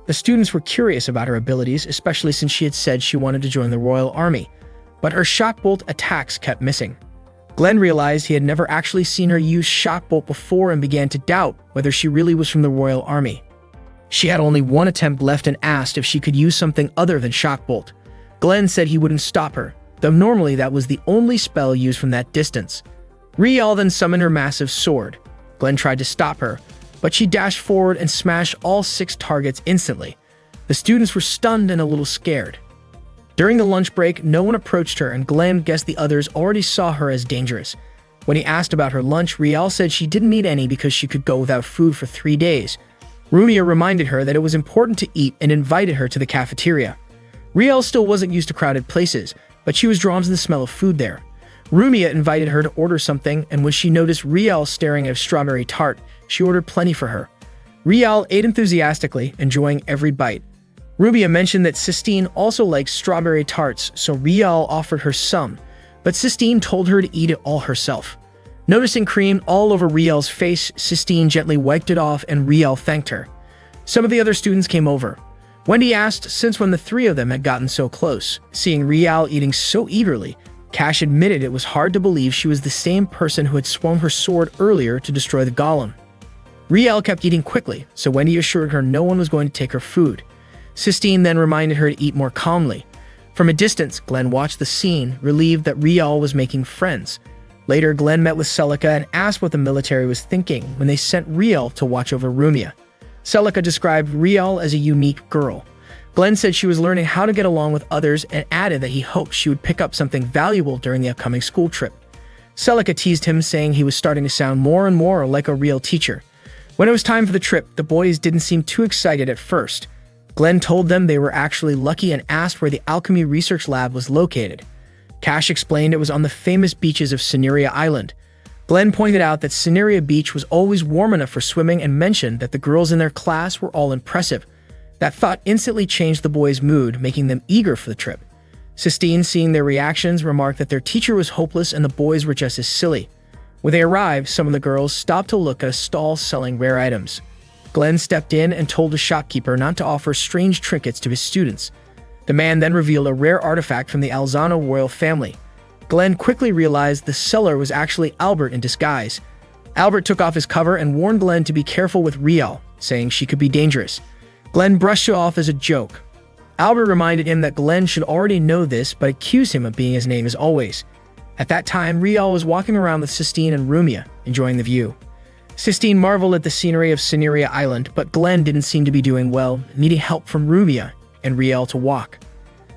The students were curious about her abilities, especially since she had said she wanted to join the Royal Army, but her Shock Bolt attacks kept missing. Glenn realized he had never actually seen her use Shock Bolt before and began to doubt whether she really was from the Royal Army. She had only one attempt left and asked if she could use something other than Shock Bolt. Glenn said he wouldn't stop her, though normally that was the only spell used from that distance. Rial then summoned her massive sword. Glenn tried to stop her, but she dashed forward and smashed all 6 targets instantly. The students were stunned and a little scared. During the lunch break, no one approached her, and Glenn guessed the others already saw her as dangerous. When he asked about her lunch, Rial said she didn't need any because she could go without food for 3 days. Rumia reminded her that it was important to eat and invited her to the cafeteria. Rial still wasn't used to crowded places, but she was drawn to the smell of food there. Rumia invited her to order something, and when she noticed Rial staring at a strawberry tart, she ordered plenty for her. Rial ate enthusiastically, enjoying every bite. Rumia mentioned that Sistine also likes strawberry tarts, so Rial offered her some, but Sistine told her to eat it all herself. Noticing cream all over Rial's face, Sistine gently wiped it off and Rial thanked her. Some of the other students came over. Wendy asked since when the 3 of them had gotten so close. Seeing Rial eating so eagerly, Cash admitted it was hard to believe she was the same person who had swung her sword earlier to destroy the golem. Rial kept eating quickly, so Wendy assured her no one was going to take her food. Sistine then reminded her to eat more calmly. From a distance, Glenn watched the scene, relieved that Rial was making friends. Later, Glenn met with Celica and asked what the military was thinking when they sent Rial to watch over Rumia. Celica described Rial as a unique girl. Glenn said she was learning how to get along with others and added that he hoped she would pick up something valuable during the upcoming school trip. Celica teased him, saying he was starting to sound more and more like a real teacher. When it was time for the trip, the boys didn't seem too excited at first. Glenn told them they were actually lucky and asked where the alchemy research lab was located. Cash explained it was on the famous beaches of Cineria Island. Glenn pointed out that Cineria Beach was always warm enough for swimming and mentioned that the girls in their class were all impressive. That thought instantly changed the boys' mood, making them eager for the trip. Sistine, seeing their reactions, remarked that their teacher was hopeless and the boys were just as silly. When they arrived, some of the girls stopped to look at a stall selling rare items. Glenn stepped in and told the shopkeeper not to offer strange trinkets to his students. The man then revealed a rare artifact from the Alzano royal family. Glenn quickly realized the seller was actually Albert in disguise. Albert took off his cover and warned Glenn to be careful with Rial, saying she could be dangerous. Glenn brushed it off as a joke. Albert reminded him that Glenn should already know this, but accused him of being his name as always. At that time, Rial was walking around with Sistine and Rumia, enjoying the view. Sistine marveled at the scenery of Cineria Island, but Glenn didn't seem to be doing well, needing help from Rumia and Rial to walk.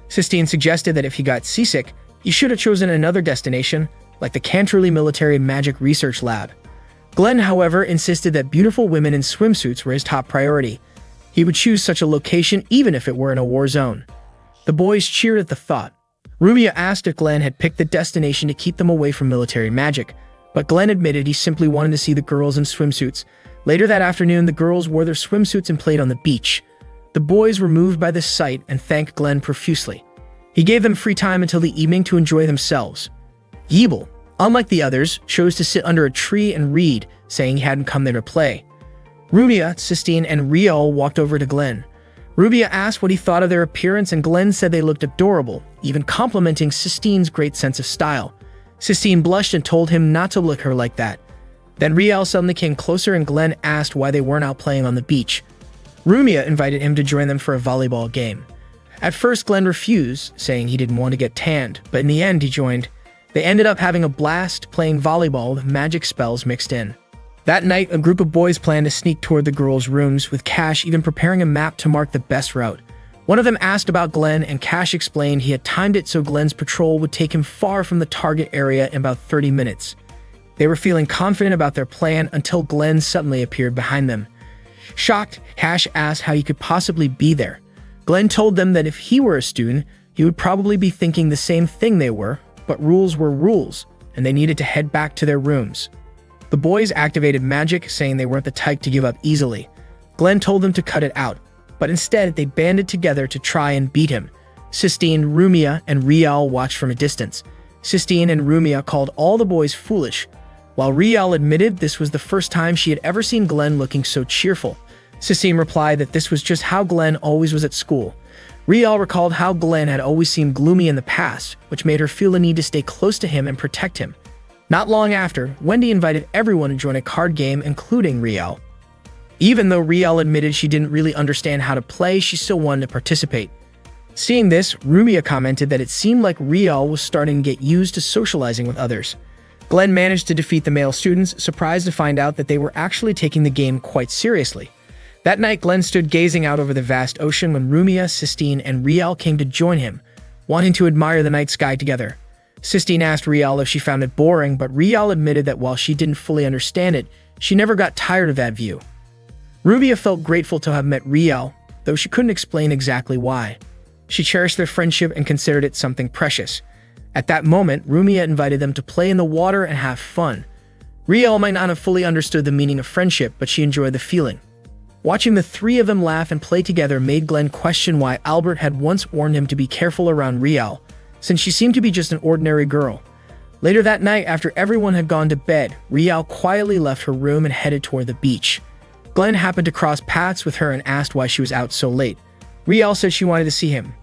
Sistine suggested that if he got seasick, he should have chosen another destination, like the Canterley Military Magic Research Lab. Glenn, however, insisted that beautiful women in swimsuits were his top priority. He would choose such a location even if it were in a war zone. The boys cheered at the thought. Rumia asked if Glenn had picked the destination to keep them away from military magic, but Glenn admitted he simply wanted to see the girls in swimsuits. Later that afternoon, the girls wore their swimsuits and played on the beach. The boys were moved by this sight and thanked Glenn profusely. He gave them free time until the evening to enjoy themselves. Yeeble, unlike the others, chose to sit under a tree and read, saying he hadn't come there to play. Rumia, Sistine, and Rial walked over to Glenn. Rubia asked what he thought of their appearance, and Glenn said they looked adorable, even complimenting Sistine's great sense of style. Sistine blushed and told him not to look at her like that. Then Rial suddenly came closer and Glenn asked why they weren't out playing on the beach. Rumia invited him to join them for a volleyball game. At first, Glenn refused, saying he didn't want to get tanned, but in the end he joined. They ended up having a blast playing volleyball with magic spells mixed in. That night, a group of boys planned to sneak toward the girls' rooms, with Cash even preparing a map to mark the best route. One of them asked about Glenn, and Cash explained he had timed it so Glenn's patrol would take him far from the target area in about 30 minutes. They were feeling confident about their plan until Glenn suddenly appeared behind them. Shocked, Cash asked how he could possibly be there. Glenn told them that if he were a student, he would probably be thinking the same thing they were, but rules were rules, and they needed to head back to their rooms. The boys activated magic, saying they weren't the type to give up easily. Glenn told them to cut it out, but instead they banded together to try and beat him. Sistine, Rumia, and Rial watched from a distance. Sistine and Rumia called all the boys foolish, while Rial admitted this was the first time she had ever seen Glenn looking so cheerful. Sistine replied that this was just how Glenn always was at school. Rial recalled how Glenn had always seemed gloomy in the past, which made her feel the need to stay close to him and protect him. Not long after, Wendy invited everyone to join a card game, including Rial. Even though Rial admitted she didn't really understand how to play, she still wanted to participate. Seeing this, Rumia commented that it seemed like Rial was starting to get used to socializing with others. Glenn managed to defeat the male students, surprised to find out that they were actually taking the game quite seriously. That night, Glenn stood gazing out over the vast ocean when Rumia, Sistine, and Rial came to join him, wanting to admire the night sky together. Sistine asked Rial if she found it boring, but Rial admitted that while she didn't fully understand it, she never got tired of that view. Rubia felt grateful to have met Rial, though she couldn't explain exactly why. She cherished their friendship and considered it something precious. At that moment, Rumia invited them to play in the water and have fun. Rial might not have fully understood the meaning of friendship, but she enjoyed the feeling. Watching the three of them laugh and play together made Glenn question why Albert had once warned him to be careful around Rial, since she seemed to be just an ordinary girl. Later that night, after everyone had gone to bed, Rial quietly left her room and headed toward the beach. Glenn happened to cross paths with her and asked why she was out so late. Rial said she wanted to see him.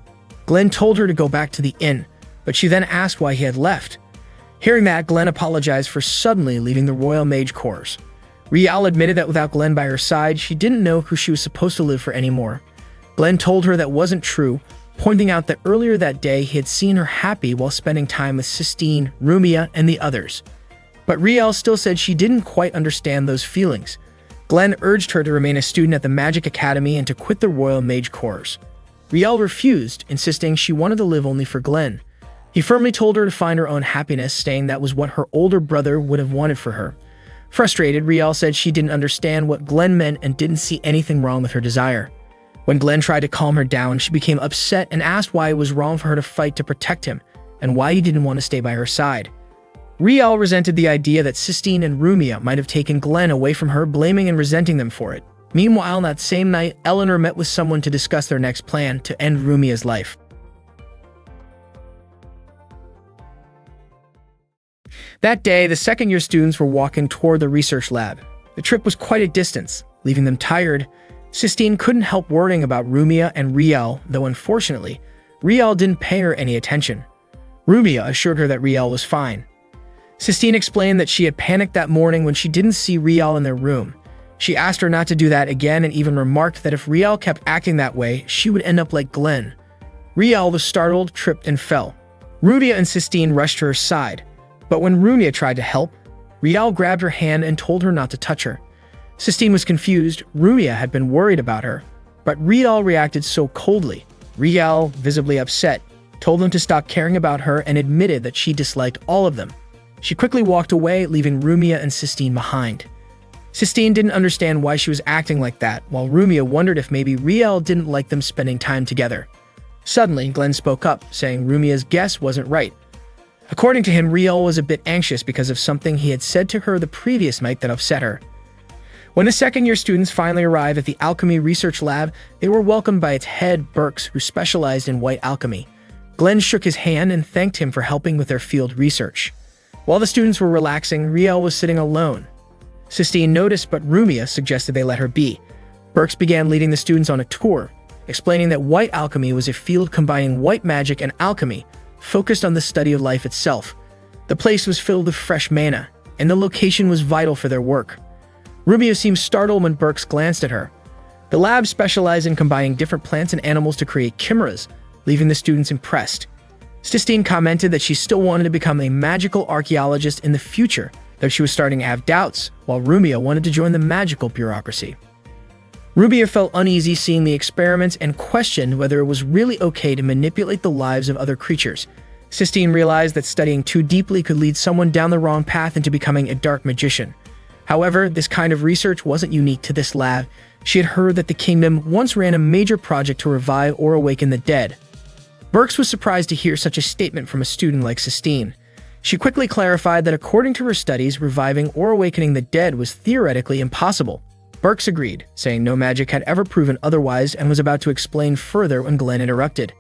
Glenn told her to go back to the inn, but she then asked why he had left. Hearing that, Glenn apologized for suddenly leaving the Royal Mage Corps. Rial admitted that without Glenn by her side, she didn't know who she was supposed to live for anymore. Glenn told her that wasn't true, pointing out that earlier that day he had seen her happy while spending time with Sistine, Rumia, and the others. But Rial still said she didn't quite understand those feelings. Glenn urged her to remain a student at the Magic Academy and to quit the Royal Mage Corps. Rial refused, insisting she wanted to live only for Glenn. He firmly told her to find her own happiness, saying that was what her older brother would have wanted for her. Frustrated, Rial said she didn't understand what Glenn meant and didn't see anything wrong with her desire. When Glenn tried to calm her down, she became upset and asked why it was wrong for her to fight to protect him, and why he didn't want to stay by her side. Rial resented the idea that Sistine and Rumia might have taken Glenn away from her, blaming and resenting them for it. Meanwhile, that same night, Eleanor met with someone to discuss their next plan to end Rumia's life. That day, the second-year students were walking toward the research lab. The trip was quite a distance, leaving them tired. Sistine couldn't help worrying about Rumia and Rial, though unfortunately, Rial didn't pay her any attention. Rumia assured her that Rial was fine. Sistine explained that she had panicked that morning when she didn't see Rial in their room. She asked her not to do that again and even remarked that if Rial kept acting that way, she would end up like Glenn. Rial was startled, tripped, and fell. Rumia and Sistine rushed to her side, but when Rumia tried to help, Rial grabbed her hand and told her not to touch her. Sistine was confused. Rumia had been worried about her, but Rial reacted so coldly. Rial, visibly upset, told them to stop caring about her and admitted that she disliked all of them. She quickly walked away, leaving Rumia and Sistine behind. Sistine didn't understand why she was acting like that, while Rumia wondered if maybe Riel didn't like them spending time together. Suddenly, Glenn spoke up, saying Rumia's guess wasn't right. According to him, Riel was a bit anxious because of something he had said to her the previous night that upset her. When the second-year students finally arrived at the alchemy research lab, they were welcomed by its head, Burks, who specialized in white alchemy. Glenn shook his hand and thanked him for helping with their field research. While the students were relaxing, Riel was sitting alone. Sistine noticed, but Rumia suggested they let her be. Burks began leading the students on a tour, explaining that white alchemy was a field combining white magic and alchemy, focused on the study of life itself. The place was filled with fresh mana, and the location was vital for their work. Rumia seemed startled when Burks glanced at her. The lab specialized in combining different plants and animals to create chimeras, leaving the students impressed. Sistine commented that she still wanted to become a magical archaeologist in the future, though she was starting to have doubts, while Rumia wanted to join the magical bureaucracy. Rumia felt uneasy seeing the experiments and questioned whether it was really okay to manipulate the lives of other creatures. Sistine realized that studying too deeply could lead someone down the wrong path into becoming a dark magician. However, this kind of research wasn't unique to this lab. She had heard that the kingdom once ran a major project to revive or awaken the dead. Burks was surprised to hear such a statement from a student like Sistine. She quickly clarified that according to her studies, reviving or awakening the dead was theoretically impossible. Burks agreed, saying no magic had ever proven otherwise, and was about to explain further when Glenn interrupted.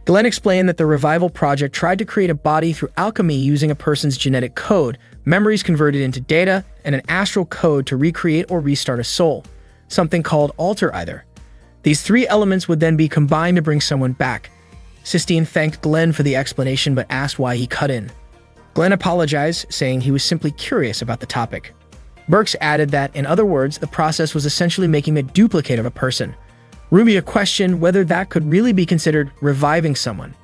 Glenn explained that the revival project tried to create a body through alchemy using a person's genetic code, memories converted into data, and an astral code to recreate or restart a soul, something called alter either. These three elements would then be combined to bring someone back. Sistine thanked Glenn for the explanation but asked why he cut in. Glenn apologized, saying he was simply curious about the topic. Burks added that, in other words, the process was essentially making a duplicate of a person. Rumia questioned whether that could really be considered reviving someone.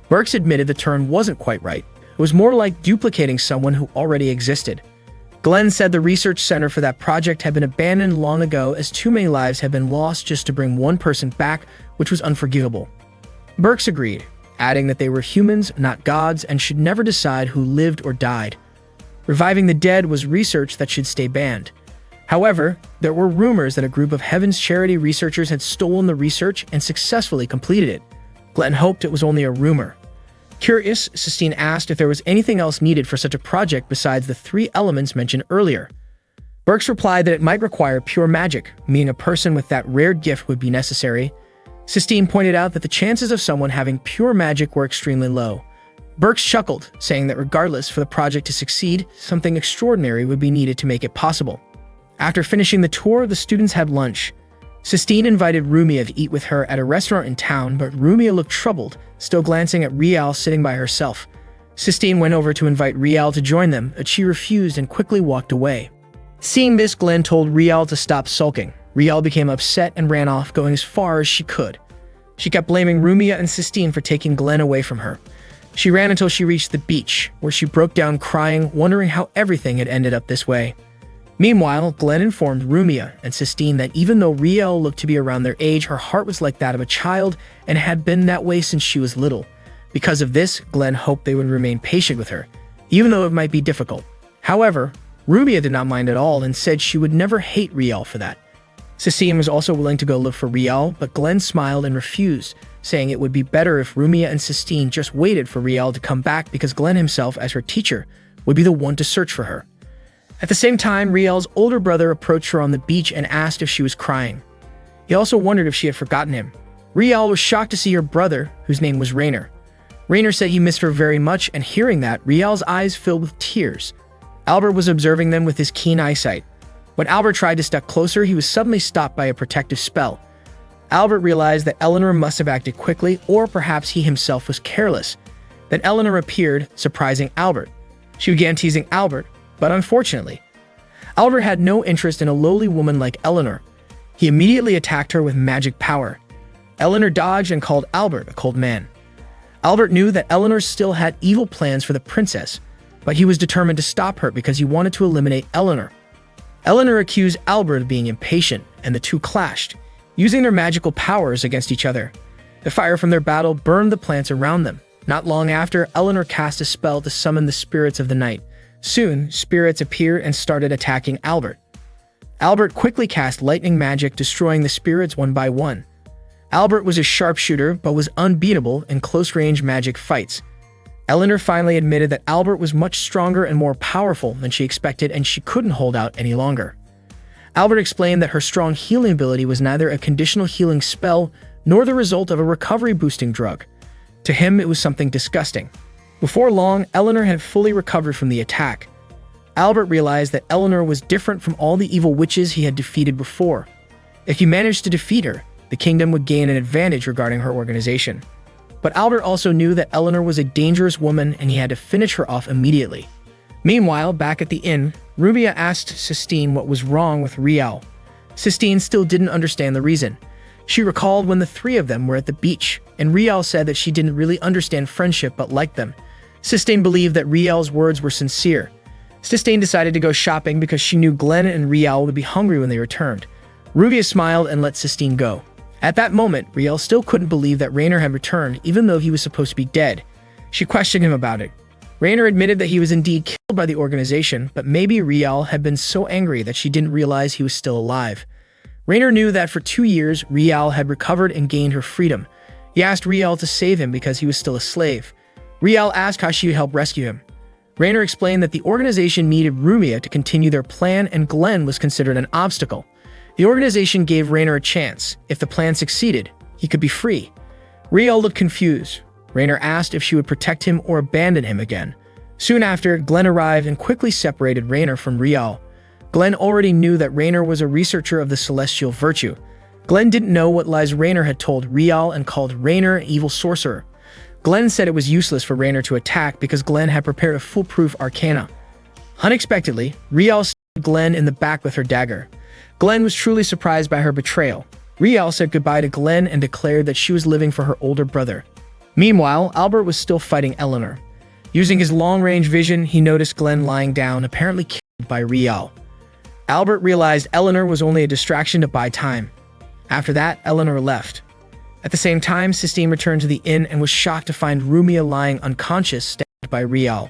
Burks admitted the term wasn't quite right. It was more like duplicating someone who already existed. Glenn said the research center for that project had been abandoned long ago as too many lives had been lost just to bring one person back, which was unforgivable. Burks agreed, adding that they were humans, not gods, and should never decide who lived or died. Reviving the dead was research that should stay banned. However, there were rumors that a group of Heaven's Charity researchers had stolen the research and successfully completed it. Glenn hoped it was only a rumor. Curious, Sistine asked if there was anything else needed for such a project besides the three elements mentioned earlier. Burks replied that it might require pure magic, meaning a person with that rare gift would be necessary. Sistine pointed out that the chances of someone having pure magic were extremely low. Burks chuckled, saying that regardless, for the project to succeed, something extraordinary would be needed to make it possible. After finishing the tour, the students had lunch. Sistine invited Rumia to eat with her at a restaurant in town, but Rumia looked troubled, still glancing at Riel sitting by herself. Sistine went over to invite Riel to join them, but she refused and quickly walked away. Seeing this, Glenn told Riel to stop sulking. Riel became upset and ran off, going as far as she could. She kept blaming Rumia and Sistine for taking Glenn away from her. She ran until she reached the beach, where she broke down crying, wondering how everything had ended up this way. Meanwhile, Glenn informed Rumia and Sistine that even though Riel looked to be around their age, her heart was like that of a child and had been that way since she was little. Because of this, Glenn hoped they would remain patient with her, even though it might be difficult. However, Rumia did not mind at all and said she would never hate Riel for that. Sistine was also willing to go look for Riel, but Glenn smiled and refused, saying it would be better if Rumia and Sistine just waited for Riel to come back because Glenn himself, as her teacher, would be the one to search for her. At the same time, Riel's older brother approached her on the beach and asked if she was crying. He also wondered if she had forgotten him. Riel was shocked to see her brother, whose name was Rainer. Rainer said he missed her very much, and hearing that, Riel's eyes filled with tears. Albert was observing them with his keen eyesight. When Albert tried to step closer, he was suddenly stopped by a protective spell. Albert realized that Eleanor must have acted quickly, or perhaps he himself was careless. Then Eleanor appeared, surprising Albert. She began teasing Albert, but unfortunately, Albert had no interest in a lowly woman like Eleanor. He immediately attacked her with magic power. Eleanor dodged and called Albert a cold man. Albert knew that Eleanor still had evil plans for the princess, but he was determined to stop her because he wanted to eliminate Eleanor. Eleanor accused Albert of being impatient, and the two clashed, using their magical powers against each other. The fire from their battle burned the plants around them. Not long after, Eleanor cast a spell to summon the spirits of the night. Soon, spirits appeared and started attacking Albert. Albert quickly cast lightning magic, destroying the spirits one by one. Albert was a sharpshooter but was unbeatable in close-range magic fights. Eleanor finally admitted that Albert was much stronger and more powerful than she expected, and she couldn't hold out any longer. Albert explained that her strong healing ability was neither a conditional healing spell nor the result of a recovery-boosting drug. To him, it was something disgusting. Before long, Eleanor had fully recovered from the attack. Albert realized that Eleanor was different from all the evil witches he had defeated before. If he managed to defeat her, the kingdom would gain an advantage regarding her organization. But Albert also knew that Eleanor was a dangerous woman and he had to finish her off immediately. Meanwhile, back at the inn, Rumia asked Sistine what was wrong with Rial. Sistine still didn't understand the reason. She recalled when the three of them were at the beach, and Rial said that she didn't really understand friendship but liked them. Sistine believed that Rial's words were sincere. Sistine decided to go shopping because she knew Glenn and Rial would be hungry when they returned. Rumia smiled and let Sistine go. At that moment, Rial still couldn't believe that Raynor had returned, even though he was supposed to be dead. She questioned him about it. Raynor admitted that he was indeed killed by the organization, but maybe Rial had been so angry that she didn't realize he was still alive. Raynor knew that for 2 years, Rial had recovered and gained her freedom. He asked Rial to save him because he was still a slave. Rial asked how she would help rescue him. Raynor explained that the organization needed Rumia to continue their plan, and Glenn was considered an obstacle. The organization gave Raynor a chance. If the plan succeeded, he could be free. Rial looked confused. Raynor asked if she would protect him or abandon him again. Soon after, Glenn arrived and quickly separated Raynor from Rial. Glenn already knew that Raynor was a researcher of the celestial virtue. Glenn didn't know what lies Raynor had told Rial and called Raynor an evil sorcerer. Glenn said it was useless for Raynor to attack because Glenn had prepared a foolproof arcana. Unexpectedly, Rial stabbed Glenn in the back with her dagger. Glenn was truly surprised by her betrayal. Rial said goodbye to Glenn and declared that she was living for her older brother. Meanwhile, Albert was still fighting Eleanor. Using his long-range vision, he noticed Glenn lying down, apparently killed by Rial. Albert realized Eleanor was only a distraction to buy time. After that, Eleanor left. At the same time, Sistine returned to the inn and was shocked to find Rumia lying unconscious, stabbed by Rial.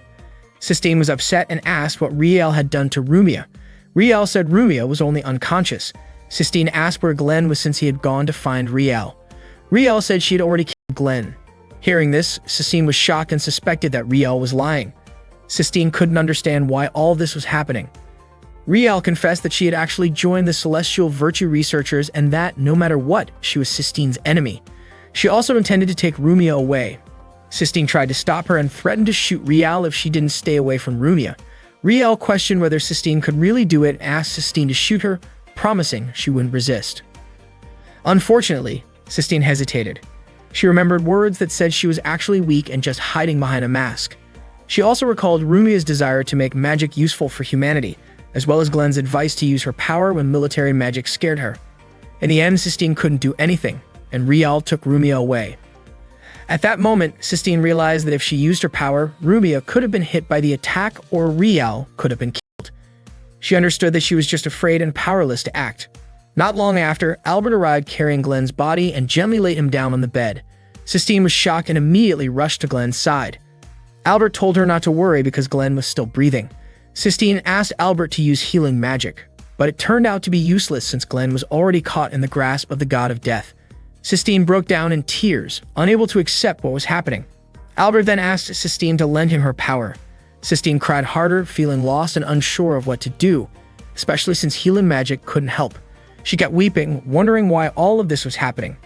Sistine was upset and asked what Rial had done to Rumia. Rial said Rumia was only unconscious. Sistine asked where Glenn was since he had gone to find Rial. Rial said she had already killed Glenn. Hearing this, Sistine was shocked and suspected that Rial was lying. Sistine couldn't understand why all this was happening. Rial confessed that she had actually joined the celestial virtue researchers and that, no matter what, she was Sistine's enemy. She also intended to take Rumia away. Sistine tried to stop her and threatened to shoot Rial if she didn't stay away from Rumia. Rial questioned whether Sistine could really do it and asked Sistine to shoot her, promising she wouldn't resist. Unfortunately, Sistine hesitated. She remembered words that said she was actually weak and just hiding behind a mask. She also recalled Rumia's desire to make magic useful for humanity, as well as Glenn's advice to use her power when military magic scared her. In the end, Sistine couldn't do anything, and Rial took Rumia away. At that moment, Sistine realized that if she used her power, Rumia could have been hit by the attack or Rial could have been killed. She understood that she was just afraid and powerless to act. Not long after, Albert arrived carrying Glenn's body and gently laid him down on the bed. Sistine was shocked and immediately rushed to Glenn's side. Albert told her not to worry because Glenn was still breathing. Sistine asked Albert to use healing magic, but it turned out to be useless since Glenn was already caught in the grasp of the god of death. Sistine broke down in tears, unable to accept what was happening. Albert then asked Sistine to lend him her power. Sistine cried harder, feeling lost and unsure of what to do, especially since healing magic couldn't help. She kept weeping, wondering why all of this was happening.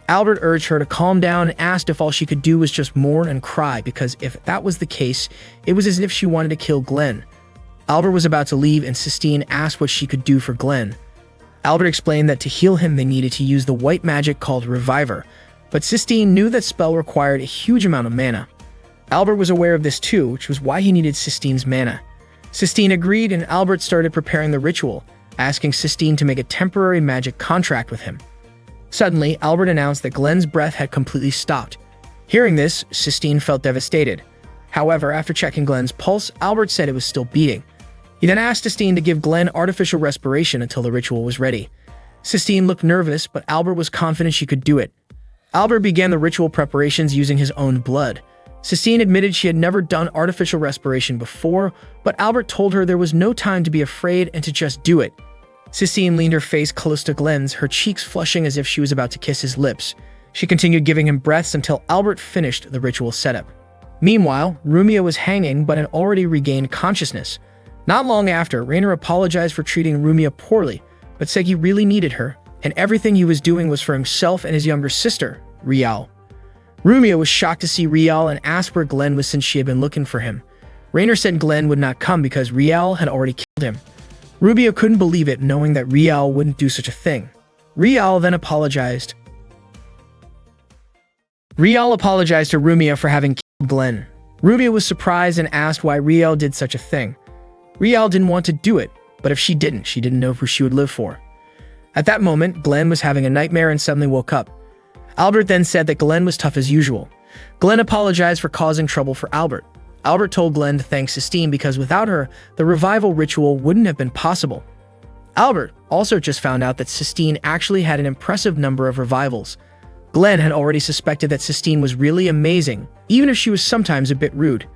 Albert urged her to calm down and asked if all she could do was just mourn and cry, because if that was the case, it was as if she wanted to kill Glenn. Albert was about to leave and Sistine asked what she could do for Glenn. Albert explained that to heal him they needed to use the white magic called Reviver, but Sistine knew that spell required a huge amount of mana. Albert was aware of this too, which was why he needed Sistine's mana. Sistine agreed and Albert started preparing the ritual, asking Sistine to make a temporary magic contract with him. Suddenly, Albert announced that Glenn's breath had completely stopped. Hearing this, Sistine felt devastated. However, after checking Glenn's pulse, Albert said it was still beating. He then asked Sistine to give Glenn artificial respiration until the ritual was ready. Sistine looked nervous, but Albert was confident she could do it. Albert began the ritual preparations using his own blood. Sistine admitted she had never done artificial respiration before, but Albert told her there was no time to be afraid and to just do it. Sistine leaned her face close to Glenn's, her cheeks flushing as if she was about to kiss his lips. She continued giving him breaths until Albert finished the ritual setup. Meanwhile, Rumia was hanging but had already regained consciousness. Not long after, Rainer apologized for treating Rumia poorly, but said he really needed her, and everything he was doing was for himself and his younger sister, Rial. Rumia was shocked to see Rial and asked where Glenn was since she had been looking for him. Rainer said Glenn would not come because Rial had already killed him. Rumia couldn't believe it, knowing that Rial wouldn't do such a thing. Rial then apologized. Rial apologized to Rumia for having killed Glenn. Rumia was surprised and asked why Rial did such a thing. Rial didn't want to do it, but if she didn't know who she would live for. At that moment, Glenn was having a nightmare and suddenly woke up. Albert then said that Glenn was tough as usual. Glenn apologized for causing trouble for Albert. Albert told Glenn to thank Sistine because without her, the revival ritual wouldn't have been possible. Albert also just found out that Sistine actually had an impressive number of revivals. Glenn had already suspected that Sistine was really amazing, even if she was sometimes a bit rude.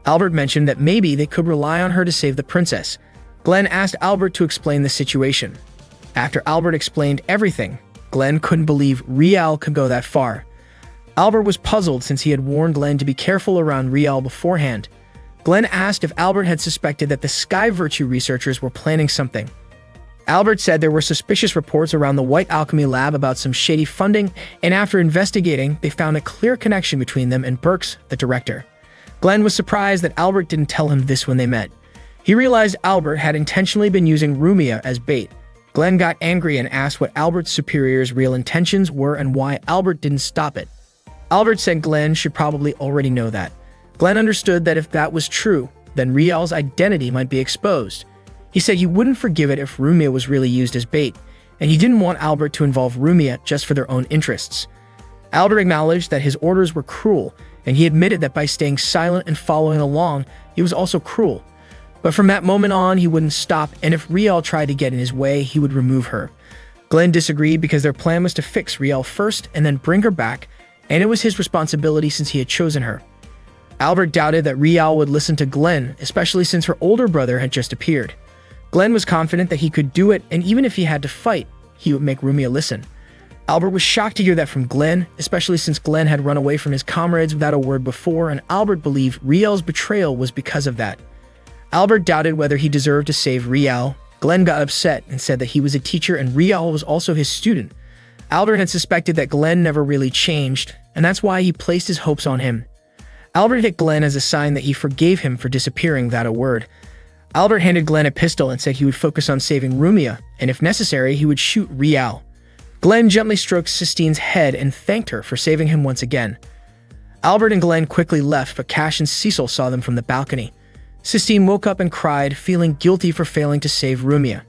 Albert mentioned that maybe they could rely on her to save the princess. Glenn asked Albert to explain the situation. After Albert explained everything, Glenn couldn't believe Rial could go that far. Albert was puzzled since he had warned Glenn to be careful around Rial beforehand. Glenn asked if Albert had suspected that the Sky Virtue researchers were planning something. Albert said there were suspicious reports around the White Alchemy Lab about some shady funding, and after investigating, they found a clear connection between them and Burks, the director. Glenn was surprised that Albert didn't tell him this when they met. He realized Albert had intentionally been using Rumia as bait. Glenn got angry and asked what Albert's superior's real intentions were and why Albert didn't stop it. Albert said Glenn should probably already know that. Glenn understood that if that was true, then Rial's identity might be exposed. He said he wouldn't forgive it if Rumia was really used as bait, and he didn't want Albert to involve Rumia just for their own interests. Albert acknowledged that his orders were cruel, and he admitted that by staying silent and following along, he was also cruel. But from that moment on, he wouldn't stop, and if Rial tried to get in his way, he would remove her. Glenn disagreed because their plan was to fix Rial first and then bring her back, and it was his responsibility since he had chosen her. Albert doubted that Rial would listen to Glenn, especially since her older brother had just appeared. Glenn was confident that he could do it, and even if he had to fight, he would make Rumia listen. Albert was shocked to hear that from Glenn, especially since Glenn had run away from his comrades without a word before, and Albert believed Rial's betrayal was because of that. Albert doubted whether he deserved to save Rial. Glenn got upset and said that he was a teacher and Rial was also his student. Albert had suspected that Glenn never really changed, and that's why he placed his hopes on him. Albert hit Glenn as a sign that he forgave him for disappearing without a word. Albert handed Glenn a pistol and said he would focus on saving Rumia, and if necessary, he would shoot Rial. Glenn gently stroked Sistine's head and thanked her for saving him once again. Albert and Glenn quickly left, but Cash and Cecil saw them from the balcony. Sistine woke up and cried, feeling guilty for failing to save Rumia.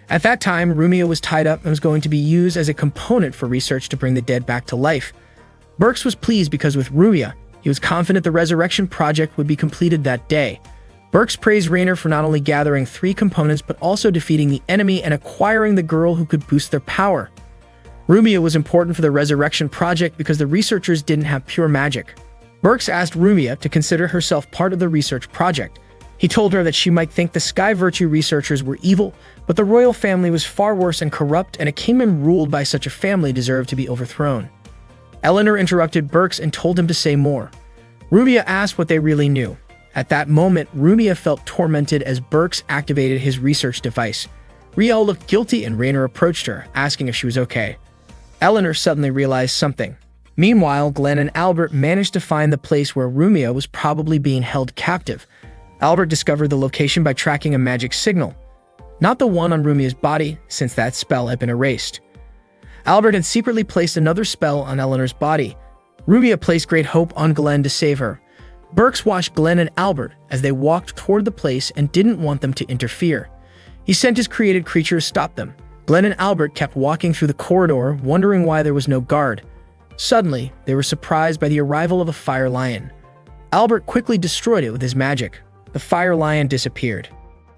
At that time, Rumia was tied up and was going to be used as a component for research to bring the dead back to life. Burks was pleased because with Rumia, he was confident the Resurrection Project would be completed that day. Burks praised Rainer for not only gathering 3 components but also defeating the enemy and acquiring the girl who could boost their power. Rumia was important for the Resurrection Project because the researchers didn't have pure magic. Burks asked Rumia to consider herself part of the research project. He told her that she might think the Sky Virtue researchers were evil, but the royal family was far worse and corrupt, and a kingdom ruled by such a family deserved to be overthrown. Eleanor interrupted Burks and told him to say more. Rumia asked what they really knew. At that moment, Rumia felt tormented as Burks activated his research device. Rial looked guilty and Rainer approached her, asking if she was okay. Eleanor suddenly realized something. Meanwhile, Glenn and Albert managed to find the place where Rumia was probably being held captive. Albert discovered the location by tracking a magic signal. Not the one on Rumia's body, since that spell had been erased. Albert had secretly placed another spell on Eleanor's body. Rumia placed great hope on Glenn to save her. Burks watched Glenn and Albert as they walked toward the place and didn't want them to interfere. He sent his created creature to stop them. Glenn and Albert kept walking through the corridor, wondering why there was no guard. Suddenly, they were surprised by the arrival of a fire lion. Albert quickly destroyed it with his magic. The fire lion disappeared.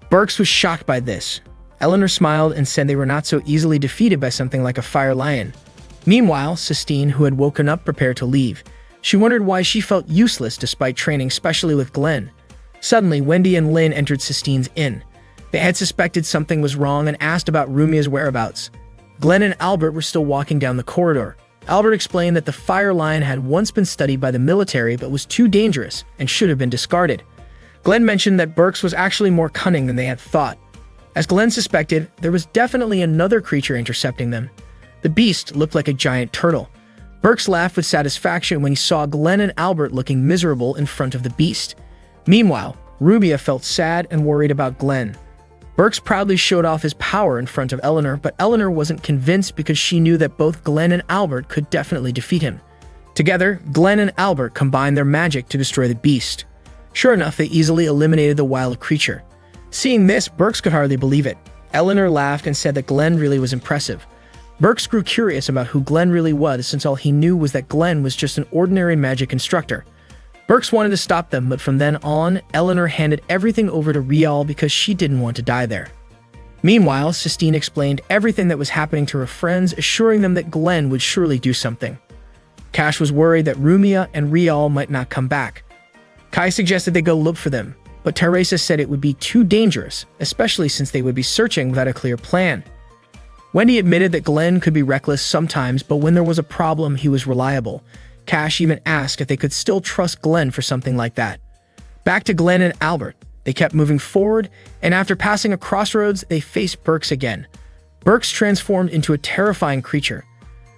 Burks was shocked by this. Eleanor smiled and said they were not so easily defeated by something like a fire lion. Meanwhile, Sistine, who had woken up, prepared to leave. She wondered why she felt useless despite training specially with Glenn. Suddenly, Wendy and Lynn entered Sistine's inn. They had suspected something was wrong and asked about Rumia's whereabouts. Glenn and Albert were still walking down the corridor. Albert explained that the fire line had once been studied by the military but was too dangerous and should have been discarded. Glenn mentioned that Burks was actually more cunning than they had thought. As Glenn suspected, there was definitely another creature intercepting them. The beast looked like a giant turtle. Burks laughed with satisfaction when he saw Glenn and Albert looking miserable in front of the beast. Meanwhile, Rumia felt sad and worried about Glenn. Burks proudly showed off his power in front of Eleanor, but Eleanor wasn't convinced because she knew that both Glenn and Albert could definitely defeat him. Together, Glenn and Albert combined their magic to destroy the beast. Sure enough, they easily eliminated the wild creature. Seeing this, Burks could hardly believe it. Eleanor laughed and said that Glenn really was impressive. Burks grew curious about who Glenn really was since all he knew was that Glenn was just an ordinary magic instructor. Burks wanted to stop them, but from then on, Eleanor handed everything over to Rial because she didn't want to die there. Meanwhile, Sistine explained everything that was happening to her friends, assuring them that Glenn would surely do something. Cash was worried that Rumia and Rial might not come back. Kai suggested they go look for them, but Teresa said it would be too dangerous, especially since they would be searching without a clear plan. Wendy admitted that Glenn could be reckless sometimes, but when there was a problem, he was reliable. Cash even asked if they could still trust Glenn for something like that. Back to Glenn and Albert. They kept moving forward, and after passing a crossroads, they faced Burks again. Burks transformed into a terrifying creature.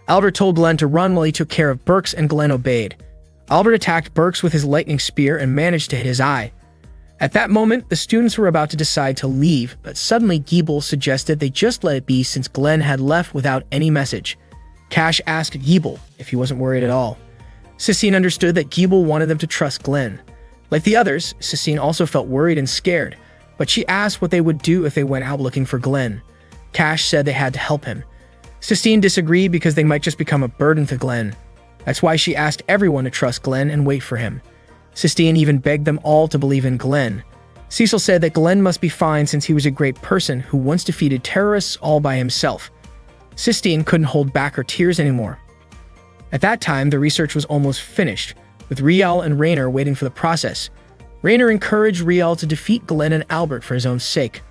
Albert told Glenn to run while he took care of Burks, and Glenn obeyed. Albert attacked Burks with his lightning spear and managed to hit his eye. At that moment, the students were about to decide to leave, but suddenly Giebel suggested they just let it be since Glenn had left without any message. Cash asked Giebel if he wasn't worried at all. Sistine understood that Giebel wanted them to trust Glenn. Like the others, Sistine also felt worried and scared, but she asked what they would do if they went out looking for Glenn. Cash said they had to help him. Sistine disagreed because they might just become a burden to Glenn. That's why she asked everyone to trust Glenn and wait for him. Sistine even begged them all to believe in Glenn. Cecil said that Glenn must be fine since he was a great person who once defeated terrorists all by himself. Sistine couldn't hold back her tears anymore. At that time, the research was almost finished, with Rial and Raynor waiting for the process. Raynor encouraged Rial to defeat Glenn and Albert for his own sake.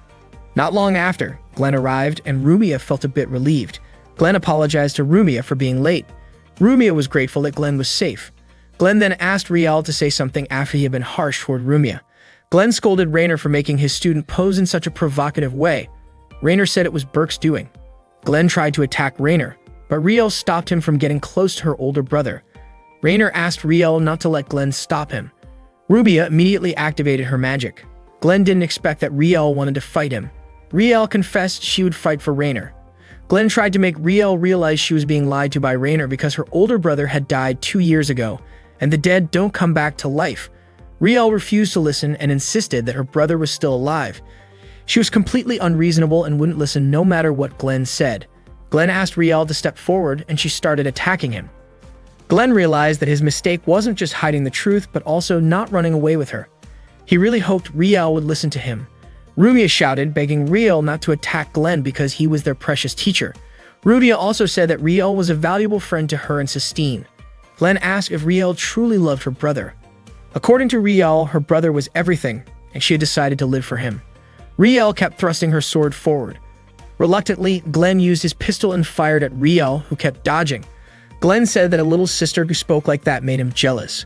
Not long after, Glenn arrived and Rumia felt a bit relieved. Glenn apologized to Rumia for being late. Rumia was grateful that Glenn was safe. Glenn then asked Rial to say something after he had been harsh toward Rumia. Glenn scolded Raynor for making his student pose in such a provocative way. Raynor said it was Burke's doing. Glenn tried to attack Raynor, but Rial stopped him from getting close to her older brother. Raynor asked Rial not to let Glenn stop him. Rumia immediately activated her magic. Glenn didn't expect that Rial wanted to fight him. Rial confessed she would fight for Raynor. Glenn tried to make Rial realize she was being lied to by Raynor because her older brother had died 2 years ago, and the dead don't come back to life. Rial refused to listen and insisted that her brother was still alive. She was completely unreasonable and wouldn't listen no matter what Glenn said. Glenn asked Rial to step forward, and she started attacking him. Glenn realized that his mistake wasn't just hiding the truth, but also not running away with her. He really hoped Rial would listen to him. Rumia shouted, begging Rial not to attack Glenn because he was their precious teacher. Rumia also said that Rial was a valuable friend to her and Sistine. Glenn asked if Rial truly loved her brother. According to Rial, her brother was everything, and she had decided to live for him. Rial kept thrusting her sword forward. Reluctantly, Glenn used his pistol and fired at Rial, who kept dodging. Glenn said that a little sister who spoke like that made him jealous.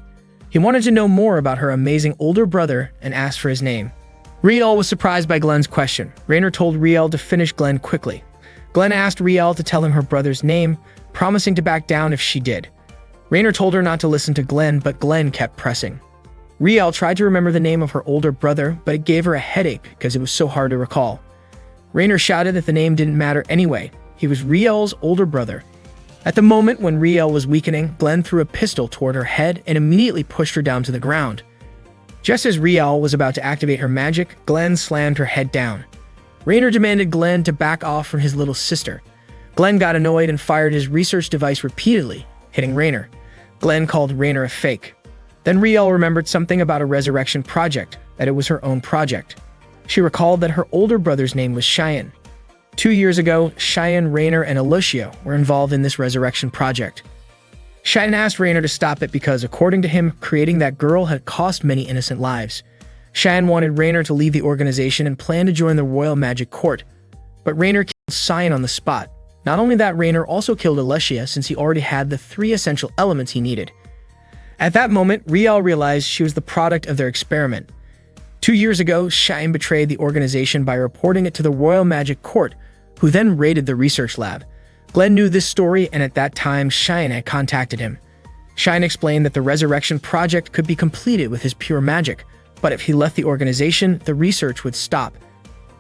He wanted to know more about her amazing older brother and asked for his name. Rial was surprised by Glenn's question. Raynor told Rial to finish Glenn quickly. Glenn asked Rial to tell him her brother's name, promising to back down if she did. Raynor told her not to listen to Glenn, but Glenn kept pressing. Rial tried to remember the name of her older brother, but it gave her a headache because it was so hard to recall. Raynor shouted that the name didn't matter anyway. He was Rial's older brother. At the moment when Rial was weakening, Glenn threw a pistol toward her head and immediately pushed her down to the ground. Just as Rial was about to activate her magic, Glenn slammed her head down. Raynor demanded Glenn to back off from his little sister. Glenn got annoyed and fired his research device repeatedly, hitting Raynor. Glenn called Raynor a fake. Then Rial remembered something about a resurrection project, that it was her own project. She recalled that her older brother's name was Cheyenne. 2 years ago, Cheyenne, Raynor, and Alicia were involved in this resurrection project. Cheyenne asked Rainer to stop it because, according to him, creating that girl had cost many innocent lives. Cheyenne wanted Rainer to leave the organization and planned to join the Royal Magic Court, but Rainer killed Cyan on the spot. Not only that, Rainer also killed Alicia since he already had the 3 essential elements he needed. At that moment, Rial realized she was the product of their experiment. 2 years ago, Cheyenne betrayed the organization by reporting it to the Royal Magic Court, who then raided the research lab. Glenn knew this story, and at that time, Cheyenne had contacted him. Cheyenne explained that the Resurrection Project could be completed with his pure magic, but if he left the organization, the research would stop.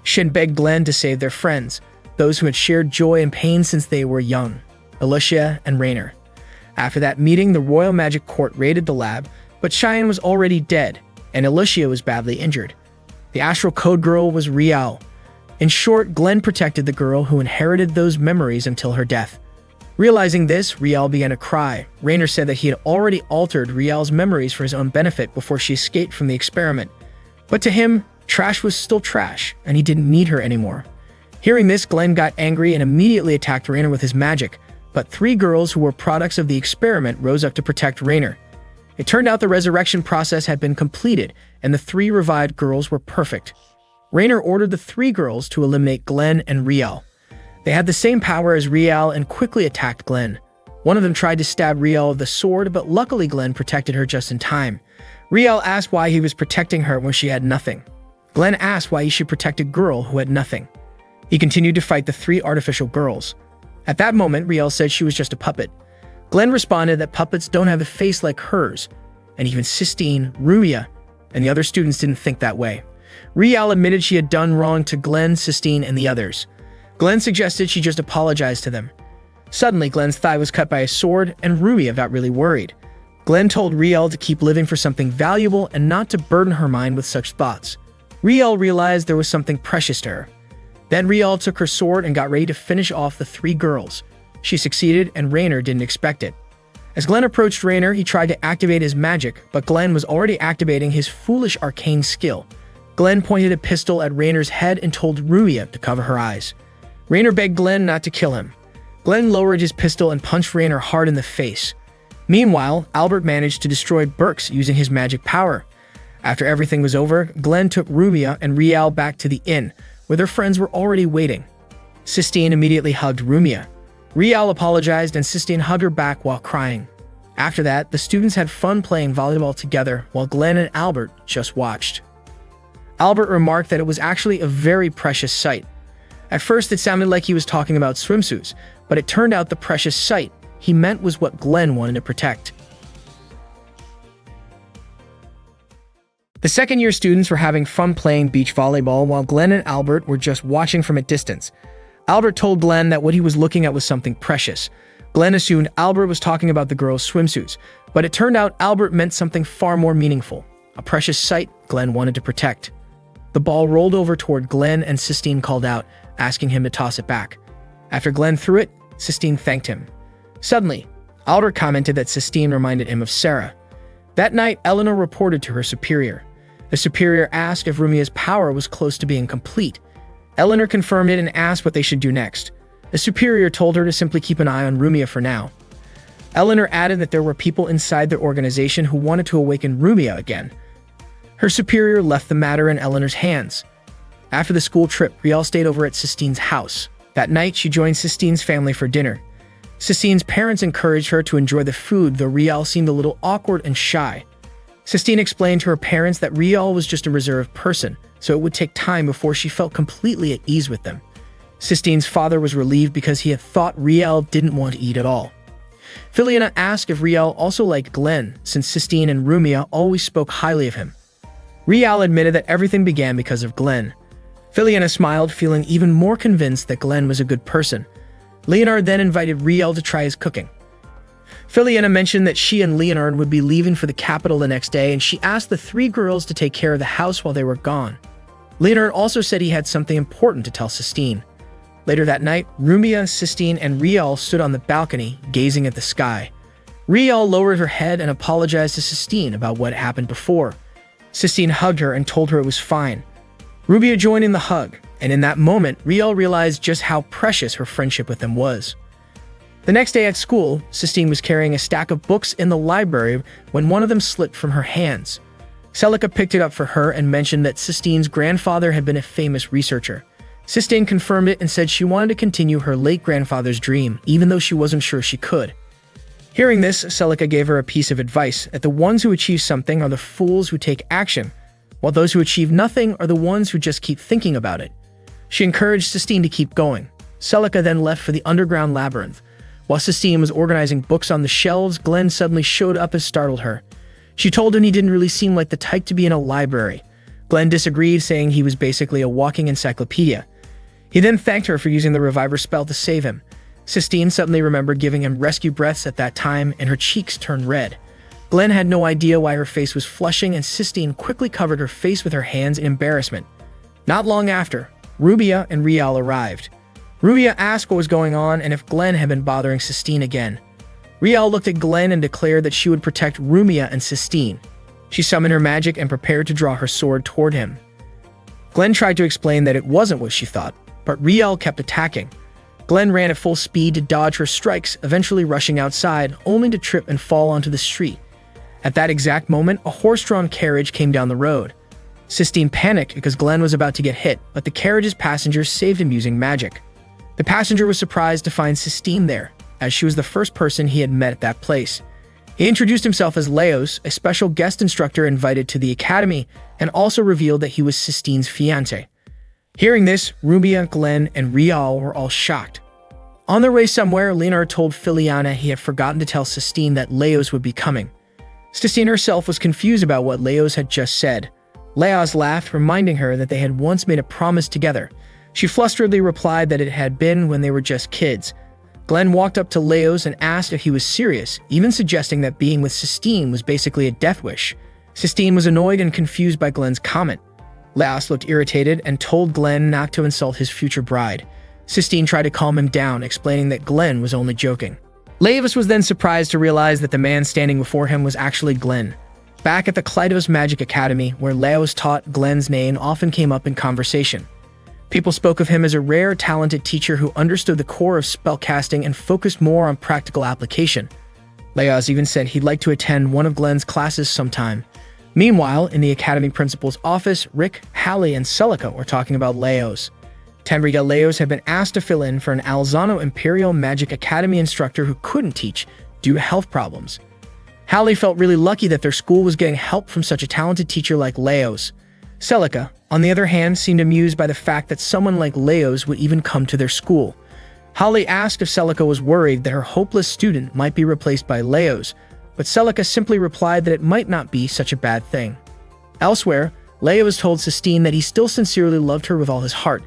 Shin begged Glenn to save their friends, those who had shared joy and pain since they were young, Alicia and Rainer. After that meeting, the Royal Magic Court raided the lab, but Cheyenne was already dead, and Alicia was badly injured. The Astral Code Girl was Rial. In short, Glenn protected the girl who inherited those memories until her death. Realizing this, Rial began to cry. Rainer said that he had already altered Rial's memories for his own benefit before she escaped from the experiment. But to him, trash was still trash, and he didn't need her anymore. Hearing this, Glenn got angry and immediately attacked Rainer with his magic, but 3 girls who were products of the experiment rose up to protect Rainer. It turned out the resurrection process had been completed, and the 3 revived girls were perfect. Rainer ordered the 3 girls to eliminate Glenn and Rial. They had the same power as Rial and quickly attacked Glenn. One of them tried to stab Rial with the sword, but luckily Glenn protected her just in time. Rial asked why he was protecting her when she had nothing. Glenn asked why he should protect a girl who had nothing. He continued to fight the 3 artificial girls. At that moment, Rial said she was just a puppet. Glenn responded that puppets don't have a face like hers, and even Sistine, Rumia, and the other students didn't think that way. Rial admitted she had done wrong to Glenn, Sistine, and the others. Glenn suggested she just apologize to them. Suddenly, Glenn's thigh was cut by a sword, and Rumia got really worried. Glenn told Rial to keep living for something valuable and not to burden her mind with such thoughts. Rial realized there was something precious to her. Then Rial took her sword and got ready to finish off the 3 girls. She succeeded, and Rainer didn't expect it. As Glenn approached Rainer, he tried to activate his magic, but Glenn was already activating his foolish arcane skill. Glenn pointed a pistol at Rainer's head and told Rumia to cover her eyes. Rainer begged Glenn not to kill him. Glenn lowered his pistol and punched Rainer hard in the face. Meanwhile, Albert managed to destroy Burks using his magic power. After everything was over, Glenn took Rumia and Rial back to the inn, where their friends were already waiting. Sistine immediately hugged Rumia. Rial apologized and Sistine hugged her back while crying. After that, the students had fun playing volleyball together while Glenn and Albert just watched. Albert remarked that it was actually a very precious sight. At first, it sounded like he was talking about swimsuits, but it turned out the precious sight he meant was what Glenn wanted to protect. The second-year students were having fun playing beach volleyball while Glenn and Albert were just watching from a distance. Albert told Glenn that what he was looking at was something precious. Glenn assumed Albert was talking about the girls' swimsuits, but it turned out Albert meant something far more meaningful, a precious sight Glenn wanted to protect. The ball rolled over toward Glenn and Sistine called out, asking him to toss it back. After Glenn threw it, Sistine thanked him. Suddenly, Albert commented that Sistine reminded him of Sarah. That night, Eleanor reported to her superior. The superior asked if Rumia's power was close to being complete. Eleanor confirmed it and asked what they should do next. The superior told her to simply keep an eye on Rumia for now. Eleanor added that there were people inside their organization who wanted to awaken Rumia again. Her superior left the matter in Eleanor's hands. After the school trip, Rial stayed over at Sistine's house. That night, she joined Sistine's family for dinner. Sistine's parents encouraged her to enjoy the food, though Rial seemed a little awkward and shy. Sistine explained to her parents that Rial was just a reserved person, so it would take time before she felt completely at ease with them. Sistine's father was relieved because he had thought Rial didn't want to eat at all. Filiana asked if Rial also liked Glenn, since Sistine and Rumia always spoke highly of him. Rial admitted that everything began because of Glenn. Filiana smiled, feeling even more convinced that Glenn was a good person. Leonard then invited Rial to try his cooking. Filiana mentioned that she and Leonard would be leaving for the capital the next day, and she asked the 3 girls to take care of the house while they were gone. Leonard also said he had something important to tell Sistine. Later that night, Rumia, Sistine, and Rial stood on the balcony, gazing at the sky. Rial lowered her head and apologized to Sistine about what happened before. Sistine hugged her and told her it was fine. Rumia joined in the hug, and in that moment, Rial realized just how precious her friendship with them was. The next day at school, Sistine was carrying a stack of books in the library when one of them slipped from her hands. Celica picked it up for her and mentioned that Sistine's grandfather had been a famous researcher. Sistine confirmed it and said she wanted to continue her late grandfather's dream, even though she wasn't sure she could. Hearing this, Celica gave her a piece of advice that the ones who achieve something are the fools who take action, while those who achieve nothing are the ones who just keep thinking about it. She encouraged Sistine to keep going. Celica then left for the underground labyrinth. While Sistine was organizing books on the shelves, Glenn suddenly showed up and startled her. She told him he didn't really seem like the type to be in a library. Glenn disagreed, saying he was basically a walking encyclopedia. He then thanked her for using the reviver spell to save him. Sistine suddenly remembered giving him rescue breaths at that time, and her cheeks turned red. Glenn had no idea why her face was flushing, and Sistine quickly covered her face with her hands in embarrassment. Not long after, Rubia and Rial arrived. Rubia asked what was going on and if Glenn had been bothering Sistine again. Rial looked at Glenn and declared that she would protect Rubia and Sistine. She summoned her magic and prepared to draw her sword toward him. Glenn tried to explain that it wasn't what she thought, but Rial kept attacking. Glenn ran at full speed to dodge her strikes, eventually rushing outside, only to trip and fall onto the street. At that exact moment, a horse-drawn carriage came down the road. Sistine panicked because Glenn was about to get hit, but the carriage's passengers saved him using magic. The passenger was surprised to find Sistine there, as she was the first person he had met at that place. He introduced himself as Leos, a special guest instructor invited to the academy, and also revealed that he was Sistine's fiancé. Hearing this, Rubia, Glenn, and Rial were all shocked. On their way somewhere, Leonard told Filiana he had forgotten to tell Sistine that Leos would be coming. Sistine herself was confused about what Leos had just said. Leos laughed, reminding her that they had once made a promise together. She flusteredly replied that it had been when they were just kids. Glenn walked up to Leos and asked if he was serious, even suggesting that being with Sistine was basically a death wish. Sistine was annoyed and confused by Glenn's comment. Leos looked irritated and told Glenn not to insult his future bride. Sistine tried to calm him down, explaining that Glenn was only joking. Leos was then surprised to realize that the man standing before him was actually Glenn. Back at the Kleidos Magic Academy, where Leos taught, Glenn's name often came up in conversation. People spoke of him as a rare, talented teacher who understood the core of spellcasting and focused more on practical application. Leos even said he'd like to attend one of Glenn's classes sometime. Meanwhile, in the academy principal's office, Rick, Hallie, and Celica were talking about Leos. Tamriga Leos had been asked to fill in for an Alzano Imperial Magic Academy instructor who couldn't teach due to health problems. Hallie felt really lucky that their school was getting help from such a talented teacher like Leos. Celica, on the other hand, seemed amused by the fact that someone like Leos would even come to their school. Hallie asked if Celica was worried that her hopeless student might be replaced by Leos, but Celica simply replied that it might not be such a bad thing. Elsewhere, Leos told Sistine that he still sincerely loved her with all his heart.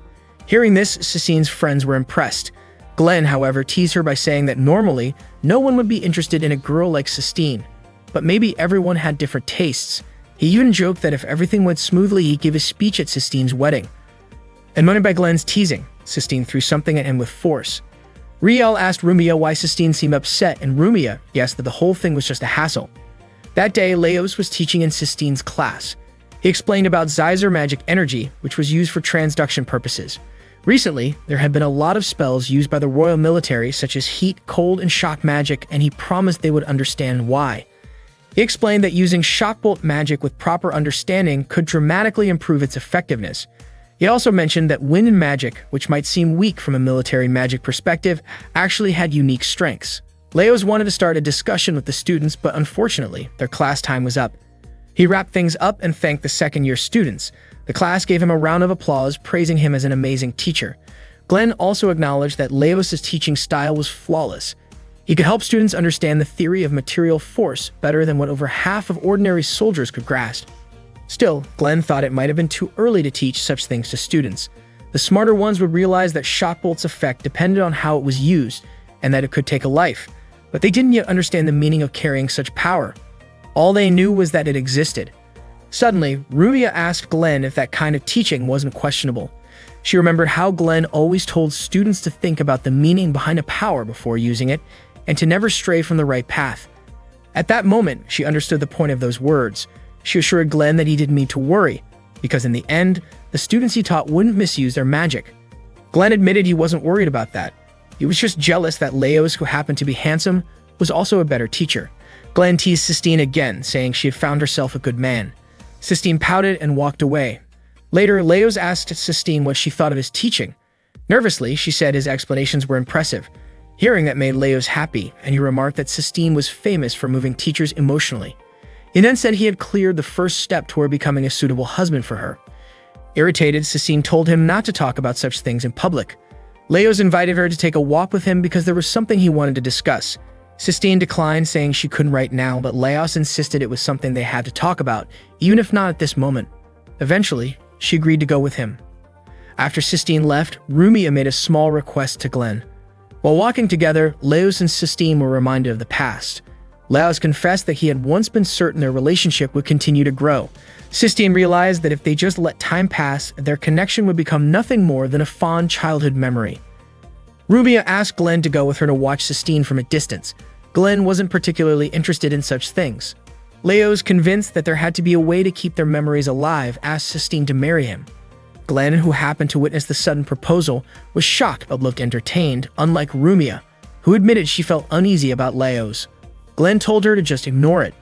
Hearing this, Sistine's friends were impressed. Glenn, however, teased her by saying that normally, no one would be interested in a girl like Sistine, but maybe everyone had different tastes. He even joked that if everything went smoothly, he'd give a speech at Sistine's wedding. Annoyed by Glenn's teasing, Sistine threw something at him with force. Rial asked Rumia why Sistine seemed upset, and Rumia guessed that the whole thing was just a hassle. That day, Leos was teaching in Sistine's class. He explained about Xyzer magic energy, which was used for transduction purposes. Recently, there had been a lot of spells used by the royal military, such as heat, cold, and shock magic, and he promised they would understand why. He explained that using shockbolt magic with proper understanding could dramatically improve its effectiveness. He also mentioned that wind magic, which might seem weak from a military magic perspective, actually had unique strengths. Leos wanted to start a discussion with the students, but unfortunately, their class time was up. He wrapped things up and thanked the second-year students. The class gave him a round of applause, praising him as an amazing teacher. Glenn also acknowledged that Leos' teaching style was flawless. He could help students understand the theory of material force better than what over half of ordinary soldiers could grasp. Still, Glenn thought it might have been too early to teach such things to students. The smarter ones would realize that Shockbolt's effect depended on how it was used, and that it could take a life, but they didn't yet understand the meaning of carrying such power. All they knew was that it existed. Suddenly, Rubia asked Glenn if that kind of teaching wasn't questionable. She remembered how Glenn always told students to think about the meaning behind a power before using it, and to never stray from the right path. At that moment, she understood the point of those words. She assured Glenn that he didn't need to worry, because in the end, the students he taught wouldn't misuse their magic. Glenn admitted he wasn't worried about that. He was just jealous that Leos, who happened to be handsome, was also a better teacher. Glenn teased Sistine again, saying she had found herself a good man. Sistine pouted and walked away. Later, Leos asked Sistine what she thought of his teaching. Nervously, she said his explanations were impressive. Hearing that made Leos happy, and he remarked that Sistine was famous for moving teachers emotionally. He then said he had cleared the first step toward becoming a suitable husband for her. Irritated, Sistine told him not to talk about such things in public. Leos invited her to take a walk with him because there was something he wanted to discuss. Sistine declined, saying she couldn't right now, but Leos insisted it was something they had to talk about, even if not at this moment. Eventually, she agreed to go with him. After Sistine left, Rumia made a small request to Glenn. While walking together, Leos and Sistine were reminded of the past. Leos confessed that he had once been certain their relationship would continue to grow. Sistine realized that if they just let time pass, their connection would become nothing more than a fond childhood memory. Rumia asked Glenn to go with her to watch Sistine from a distance. Glenn wasn't particularly interested in such things. Leos, convinced that there had to be a way to keep their memories alive, asked Sistine to marry him. Glenn, who happened to witness the sudden proposal, was shocked but looked entertained, unlike Rumia, who admitted she felt uneasy about Leos. Glenn told her to just ignore it.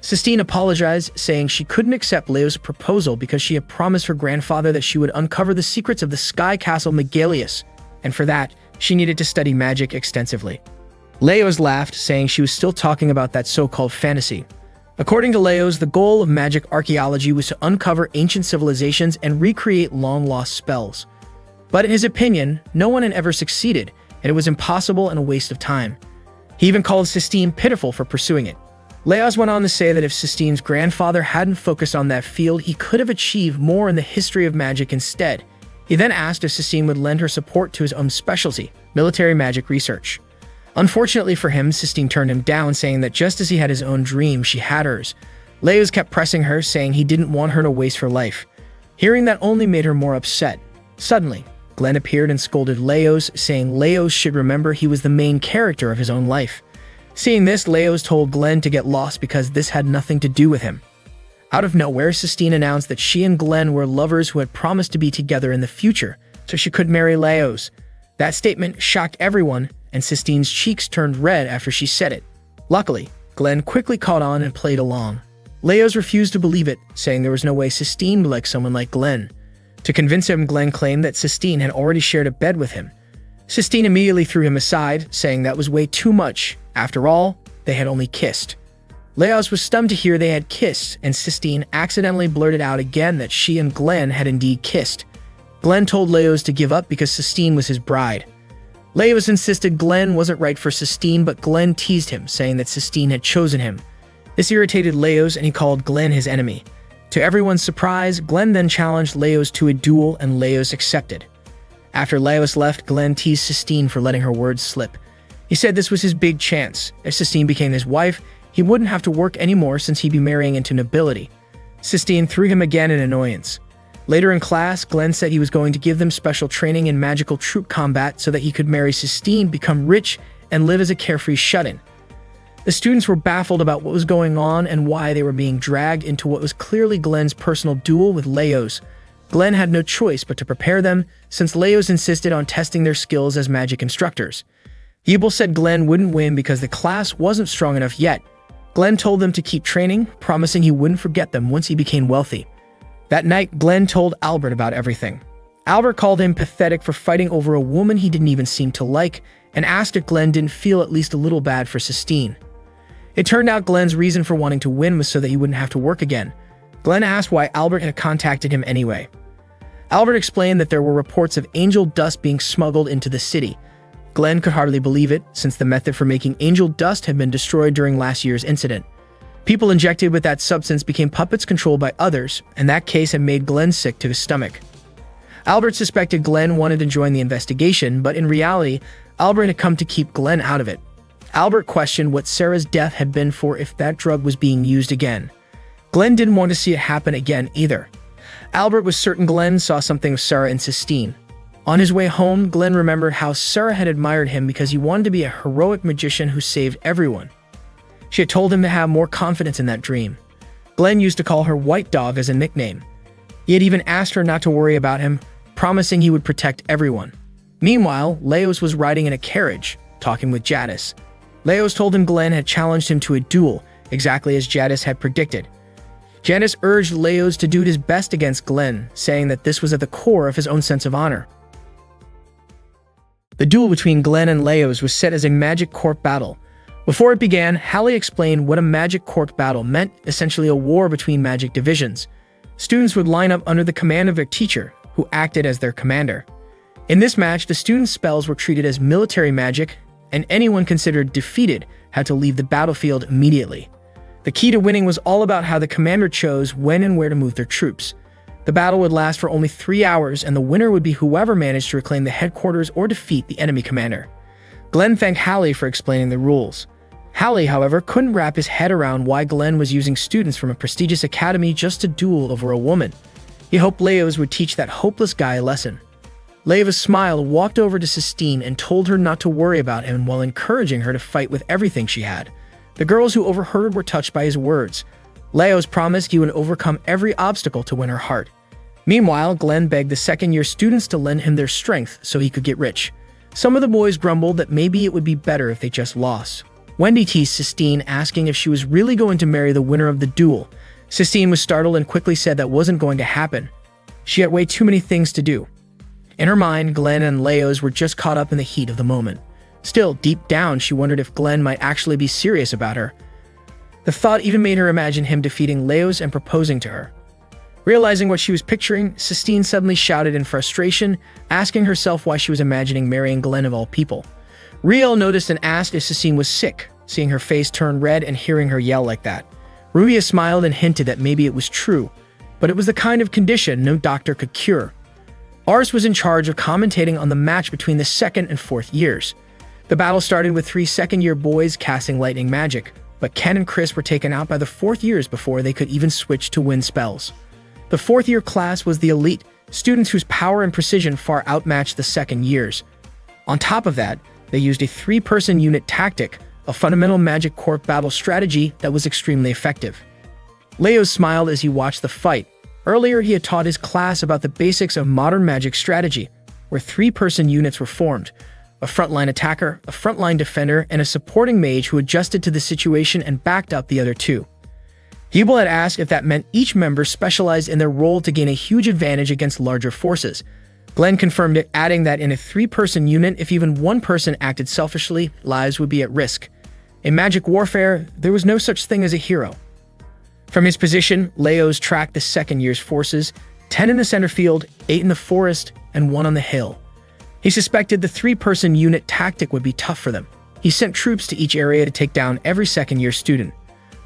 Sistine apologized, saying she couldn't accept Leo's proposal because she had promised her grandfather that she would uncover the secrets of the Sky Castle Megalius, and for that, she needed to study magic extensively. Leos laughed, saying she was still talking about that so-called fantasy. According to Leos, the goal of magic archaeology was to uncover ancient civilizations and recreate long-lost spells. But in his opinion, no one had ever succeeded, and it was impossible and a waste of time. He even called Sistine pitiful for pursuing it. Leos went on to say that if Sistine's grandfather hadn't focused on that field, he could have achieved more in the history of magic instead. He then asked if Sistine would lend her support to his own specialty, military magic research. Unfortunately for him, Sistine turned him down, saying that just as he had his own dream, she had hers. Leos kept pressing her, saying he didn't want her to waste her life. Hearing that only made her more upset. Suddenly, Glenn appeared and scolded Leos, saying Leos should remember he was the main character of his own life. Seeing this, Leos told Glenn to get lost because this had nothing to do with him. Out of nowhere, Sistine announced that she and Glenn were lovers who had promised to be together in the future, so she could marry Leos. That statement shocked everyone, and Sistine's cheeks turned red after she said it. Luckily, Glenn quickly caught on and played along. Leos refused to believe it, saying there was no way Sistine would like someone like Glenn. To convince him, Glenn claimed that Sistine had already shared a bed with him. Sistine immediately threw him aside, saying that was way too much. After all, they had only kissed. Leos was stunned to hear they had kissed, and Sistine accidentally blurted out again that she and Glenn had indeed kissed. Glenn told Leos to give up because Sistine was his bride. Leos insisted Glenn wasn't right for Sistine, but Glenn teased him, saying that Sistine had chosen him. This irritated Leos, and he called Glenn his enemy. To everyone's surprise, Glenn then challenged Leos to a duel, and Leos accepted. After Leos left, Glenn teased Sistine for letting her words slip. He said this was his big chance. If Sistine became his wife, he wouldn't have to work anymore since he'd be marrying into nobility. Sistine threw him again in annoyance. Later in class, Glenn said he was going to give them special training in magical troop combat so that he could marry Sistine, become rich, and live as a carefree shut-in. The students were baffled about what was going on and why they were being dragged into what was clearly Glenn's personal duel with Leos. Glenn had no choice but to prepare them, since Leos insisted on testing their skills as magic instructors. Yebel said Glenn wouldn't win because the class wasn't strong enough yet. Glenn told them to keep training, promising he wouldn't forget them once he became wealthy. That night, Glenn told Albert about everything. Albert called him pathetic for fighting over a woman he didn't even seem to like, and asked if Glenn didn't feel at least a little bad for Sistine. It turned out Glenn's reason for wanting to win was so that he wouldn't have to work again. Glenn asked why Albert had contacted him anyway. Albert explained that there were reports of angel dust being smuggled into the city. Glenn could hardly believe it, since the method for making angel dust had been destroyed during last year's incident. People injected with that substance became puppets controlled by others, and that case had made Glenn sick to his stomach. Albert suspected Glenn wanted to join the investigation, but in reality, Albert had come to keep Glenn out of it. Albert questioned what Sarah's death had been for if that drug was being used again. Glenn didn't want to see it happen again either. Albert was certain Glenn saw something of Sarah and Sistine. On his way home, Glenn remembered how Sarah had admired him because he wanted to be a heroic magician who saved everyone. She had told him to have more confidence in that dream. Glenn used to call her White Dog as a nickname. He had even asked her not to worry about him, promising he would protect everyone. Meanwhile, Leos was riding in a carriage, talking with Jadis. Leos told him Glenn had challenged him to a duel, exactly as Jadis had predicted. Jadis urged Leos to do his best against Glenn, saying that this was at the core of his own sense of honor. The duel between Glenn and Leos was set as a magic court battle. Before it began, Hallie explained what a magic court battle meant, essentially a war between magic divisions. Students would line up under the command of their teacher, who acted as their commander. In this match, the students' spells were treated as military magic, and anyone considered defeated had to leave the battlefield immediately. The key to winning was all about how the commander chose when and where to move their troops. The battle would last for only 3 hours, and the winner would be whoever managed to reclaim the headquarters or defeat the enemy commander. Glenn thanked Hallie for explaining the rules. Hallie, however, couldn't wrap his head around why Glenn was using students from a prestigious academy just to duel over a woman. He hoped Leos would teach that hopeless guy a lesson. Leos smiled, walked over to Sistine, and told her not to worry about him while encouraging her to fight with everything she had. The girls who overheard were touched by his words. Leos promised he would overcome every obstacle to win her heart. Meanwhile, Glenn begged the second-year students to lend him their strength so he could get rich. Some of the boys grumbled that maybe it would be better if they just lost. Wendy teased Sistine, asking if she was really going to marry the winner of the duel. Sistine was startled and quickly said that wasn't going to happen. She had way too many things to do. In her mind, Glenn and Leos were just caught up in the heat of the moment. Still, deep down, she wondered if Glenn might actually be serious about her. The thought even made her imagine him defeating Leos and proposing to her. Realizing what she was picturing, Sistine suddenly shouted in frustration, asking herself why she was imagining marrying Glenn of all people. Riel noticed and asked if Sistine was sick, seeing her face turn red and hearing her yell like that. Rubia smiled and hinted that maybe it was true, but it was the kind of condition no doctor could cure. Ars was in charge of commentating on the match between the second and fourth years. The battle started with 3 second-year boys casting lightning magic, but Ken and Chris were taken out by the fourth years before they could even switch to wind spells. The fourth-year class was the elite, students whose power and precision far outmatched the second years. On top of that, they used a 3-person unit tactic, a fundamental magic court battle strategy that was extremely effective. Leos smiled as he watched the fight. Earlier, he had taught his class about the basics of modern magic strategy, where 3-person units were formed: a frontline attacker, a frontline defender, and a supporting mage who adjusted to the situation and backed up the other 2. Hebel had asked if that meant each member specialized in their role to gain a huge advantage against larger forces. Glenn confirmed it, adding that in a 3-person unit, if even one person acted selfishly, lives would be at risk. In magic warfare, there was no such thing as a hero. From his position, Leos tracked the second year's forces, 10 in the center field, 8 in the forest, and 1 on the hill. He suspected the 3-person unit tactic would be tough for them. He sent troops to each area to take down every second-year student.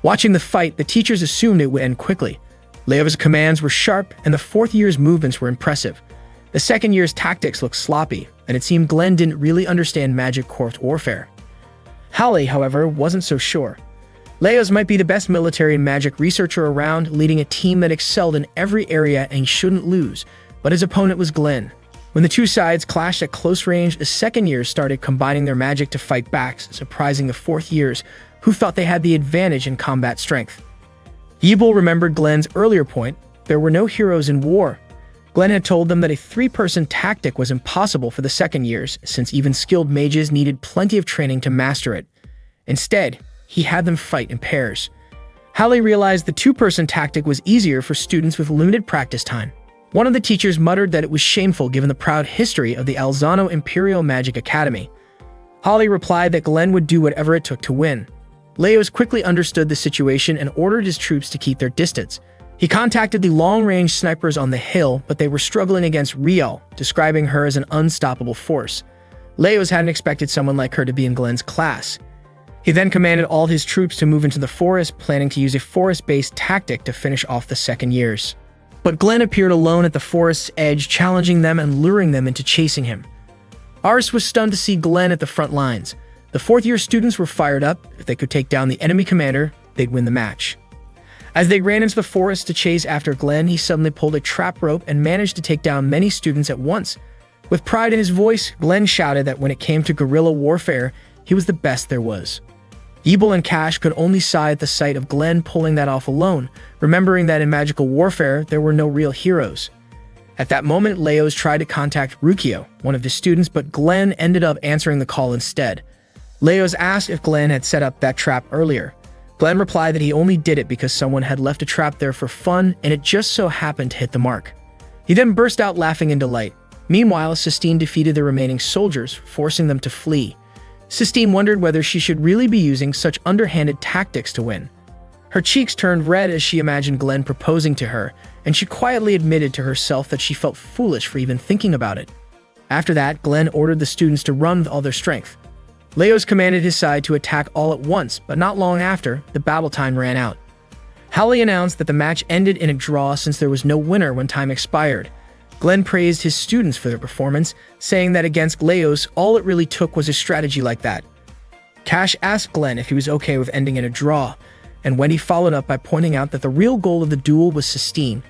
Watching the fight, the teachers assumed it would end quickly. Leos' commands were sharp, and the fourth year's movements were impressive. The second year's tactics looked sloppy, and it seemed Glenn didn't really understand magic court warfare. Hallie, however, wasn't so sure. Leos might be the best military and magic researcher around, leading a team that excelled in every area and shouldn't lose, but his opponent was Glenn. When the two sides clashed at close range, the second years started combining their magic to fight back, surprising the fourth years, who thought they had the advantage in combat strength. Yebel remembered Glenn's earlier point: there were no heroes in war. Glenn had told them that a 3-person tactic was impossible for the second years, since even skilled mages needed plenty of training to master it. Instead, he had them fight in pairs. Hallie realized the 2-person tactic was easier for students with limited practice time. One of the teachers muttered that it was shameful given the proud history of the Alzano Imperial Magic Academy. Hallie replied that Glenn would do whatever it took to win. Leos quickly understood the situation and ordered his troops to keep their distance. He contacted the long-range snipers on the hill, but they were struggling against Riel, describing her as an unstoppable force. Leos hadn't expected someone like her to be in Glenn's class. He then commanded all his troops to move into the forest, planning to use a forest-based tactic to finish off the second years. But Glenn appeared alone at the forest's edge, challenging them and luring them into chasing him. Ars was stunned to see Glenn at the front lines. The fourth-year students were fired up. If they could take down the enemy commander, they'd win the match. As they ran into the forest to chase after Glenn, he suddenly pulled a trap rope and managed to take down many students at once. With pride in his voice, Glenn shouted that when it came to guerrilla warfare, he was the best there was. Yebel and Cash could only sigh at the sight of Glenn pulling that off alone, remembering that in magical warfare, there were no real heroes. At that moment, Leos tried to contact Rukio, one of his students, but Glenn ended up answering the call instead. Leos asked if Glenn had set up that trap earlier. Glenn replied that he only did it because someone had left a trap there for fun and it just so happened to hit the mark. He then burst out laughing in delight. Meanwhile, Sistine defeated the remaining soldiers, forcing them to flee. Sistine wondered whether she should really be using such underhanded tactics to win. Her cheeks turned red as she imagined Glenn proposing to her, and she quietly admitted to herself that she felt foolish for even thinking about it. After that, Glenn ordered the students to run with all their strength. Leos commanded his side to attack all at once, but not long after, the battle time ran out. Howley announced that the match ended in a draw since there was no winner when time expired. Glenn praised his students for their performance, saying that against Leos, all it really took was a strategy like that. Cash asked Glenn if he was okay with ending in a draw, and Wendy followed up by pointing out that the real goal of the duel was Sistine.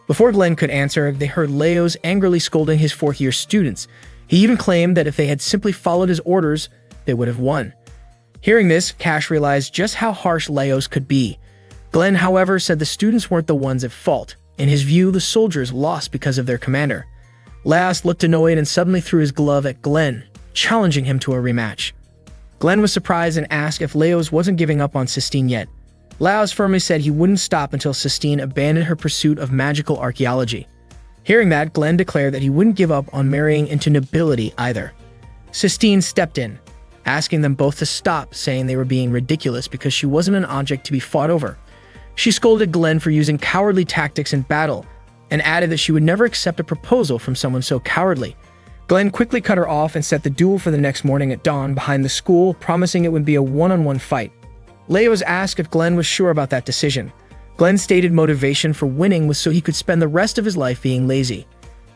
Before Glenn could answer, they heard Leos angrily scolding his fourth-year students. He even claimed that if they had simply followed his orders, they would have won. Hearing this, Cash realized just how harsh Leos could be. Glenn, however, said the students weren't the ones at fault. In his view, the soldiers lost because of their commander. Leos looked annoyed and suddenly threw his glove at Glenn, challenging him to a rematch. Glenn was surprised and asked if Leos wasn't giving up on Sistine yet. Leos firmly said he wouldn't stop until Sistine abandoned her pursuit of magical archaeology. Hearing that, Glenn declared that he wouldn't give up on marrying into nobility either. Sistine stepped in, asking them both to stop, saying they were being ridiculous because she wasn't an object to be fought over. She scolded Glenn for using cowardly tactics in battle, and added that she would never accept a proposal from someone so cowardly. Glenn quickly cut her off and set the duel for the next morning at dawn behind the school, promising it would be a one-on-one fight. Leos asked if Glenn was sure about that decision. Glenn stated motivation for winning was so he could spend the rest of his life being lazy.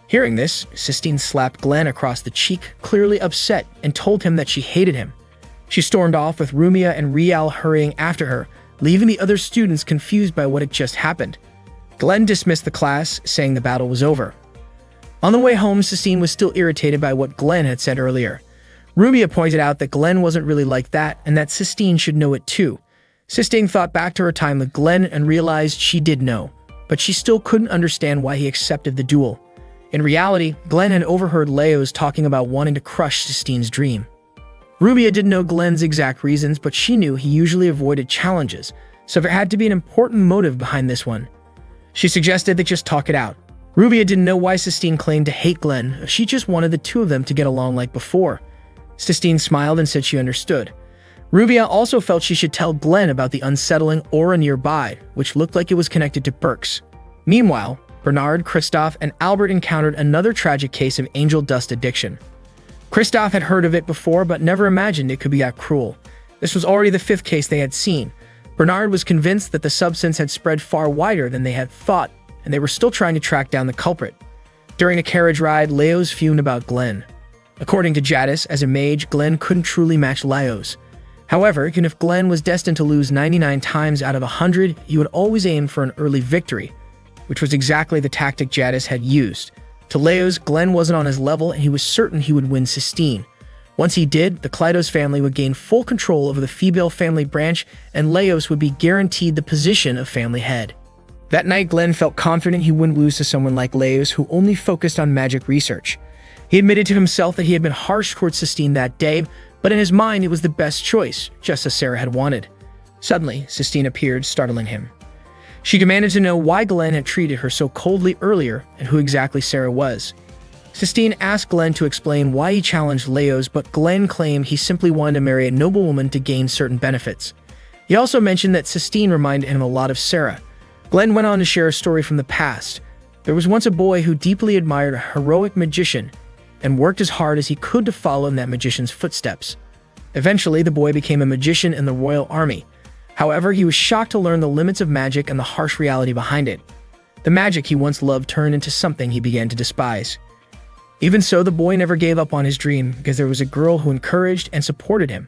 Hearing this, Sistine slapped Glenn across the cheek, clearly upset, and told him that she hated him. She stormed off with Rumia and Rial hurrying after her, leaving the other students confused by what had just happened. Glenn dismissed the class, saying the battle was over. On the way home, Sistine was still irritated by what Glenn had said earlier. Rumia pointed out that Glenn wasn't really like that, and that Sistine should know it too. Sistine thought back to her time with Glenn and realized she did know, but she still couldn't understand why he accepted the duel. In reality, Glenn had overheard Leos talking about wanting to crush Sistine's dream. Rumia didn't know Glenn's exact reasons, but she knew he usually avoided challenges, so there had to be an important motive behind this one. She suggested they just talk it out. Rumia didn't know why Sistine claimed to hate Glenn. She just wanted the two of them to get along like before. Sistine smiled and said she understood. Rumia also felt she should tell Glenn about the unsettling aura nearby, which looked like it was connected to Burke's. Meanwhile, Bernard, Christoph, and Albert encountered another tragic case of angel dust addiction. Christoph had heard of it before, but never imagined it could be that cruel. This was already the fifth case they had seen. Bernard was convinced that the substance had spread far wider than they had thought, and they were still trying to track down the culprit. During a carriage ride, Leos fumed about Glenn. According to Jadis, as a mage, Glenn couldn't truly match Leos. However, even if Glenn was destined to lose 99 times out of 100, he would always aim for an early victory, which was exactly the tactic Jadis had used. To Leos, Glenn wasn't on his level, and he was certain he would win Sistine. Once he did, the Kleidos family would gain full control over the female family branch, and Leos would be guaranteed the position of family head. That night, Glenn felt confident he wouldn't lose to someone like Leos, who only focused on magic research. He admitted to himself that he had been harsh towards Sistine that day, but in his mind it was the best choice, just as Sarah had wanted. Suddenly, Sistine appeared, startling him. She demanded to know why Glenn had treated her so coldly earlier and who exactly Sarah was. Sistine asked Glenn to explain why he challenged Leos, but Glenn claimed he simply wanted to marry a noblewoman to gain certain benefits. He also mentioned that Sistine reminded him a lot of Sarah. Glenn went on to share a story from the past. There was once a boy who deeply admired a heroic magician and worked as hard as he could to follow in that magician's footsteps. Eventually, the boy became a magician in the royal army. However, he was shocked to learn the limits of magic and the harsh reality behind it. The magic he once loved turned into something he began to despise. Even so, the boy never gave up on his dream because there was a girl who encouraged and supported him.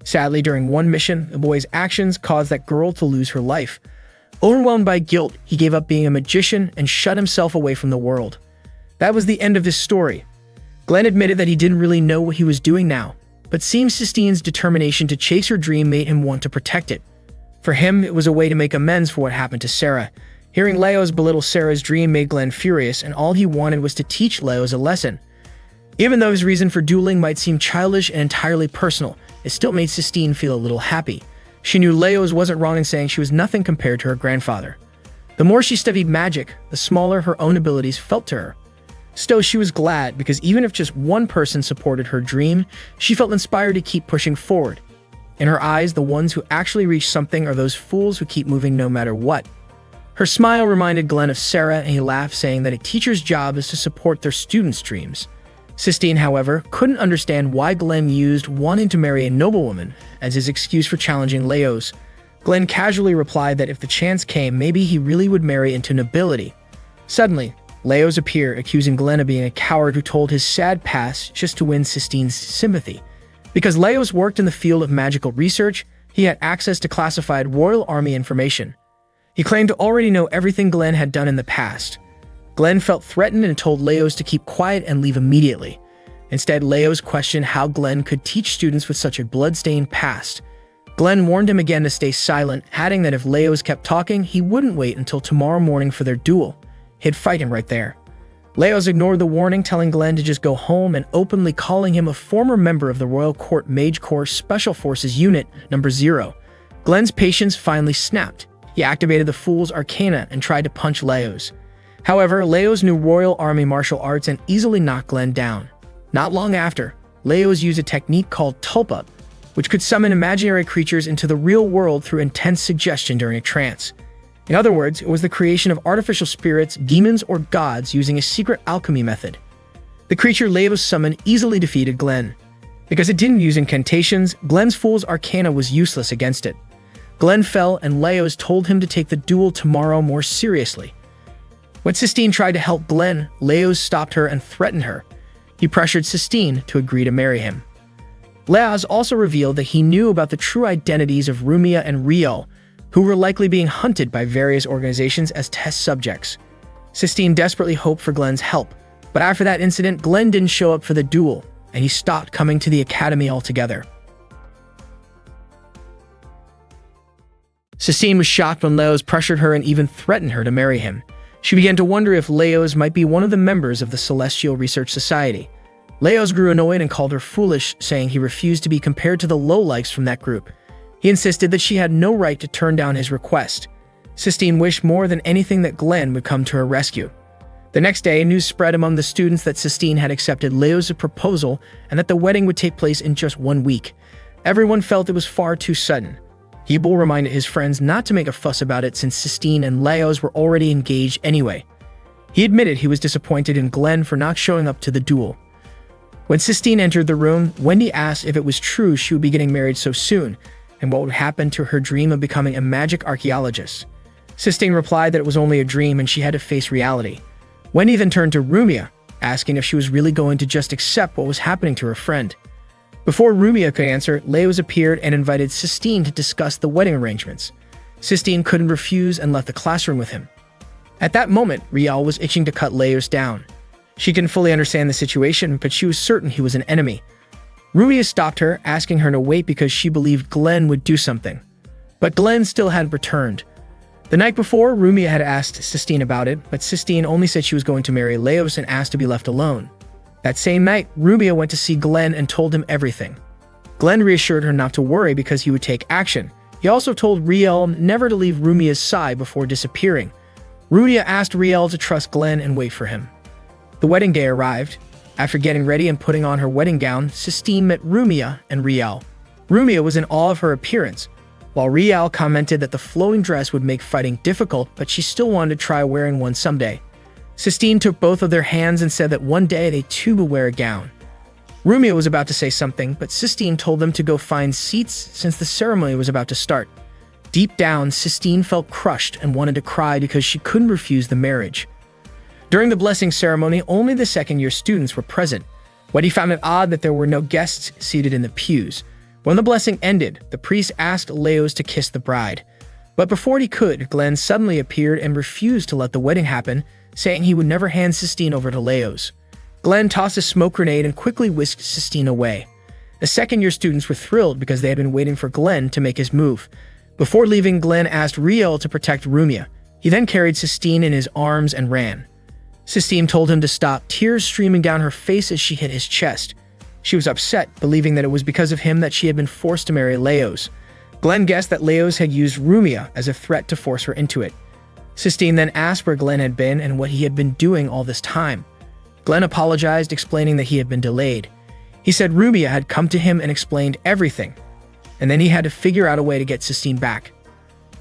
Sadly, during one mission, the boy's actions caused that girl to lose her life. Overwhelmed by guilt, he gave up being a magician and shut himself away from the world. That was the end of this story. Glenn admitted that he didn't really know what he was doing now, but seeing Sistine's determination to chase her dream made him want to protect it. For him, it was a way to make amends for what happened to Sarah. Hearing Leos belittle Sarah's dream made Glenn furious, and all he wanted was to teach Leos a lesson. Even though his reason for dueling might seem childish and entirely personal, it still made Sistine feel a little happy. She knew Leos wasn't wrong in saying she was nothing compared to her grandfather. The more she studied magic, the smaller her own abilities felt to her. Still, she was glad, because even if just one person supported her dream, she felt inspired to keep pushing forward. In her eyes, the ones who actually reach something are those fools who keep moving no matter what. Her smile reminded Glenn of Sarah, and he laughed, saying that a teacher's job is to support their students' dreams. Sistine, however, couldn't understand why Glenn used wanting to marry a noblewoman as his excuse for challenging Leos. Glenn casually replied that if the chance came, maybe he really would marry into nobility. Suddenly, Leos appeared, accusing Glenn of being a coward who told his sad past just to win Sistine's sympathy. Because Leos worked in the field of magical research, he had access to classified royal army information. He claimed to already know everything Glenn had done in the past. Glenn felt threatened and told Leos to keep quiet and leave immediately. Instead, Leos questioned how Glenn could teach students with such a blood-stained past. Glenn warned him again to stay silent, adding that if Leos kept talking, he wouldn't wait until tomorrow morning for their duel. He'd fight him right there. Leos ignored the warning, telling Glenn to just go home and openly calling him a former member of the Royal Court Mage Corps Special Forces Unit Number 0. Glenn's patience finally snapped. He activated the Fool's Arcana and tried to punch Leos. However, Leos knew Royal Army martial arts and easily knocked Glenn down. Not long after, Leos used a technique called Tulpa, which could summon imaginary creatures into the real world through intense suggestion during a trance. In other words, it was the creation of artificial spirits, demons, or gods using a secret alchemy method. The creature Leos summoned easily defeated Glenn. Because it didn't use incantations, Glenn's Fool's Arcana was useless against it. Glenn fell, and Leos told him to take the duel tomorrow more seriously. When Sistine tried to help Glenn, Leos stopped her and threatened her. He pressured Sistine to agree to marry him. Leos also revealed that he knew about the true identities of Rumia and Riel, who were likely being hunted by various organizations as test subjects. Sistine desperately hoped for Glenn's help, but after that incident, Glenn didn't show up for the duel, and he stopped coming to the academy altogether. Sistine was shocked when Leos pressured her and even threatened her to marry him. She began to wonder if Leos might be one of the members of the Celestial Research Society. Leos grew annoyed and called her foolish, saying he refused to be compared to the lowlifes from that group. He insisted that she had no right to turn down his request. Sistine wished more than anything that Glenn would come to her rescue. The next day, news spread among the students that Sistine had accepted Leos' proposal and that the wedding would take place in just 1 week. Everyone felt it was far too sudden. Hebel reminded his friends not to make a fuss about it since Sistine and Leos were already engaged anyway. He admitted he was disappointed in Glenn for not showing up to the duel. When Sistine entered the room, Wendy asked if it was true she would be getting married so soon, and what would happen to her dream of becoming a magic archaeologist. Sistine replied that it was only a dream and she had to face reality. Wendy then turned to Rumia, asking if she was really going to just accept what was happening to her friend. Before Rumia could answer, Leos appeared and invited Sistine to discuss the wedding arrangements. Sistine couldn't refuse and left the classroom with him. At that moment, Riel was itching to cut Leos down. She couldn't fully understand the situation, but she was certain he was an enemy. Rumia stopped her, asking her to wait because she believed Glenn would do something. But Glenn still hadn't returned. The night before, Rumia had asked Sistine about it, but Sistine only said she was going to marry Leos and asked to be left alone. That same night, Rumia went to see Glenn and told him everything. Glenn reassured her not to worry because he would take action. He also told Riel never to leave Rumia's side before disappearing. Rumia asked Riel to trust Glenn and wait for him. The wedding day arrived. After getting ready and putting on her wedding gown, Sistine met Rumia and Riel. Rumia was in awe of her appearance, while Riel commented that the flowing dress would make fighting difficult, but she still wanted to try wearing one someday. Sistine took both of their hands and said that one day they too will wear a gown. Rumia was about to say something, but Sistine told them to go find seats since the ceremony was about to start. Deep down, Sistine felt crushed and wanted to cry because she couldn't refuse the marriage. During the blessing ceremony, only the second-year students were present. Wendy found it odd that there were no guests seated in the pews. When the blessing ended, the priest asked Leos to kiss the bride. But before he could, Glenn suddenly appeared and refused to let the wedding happen, saying he would never hand Sistine over to Leos. Glenn tossed a smoke grenade and quickly whisked Sistine away. The second-year students were thrilled because they had been waiting for Glenn to make his move. Before leaving, Glenn asked Riel to protect Rumia. He then carried Sistine in his arms and ran. Sistine told him to stop, tears streaming down her face as she hit his chest. She was upset, believing that it was because of him that she had been forced to marry Leos. Glenn guessed that Leos had used Rumia as a threat to force her into it. Sistine then asked where Glenn had been and what he had been doing all this time. Glenn apologized, explaining that he had been delayed. He said Rumia had come to him and explained everything, and then he had to figure out a way to get Sistine back.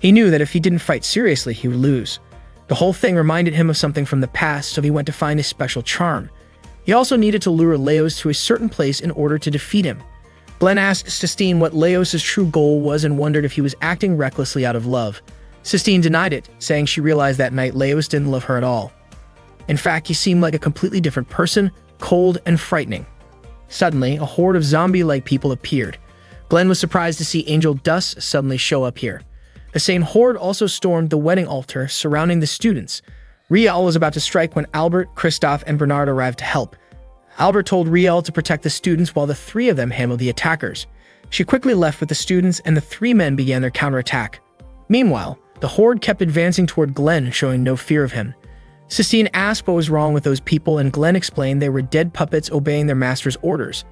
He knew that if he didn't fight seriously, he would lose. The whole thing reminded him of something from the past, so he went to find his special charm. He also needed to lure Leos to a certain place in order to defeat him. Glenn asked Sistine what Leos' true goal was and wondered if he was acting recklessly out of love. Sistine denied it, saying she realized that night Leos didn't love her at all. In fact, he seemed like a completely different person, cold and frightening. Suddenly, a horde of zombie-like people appeared. Glenn was surprised to see Angel Dust suddenly show up here. The same horde also stormed the wedding altar surrounding the students. Riel was about to strike when Albert, Christophe, and Bernard arrived to help. Albert told Riel to protect the students while the three of them handled the attackers. She quickly left with the students and the three men began their counterattack. Meanwhile, the horde kept advancing toward Glenn, showing no fear of him. Sistine asked what was wrong with those people and Glenn explained they were dead puppets obeying their master's orders.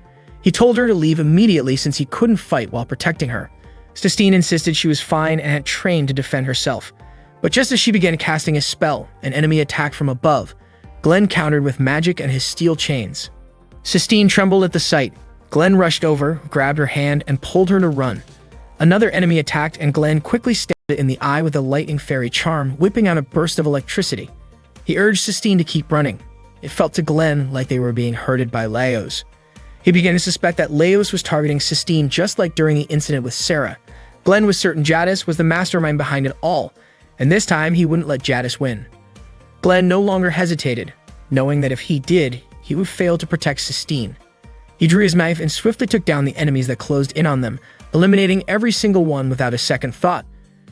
He told her to leave immediately since he couldn't fight while protecting her. Sistine insisted she was fine and had trained to defend herself. But just as she began casting a spell, an enemy attacked from above. Glenn countered with magic and his steel chains. Sistine trembled at the sight. Glenn rushed over, grabbed her hand, and pulled her to run. Another enemy attacked and Glenn quickly stabbed it in the eye with a lightning fairy charm, whipping out a burst of electricity. He urged Sistine to keep running. It felt to Glenn like they were being herded by Leos. He began to suspect that Leos was targeting Sistine just like during the incident with Sarah. Glenn was certain Jadis was the mastermind behind it all, and this time he wouldn't let Jadis win. Glenn no longer hesitated, knowing that if he did, he would fail to protect Sistine. He drew his knife and swiftly took down the enemies that closed in on them, eliminating every single one without a second thought.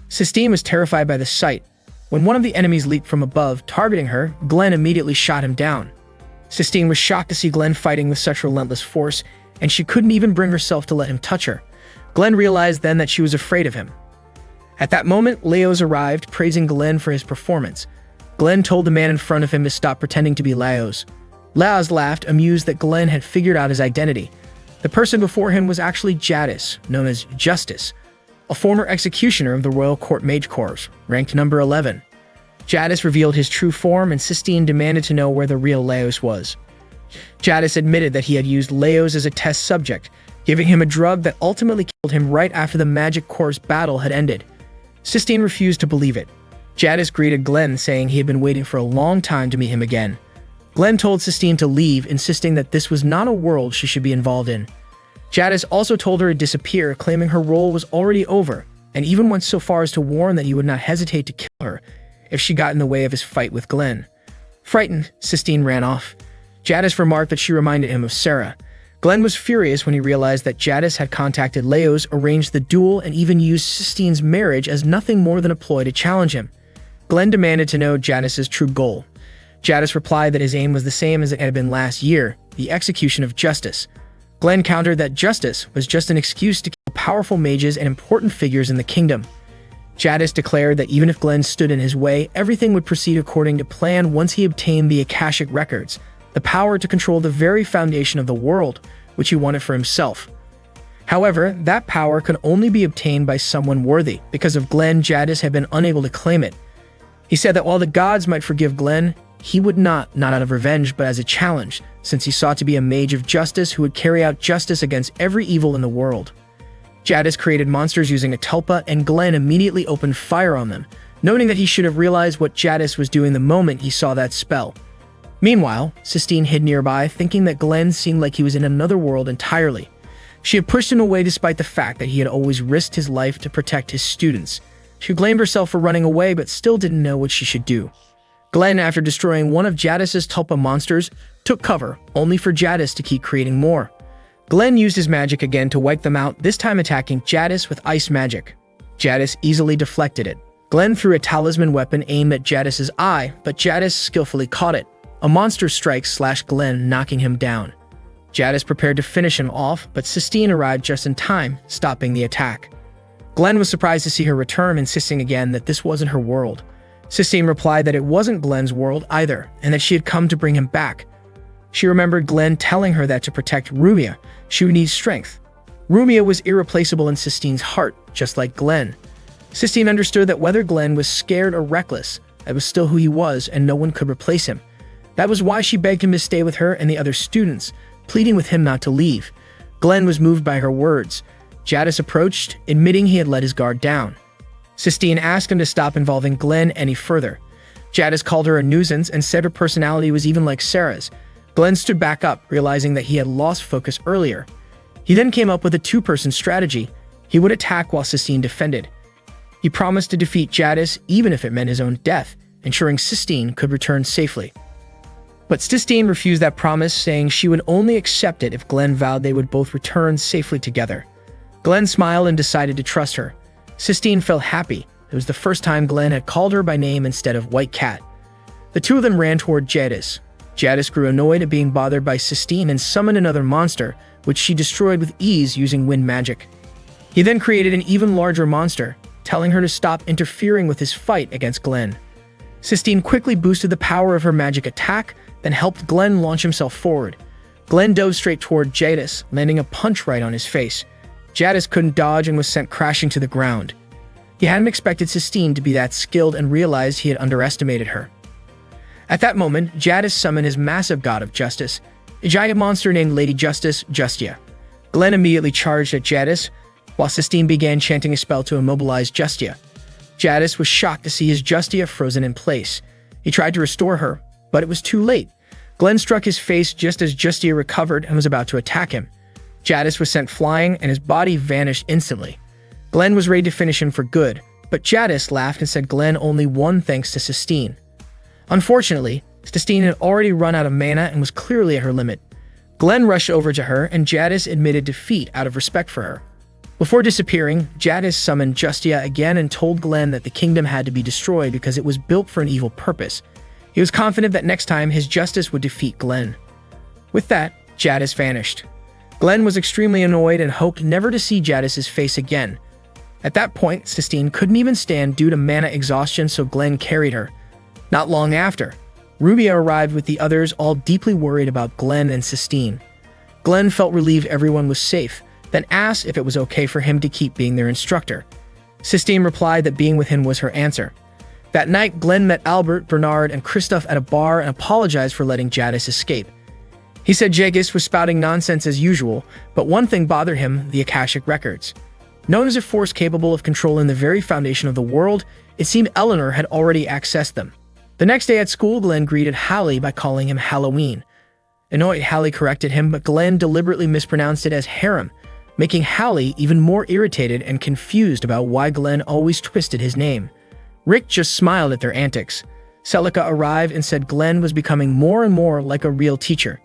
Sistine was terrified by the sight. When one of the enemies leaped from above, targeting her, Glenn immediately shot him down. Sistine was shocked to see Glenn fighting with such relentless force, and she couldn't even bring herself to let him touch her. Glenn realized then that she was afraid of him. At that moment, Leos arrived, praising Glenn for his performance. Glenn told the man in front of him to stop pretending to be Leos. Leos laughed, amused that Glenn had figured out his identity. The person before him was actually Jadis, known as Justice, a former executioner of the Royal Court Mage Corps, ranked number 11. Jadis revealed his true form and Sistine demanded to know where the real Leos was. Jadis admitted that he had used Leos as a test subject, giving him a drug that ultimately killed him right after the Magic Corps battle had ended. Sistine refused to believe it. Jadis greeted Glenn, saying he had been waiting for a long time to meet him again. Glenn told Sistine to leave, insisting that this was not a world she should be involved in. Jadis also told her to disappear, claiming her role was already over, and even went so far as to warn that he would not hesitate to kill her if she got in the way of his fight with Glenn. Frightened, Sistine ran off. Jadis remarked that she reminded him of Sarah. Glenn was furious when he realized that Jadis had contacted Leos, arranged the duel, and even used Sistine's marriage as nothing more than a ploy to challenge him. Glenn demanded to know Jadis's true goal. Jadis replied that his aim was the same as it had been last year, the execution of Justice. Glenn countered that Justice was just an excuse to kill powerful mages and important figures in the kingdom. Jadis declared that even if Glenn stood in his way, everything would proceed according to plan once he obtained the Akashic Records, the power to control the very foundation of the world, which he wanted for himself. However, that power could only be obtained by someone worthy. Because of Glenn, Jadis had been unable to claim it. He said that while the gods might forgive Glenn, he would not out of revenge but as a challenge, since he sought to be a mage of justice who would carry out justice against every evil in the world. Jadis created monsters using a tulpa, and Glenn immediately opened fire on them, noting that he should have realized what Jadis was doing the moment he saw that spell. Meanwhile, Sistine hid nearby, thinking that Glenn seemed like he was in another world entirely. She had pushed him away despite the fact that he had always risked his life to protect his students. She blamed herself for running away but still didn't know what she should do. Glenn, after destroying one of Jadis's tulpa monsters, took cover, only for Jadis to keep creating more. Glenn used his magic again to wipe them out, this time attacking Jadis with ice magic. Jadis easily deflected it. Glenn threw a talisman weapon aimed at Jadis's eye, but Jadis skillfully caught it. A monster strike slashed Glenn, knocking him down. Jadis prepared to finish him off, but Sistine arrived just in time, stopping the attack. Glenn was surprised to see her return, insisting again that this wasn't her world. Sistine replied that it wasn't Glenn's world either, and that she had come to bring him back. She remembered Glenn telling her that to protect Rumia, she would need strength. Rumia was irreplaceable in Sistine's heart, just like Glenn. Sistine understood that whether Glenn was scared or reckless, that was still who he was, and no one could replace him. That was why she begged him to stay with her and the other students, pleading with him not to leave. Glenn was moved by her words. Jadis approached, admitting he had let his guard down. Sistine asked him to stop involving Glenn any further. Jadis called her a nuisance and said her personality was even like Sarah's. Glenn stood back up, realizing that he had lost focus earlier. He then came up with a two-person strategy. He would attack while Sistine defended. He promised to defeat Jadis even if it meant his own death, ensuring Sistine could return safely. But Sistine refused that promise, saying she would only accept it if Glenn vowed they would both return safely together. Glenn smiled and decided to trust her. Sistine felt happy. It was the first time Glenn had called her by name instead of White Cat. The two of them ran toward Jadis. Jadis grew annoyed at being bothered by Sistine and summoned another monster, which she destroyed with ease using wind magic. He then created an even larger monster, telling her to stop interfering with his fight against Glenn. Sistine quickly boosted the power of her magic attack, then helped Glenn launch himself forward. Glenn dove straight toward Jadis, landing a punch right on his face. Jadis couldn't dodge and was sent crashing to the ground. He hadn't expected Sistine to be that skilled and realized he had underestimated her. At that moment, Jadis summoned his massive god of justice, a giant monster named Lady Justice, Justia. Glenn immediately charged at Jadis, while Sistine began chanting a spell to immobilize Justia. Jadis was shocked to see his Justia frozen in place. He tried to restore her, but it was too late. Glenn struck his face just as Justia recovered and was about to attack him. Jadis was sent flying, and his body vanished instantly. Glenn was ready to finish him for good, but Jadis laughed and said Glenn only won thanks to Sistine. Unfortunately, Sistine had already run out of mana and was clearly at her limit. Glenn rushed over to her, and Jadis admitted defeat out of respect for her. Before disappearing, Jadis summoned Justia again and told Glenn that the kingdom had to be destroyed because it was built for an evil purpose. He was confident that next time his justice would defeat Glenn. With that, Jadis vanished. Glenn was extremely annoyed and hoped never to see Jadis's face again. At that point, Sistine couldn't even stand due to mana exhaustion, so Glenn carried her. Not long after, Rubia arrived with the others, all deeply worried about Glenn and Sistine. Glenn felt relieved everyone was safe, then asked if it was okay for him to keep being their instructor. Sistine replied that being with him was her answer. That night, Glenn met Albert, Bernard, and Christoph at a bar and apologized for letting Jadis escape. He said Jadis was spouting nonsense as usual, but one thing bothered him: the Akashic Records. Known as a force capable of controlling the very foundation of the world, it seemed Eleanor had already accessed them. The next day at school, Glenn greeted Hallie by calling him Halloween. Annoyed, Hallie corrected him, but Glenn deliberately mispronounced it as harem, making Hallie even more irritated and confused about why Glenn always twisted his name. Rick just smiled at their antics. Celica arrived and said Glenn was becoming more and more like a real teacher.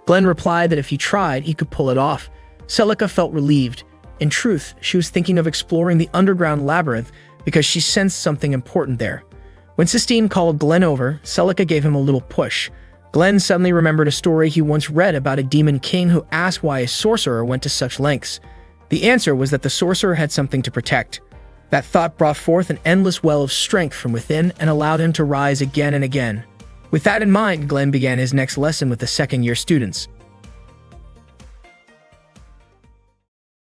Glenn replied that if he tried, he could pull it off. Celica felt relieved. In truth, she was thinking of exploring the underground labyrinth because she sensed something important there. When Sistine called Glenn over, Celica gave him a little push. Glenn suddenly remembered a story he once read about a demon king who asked why a sorcerer went to such lengths. The answer was that the sorcerer had something to protect. That thought brought forth an endless well of strength from within and allowed him to rise again and again. With that in mind, Glenn began his next lesson with the second-year students.